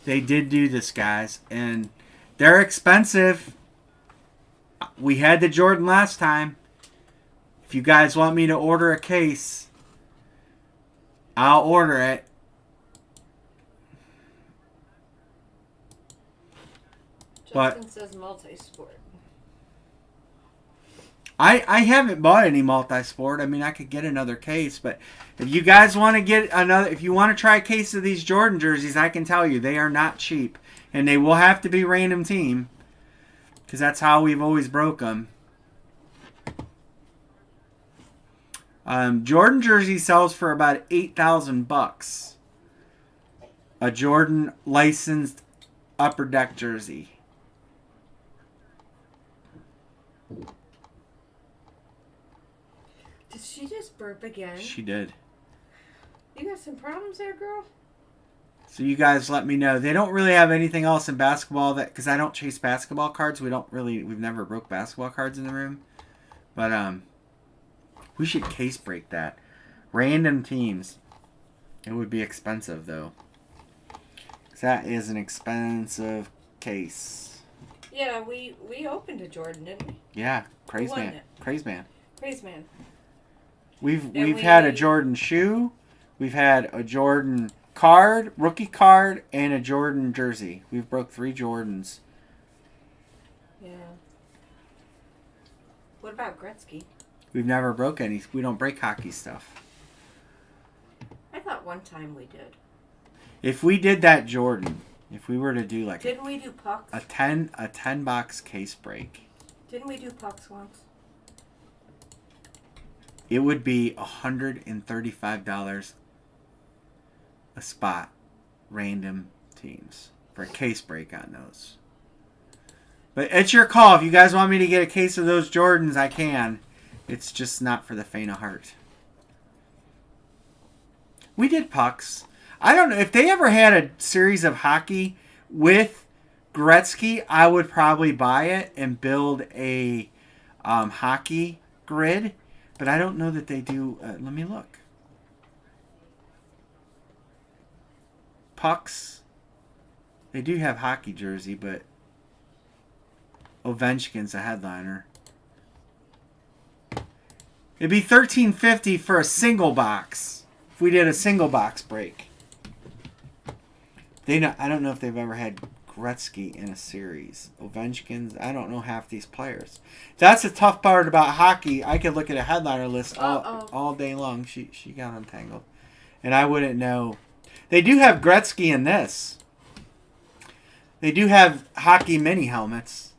They did do this, guys, and they're expensive. We had the Jordan last time. If you guys want me to order a case, I'll order it. Justin says multi-sport. I haven't bought any multi-sport. I mean, I could get another case, but if you guys want to get another, if you want to try a case of these Jordan jerseys, I can tell you they are not cheap, and they will have to be random team, because that's how we've always broke them. Jordan jersey sells for about $8,000. A Jordan licensed upper deck jersey. Did she just burp again? She did. You got some problems there, girl? So you guys let me know. They don't really have anything else in basketball that, because I don't chase basketball cards. We've never broke basketball cards in the room. But we should case break that. Random teams. It would be expensive though. 'Cause that is an expensive case. Yeah, we opened a Jordan, didn't we? Yeah, Craze won Man. it? Craze Man. Praise man. We've had a Jordan shoe, we've had a Jordan card, rookie card, and a Jordan jersey. We've broke 3 Jordans. Yeah. What about Gretzky? We've never broke any. We don't break hockey stuff. I thought one time we did. If we did that Jordan, if we were to do like Didn't we do pucks? a 10 box case break, Didn't we do pucks once? it would be $135 a spot, random teams, for a case break on those. But it's your call. If you guys want me to get a case of those Jordans, I can. It's just not for the faint of heart. We did pucks. I don't know. If they ever had a series of hockey with Gretzky, I would probably buy it and build a hockey grid, but I don't know that they do. Let me look. Pucks. They do have hockey jersey, but Ovechkin's a headliner. It'd be $13.50 for a single box. If we did a single box break. I don't know if they've ever had Gretzky in a series. Ovechkin's. I don't know half these players. That's the tough part about hockey. I could look at a headliner list all day long. She got untangled, and I wouldn't know. They do have Gretzky in this. They do have hockey mini helmets.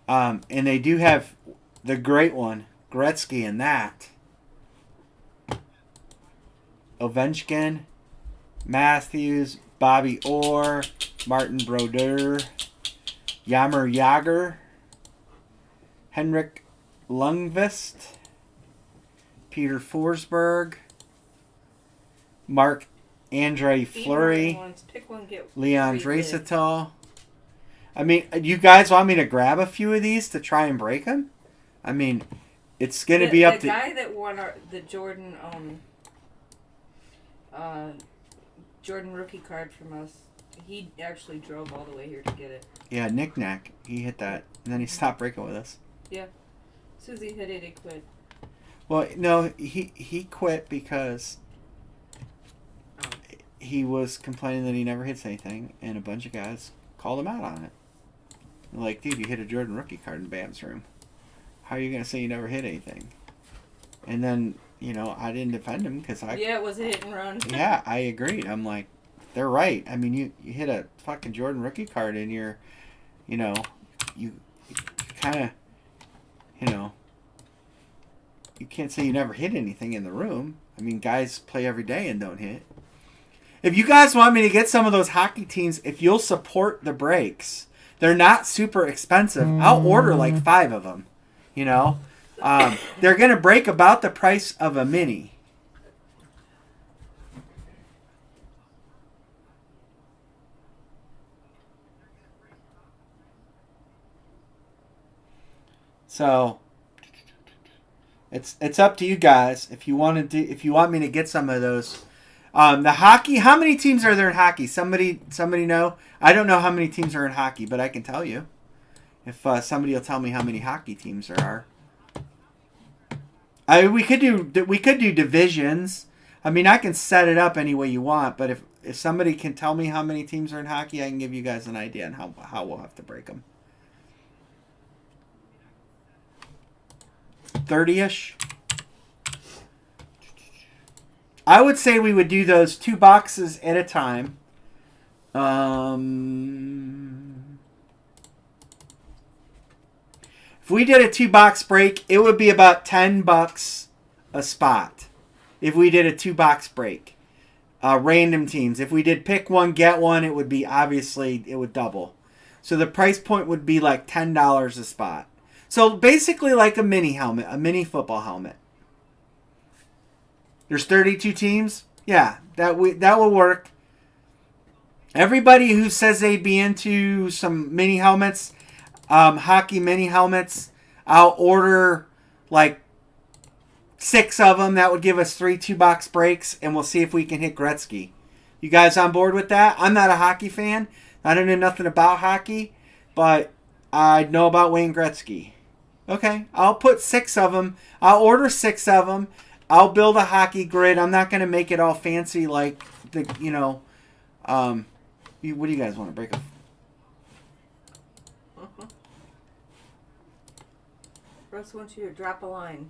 And they do have the great one, Gretzky, in that. Ovechkin, Matthews, Bobby Orr, Martin Brodeur, Jaromir Jagr, Henrik Lundqvist, Peter Forsberg, Marc-Andre Fleury, Pick one, get Leon three Draisaitl. I mean, you guys want me to grab a few of these to try and break them? I mean, it's going to be up to... The guy that won the Jordan Jordan rookie card from us, he actually drove all the way here to get it. Yeah, Knick-Knack. He hit that, and then he stopped breaking with us. Yeah. As soon as he hit it, he quit. Well, no, he quit because he was complaining that he never hits anything, and a bunch of guys called him out on it. Like, dude, you hit a Jordan rookie card in Bam's room. How are you going to say you never hit anything? And then, I didn't defend him because I... Yeah, it was a hit and run. Yeah, I agreed. I'm like, they're right. I mean, you hit a fucking Jordan rookie card and you're, you kind of, you can't say you never hit anything in the room. I mean, guys play every day and don't hit. If you guys want me to get some of those hockey teams, if you'll support the breaks... They're not super expensive. I'll order like 5 of them. They're going to break about the price of a mini. So it's up to you guys if you want me to get some of those. The hockey, how many teams are there in hockey? Somebody know? I don't know how many teams are in hockey, but I can tell you. If somebody will tell me how many hockey teams there are. We could do divisions. I mean, I can set it up any way you want, but if somebody can tell me how many teams are in hockey, I can give you guys an idea on how we'll have to break them. 30-ish. I would say we would do those 2 boxes at a time. If we did a 2-box break, it would be about $10 a spot. If we did a 2-box break. Random teams. If we did pick one, get one, it would double. So the price point would be like $10 a spot. So basically like a mini helmet, a mini football helmet. There's 32 teams. Yeah, that will work. Everybody who says they'd be into some mini helmets, hockey mini helmets, I'll order like 6 of them. That would give us 3 2-box breaks, and we'll see if we can hit Gretzky. You guys on board with that? I'm not a hockey fan. I don't know nothing about hockey, but I know about Wayne Gretzky. Okay, I'll put 6 of them. I'll order 6 of them. I'll build a hockey grid. I'm not going to make it all fancy like the, what do you guys want to break up? Russ wants you to drop a line.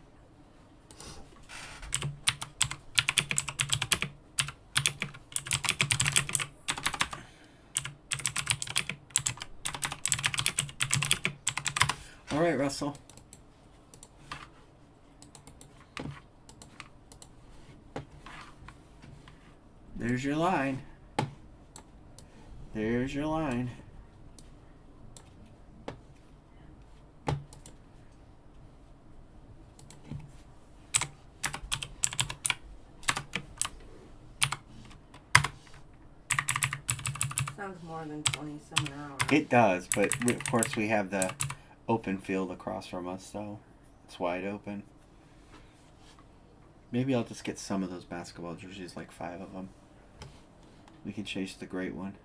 All right, Russell. There's your line. There's your line. Sounds more than 20 some an hour. It does, but of course we have the open field across from us, so it's wide open. Maybe I'll just get some of those basketball jerseys, like 5 of them. We can chase the great one.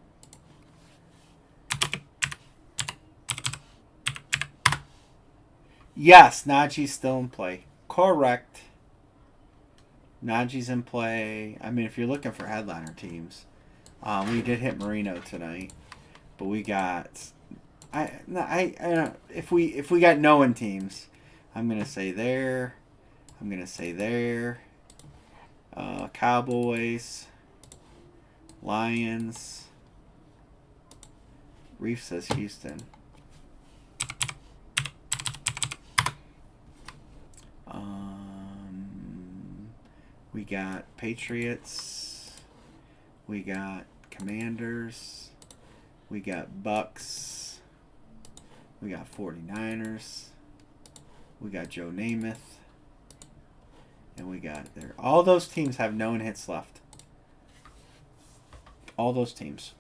Yes, Najee's still in play. Correct. Najee's in play. I mean, if you're looking for headliner teams, we did hit Marino tonight, but we got. If we got no one teams, I'm gonna say there. I'm gonna say there. Cowboys. Lions. Reef says Houston. We got Patriots. We got Commanders. We got Bucks. We got 49ers. We got Joe Namath. And we got there. All those teams have no hits left. All those teams.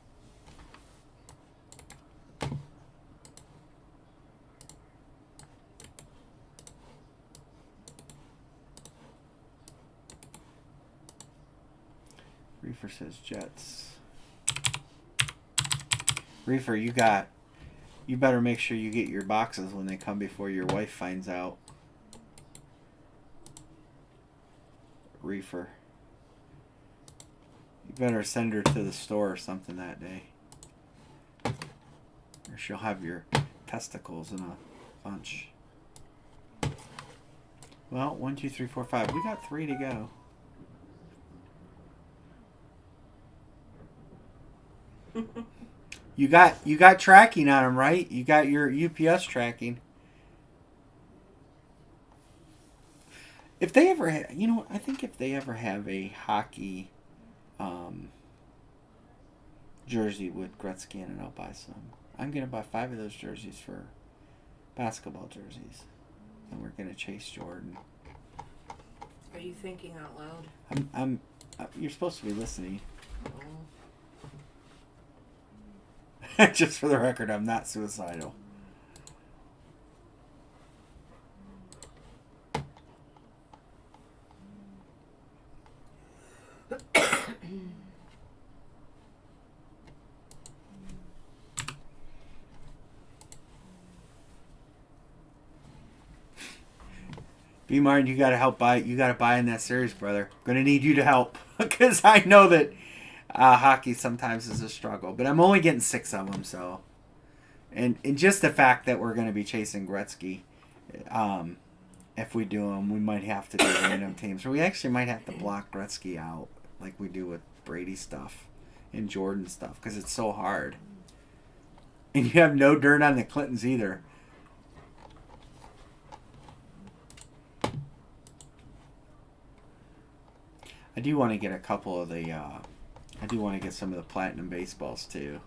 Reefer says Jets. Reefer, you better make sure you get your boxes when they come before your wife finds out. Reefer. You better send her to the store or something that day. Or she'll have your testicles in a bunch. Well, 1, 2, 3, 4, 5. We got 3 to go. You got tracking on them, right? You got your UPS tracking. If they ever, I think if they ever have a hockey jersey with Gretzky in it, I'll buy some. I'm gonna buy 5 of those jerseys for basketball jerseys, and we're gonna chase Jordan. Are you thinking out loud? You're supposed to be listening. Oh. Just for the record, I'm not suicidal. B. Martin, you gotta help buy. You gotta buy in that series, brother. Gonna need you to help because I know that hockey sometimes is a struggle. But I'm only getting 6 of them, so. And just the fact that we're gonna be chasing Gretzky, if we do them, we might have to do random teams, or we actually might have to block Gretzky out like we do with Brady stuff and Jordan stuff because it's so hard. And you have no dirt on the Clintons either. I do want to get a couple of the. I do want to get some of the platinum baseballs too.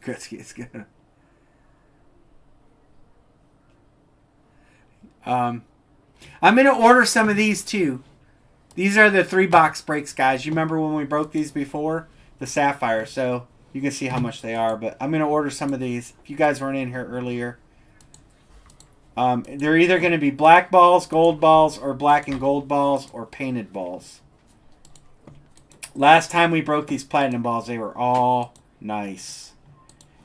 Gretzky is gonna. I'm going to order some of these too. These are the 3-box breaks, guys. You remember when we broke these before? The Sapphire. So you can see how much they are. But I'm going to order some of these. If you guys weren't in here earlier. They're either going to be black balls, gold balls, or black and gold balls, or painted balls. Last time we broke these platinum balls, they were all nice.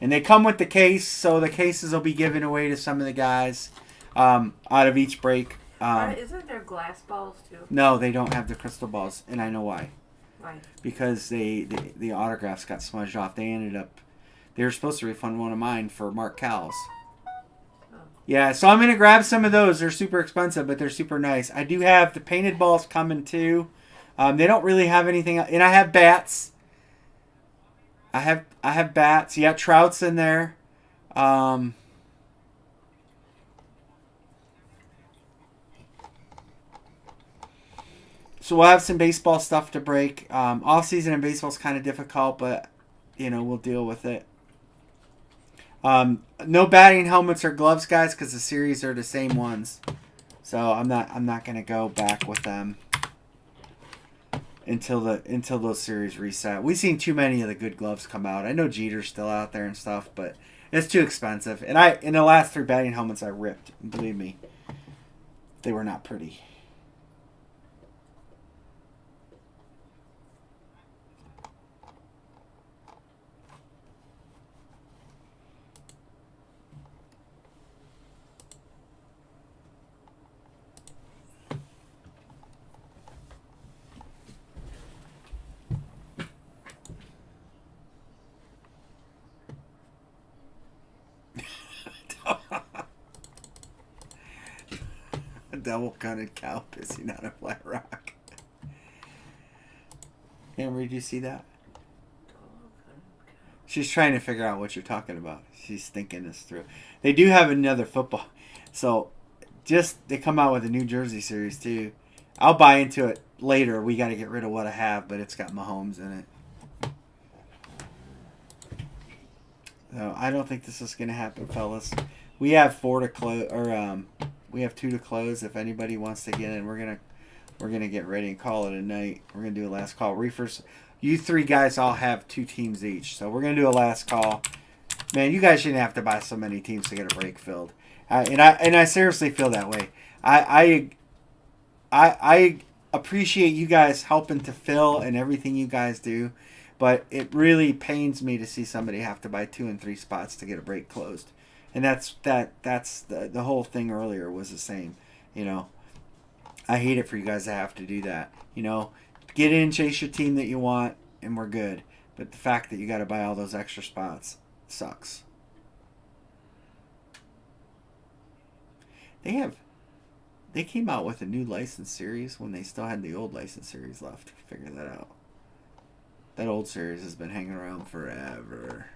And they come with the case, so the cases will be given away to some of the guys out of each break. Isn't there glass balls too? No, they don't have the crystal balls, and I know why. Why? Because the autographs got smudged off. They were supposed to refund one of mine for Mark Cowles. Oh. Yeah, so I'm going to grab some of those. They're super expensive, but they're super nice. I do have the painted balls coming too. They don't really have anything, and I have bats. I have bats. Yeah, Trout's in there. So we'll have some baseball stuff to break. Off season in baseball is kind of difficult, but we'll deal with it. No batting helmets or gloves, guys, because the series are the same ones. So I'm not gonna go back with them until those series reset. We've seen too many of the good gloves come out. I know Jeter's still out there and stuff, but it's too expensive. And in the last 3 batting helmets I ripped. Believe me, they were not pretty. A double-cutted cow pissing on a flat rock. Amber, did you see that? She's trying to figure out what you're talking about. She's thinking this through. They do have another football. So, they come out with a New Jersey series, too. I'll buy into it later. We got to get rid of what I have, but it's got Mahomes in it. So, I don't think this is going to happen, fellas. We have 4 to close, or we have 2 to close. If anybody wants to get in, we're gonna get ready and call it a night. We're gonna do a last call. Reefers, you 3 guys all have 2 teams each, so we're gonna do a last call. Man, you guys shouldn't have to buy so many teams to get a break filled. And I seriously feel that way. I appreciate you guys helping to fill and everything you guys do, but it really pains me to see somebody have to buy 2 and 3 spots to get a break closed. And that's the whole thing earlier was the same. I hate it for you guys to have to do that. Get in, chase your team that you want, and we're good. But the fact that you got to buy all those extra spots sucks. They came out with a new license series when they still had the old license series left. Figure that out. That old series has been hanging around forever.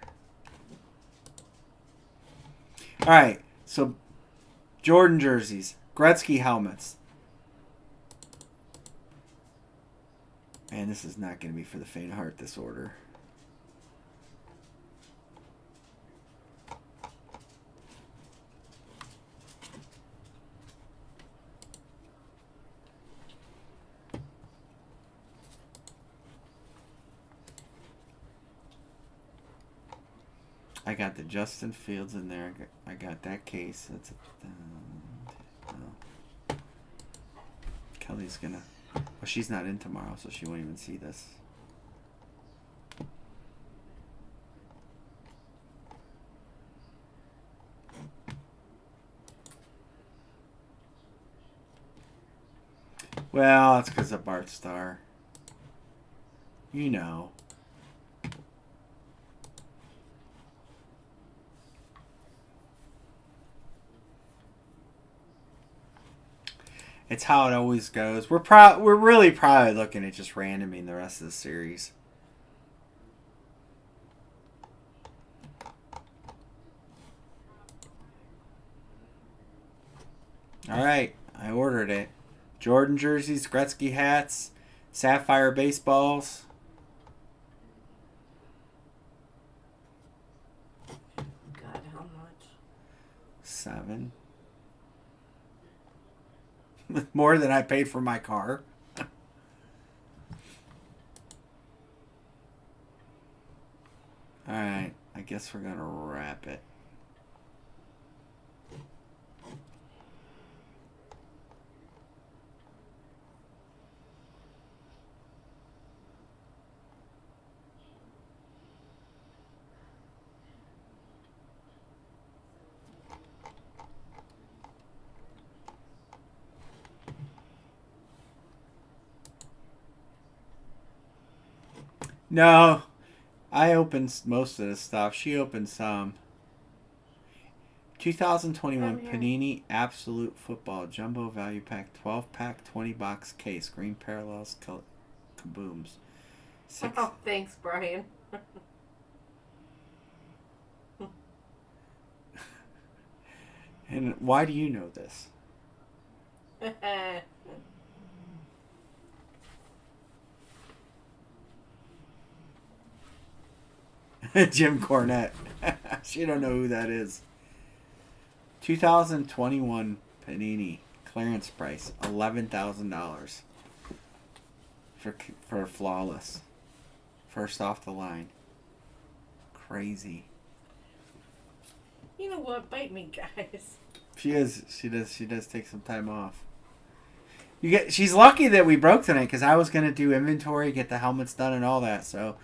All right, so Jordan jerseys, Gretzky helmets. Man, this is not going to be for the faint of heart, this order. I got the Justin Fields in there. I got that case. That's Kelly's gonna. Well, she's not in tomorrow, so she won't even see this. Well, it's because of Bart Starr. It's how it always goes. We're really probably looking at just randoming the rest of the series. All right, I ordered it. Jordan jerseys, Gretzky hats, sapphire baseballs. God, how much? 7. More than I paid for my car. Alright, I guess we're gonna wrap it. No, I opened most of the stuff. She opened some. 2021 Panini Absolute Football Jumbo Value Pack 12-pack 20-box case. Green parallels kabooms. 6. Oh, thanks, Brian. And why do you know this? Jim Cornette. She don't know who that is. 2021 Panini clearance price $11,000 for Flawless. First off the line. Crazy. You know what? Bite me, guys. She is. She does take some time off. She's lucky that we broke tonight because I was gonna do inventory, get the helmets done, and all that. So,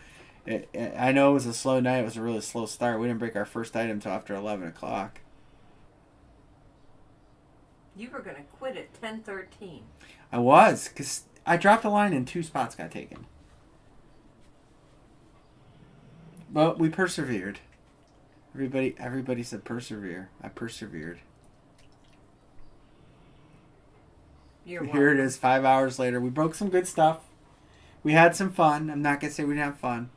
I know it was a slow night. It was a really slow start. We didn't break our first item until after 11 o'clock. You were gonna quit at 10:13. I was because I dropped a line and 2 spots got taken. But we persevered. Everybody said persevere. I persevered. You're Here it welcome. is, 5 hours later. We broke some good stuff. We had some fun. I'm not going to say we didn't have fun.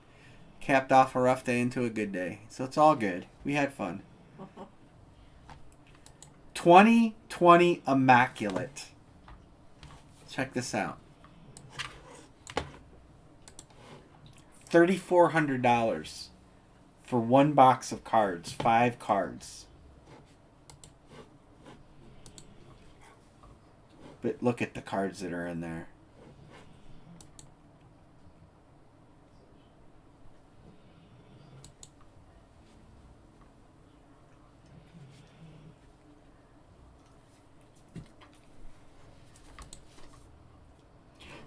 Capped off a rough day into a good day. So it's all good. We had fun. 2020 Immaculate. Check this out. $3,400 for 1 box of cards. 5 cards. But look at the cards that are in there.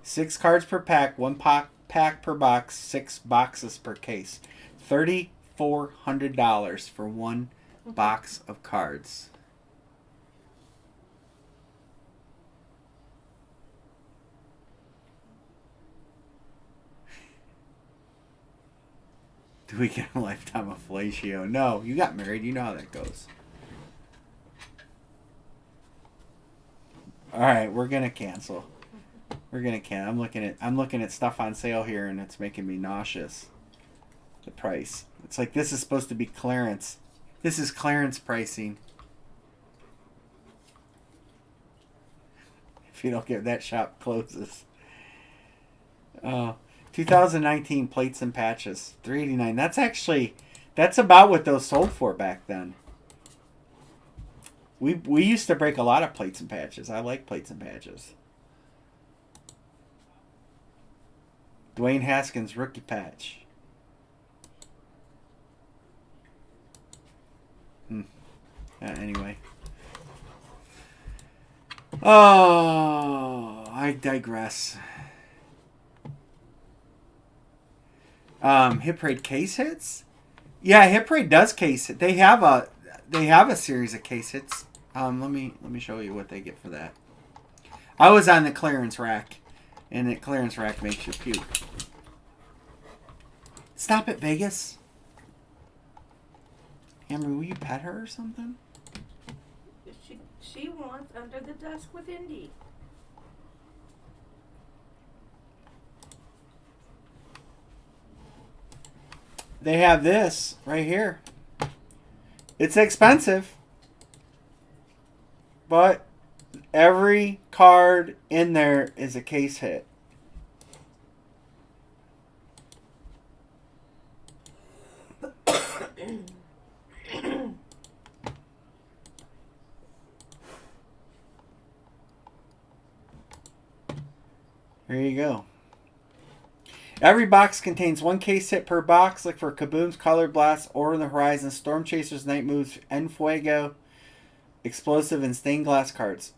Six cards per pack, pack per box, 6 boxes per case. $3,400 for 1 box of cards. Do we get a lifetime of fellatio? No, you got married. You know how that goes. All right, we're gonna cancel. We're gonna cancel. I'm looking at stuff on sale here, and it's making me nauseous. The price. It's like this is supposed to be clearance. This is clearance pricing. If you don't get that, shop closes. 2019 plates and patches, $389. That's about what those sold for back then. We used to break a lot of plates and patches. I like plates and patches. Dwayne Haskins rookie patch. Anyway. Oh, I digress. Hit Parade case hits? Yeah, Hit Parade does case hit. They have a series of case hits. Let me show you what they get for that. I was on the clearance rack, and the clearance rack makes you puke. Stop it, Vegas. Amber, will you pet her or something? She wants under the desk with Indy. They have this right here. It's expensive, but every card in there is a case hit. There you go. Every box contains 1 case hit per box. Look for Kabooms, Color Blast, Aura in the Horizon, Storm Chasers, Night Moves, En Fuego, Explosive, and Stained Glass cards.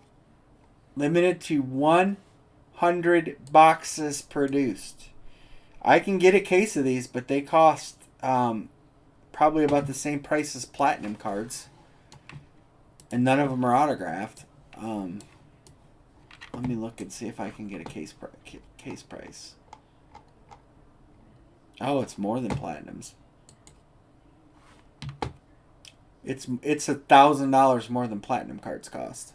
Limited to 100 boxes produced. I can get a case of these, but they cost probably about the same price as Platinum cards. And none of them are autographed. Let me look and see if I can get a case price. Oh, it's more than Platinums. It's $1,000 more than Platinum cards cost.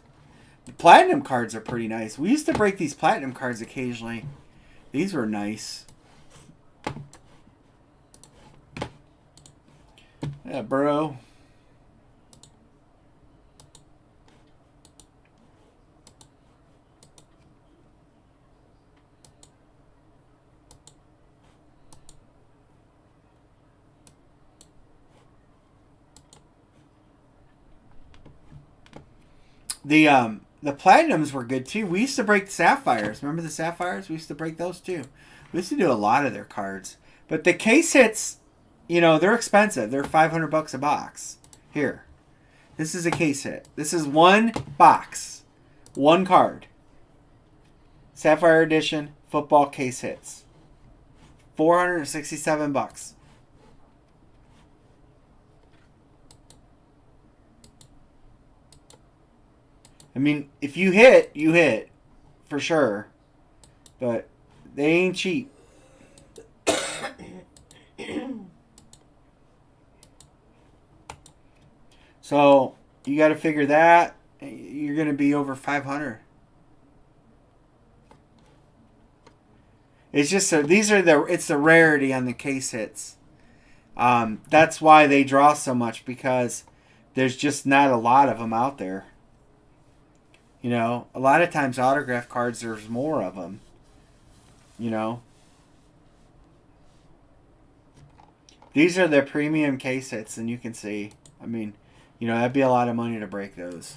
The Platinum cards are pretty nice. We used to break these Platinum cards occasionally. These were nice. Yeah, bro. The platinums were good too. We used to break sapphires. Remember the sapphires? We used to break those too. We used to do a lot of their cards. But the case hits, they're expensive. They're $500 a box. Here. This is a case hit. This is one box. One card. Sapphire Edition football case hits. $467. I mean, if you hit, you hit. For sure. But they ain't cheap. So, you got to figure that. You're going to be over 500. It's just it's the rarity on the case hits. That's why they draw so much, because there's just not a lot of them out there. A lot of times autograph cards, there's more of them. These are the premium case hits, and you can see. I mean, that'd be a lot of money to break those.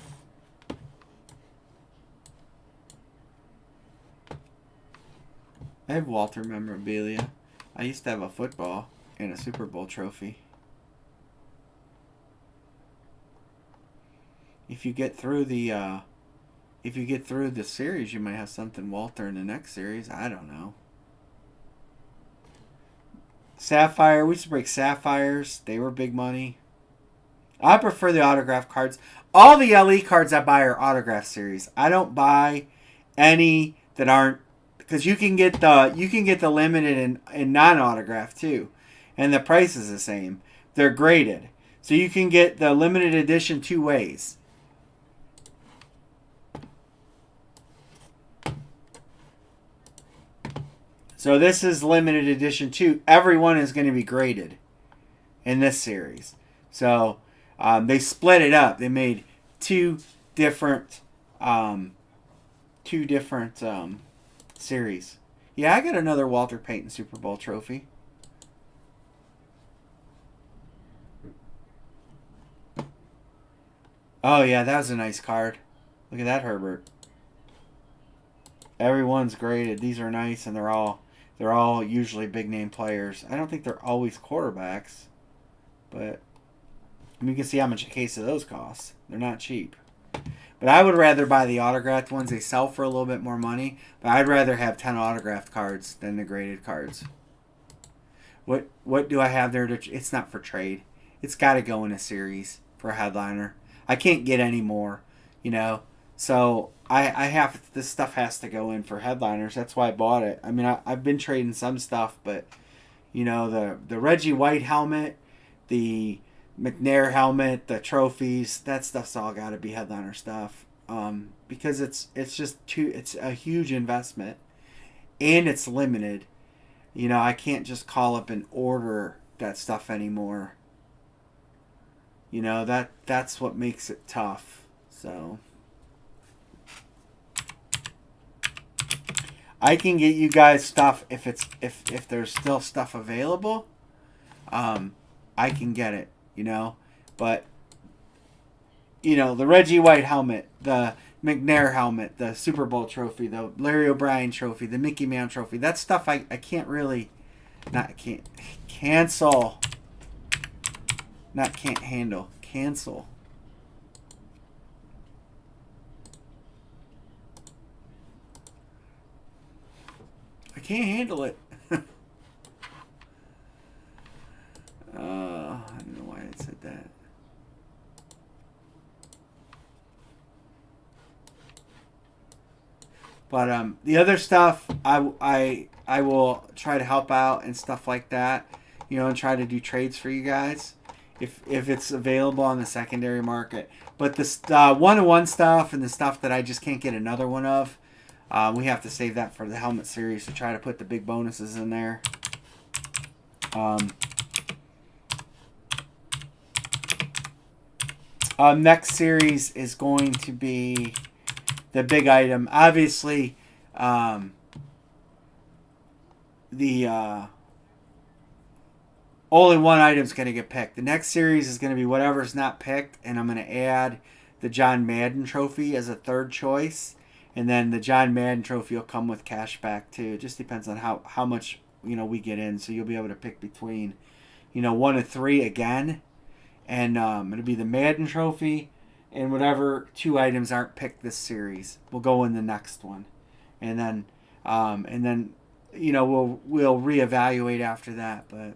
I have Walter memorabilia. I used to have a football and a Super Bowl trophy. If you get through the series, you might have something Walter in the next series. I don't know. Sapphire. We used to break sapphires. They were big money. I prefer the autograph cards. All the LE cards I buy are autograph series. I don't buy any that aren't, because you can get the limited and non-autograph too, and the price is the same. They're graded, so you can get the limited edition two ways. So this is limited edition 2. Everyone is going to be graded in this series. So they split it up. They made two different series. Yeah, I got another Walter Payton Super Bowl trophy. Oh yeah, that was a nice card. Look at that, Herbert. Everyone's graded. These are nice, and they're all usually big name players. I don't think they're always quarterbacks, but you can see how much a case of those costs. They're not cheap. But I would rather buy the autographed ones. They sell for a little bit more money, but I'd rather have 10 autographed cards than the graded cards. What do I have there? It's not for trade. It's got to go in a series for a headliner. I can't get any more, So I have, this stuff has to go in for headliners. That's why I bought it. I mean, I've been trading some stuff, but the Reggie White helmet, the McNair helmet, the trophies, that stuff's all got to be headliner stuff. Because it's a huge investment, and it's limited. I can't just call up and order that stuff anymore. That's what makes it tough. So I can get you guys stuff if there's still stuff available. I can get it, but the Reggie White helmet, the McNair helmet, the Super Bowl trophy, the Larry O'Brien trophy, the Mickey Mantle trophy, that stuff I can't really, cancel. Not can't handle. Cancel. I can't handle it. I don't know why I said that. But the other stuff, I will try to help out and stuff like that, and try to do trades for you guys if it's available on the secondary market. But the one-on-one stuff and the stuff that I just can't get another one of, we have to save that for the helmet series to try to put the big bonuses in there. Next series is going to be the big item. Obviously, the only one item is going to get picked. The next series is going to be whatever's not picked, and I'm going to add the John Madden Trophy as a third choice, and then the John Madden Trophy will come with cash back too. It just depends on how much we get in. So you'll be able to pick between 1 and 3 again, and it'll be the Madden Trophy, and whatever 2 items aren't picked this series will go in the next one, and then we'll reevaluate after that, but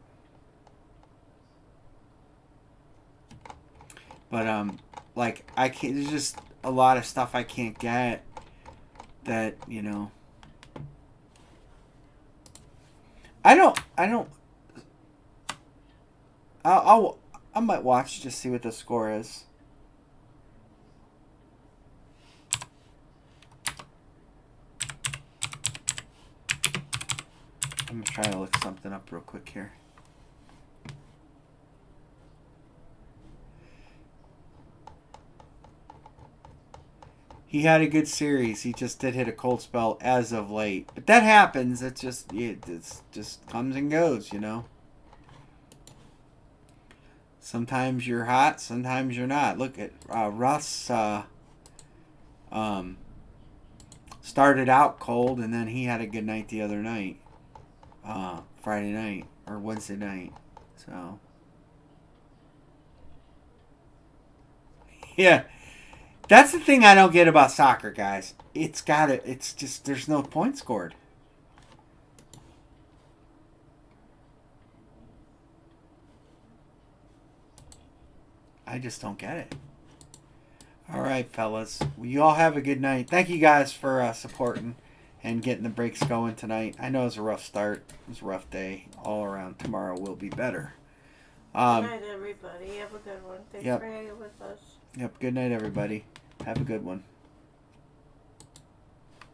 like I can't. There's just a lot of stuff I can't get that I don't. I might watch just see what the score is. I'm gonna try to look something up real quick here. He had a good series. He just did hit a cold spell as of late, but that happens. It just comes and goes, Sometimes you're hot, sometimes you're not. Look at Russ. Started out cold, and then he had a good night the other night, Friday night or Wednesday night. So yeah. That's the thing I don't get about soccer, guys. It's just, there's no point scored. I just don't get it. All right, fellas. Well, you all have a good night. Thank you guys for supporting and getting the breaks going tonight. I know it was a rough start. It was a rough day all around. Tomorrow will be better. Good night, everybody. Have a good one. Thanks Yep. for hanging with us. Yep. Good night, everybody. Have a good one.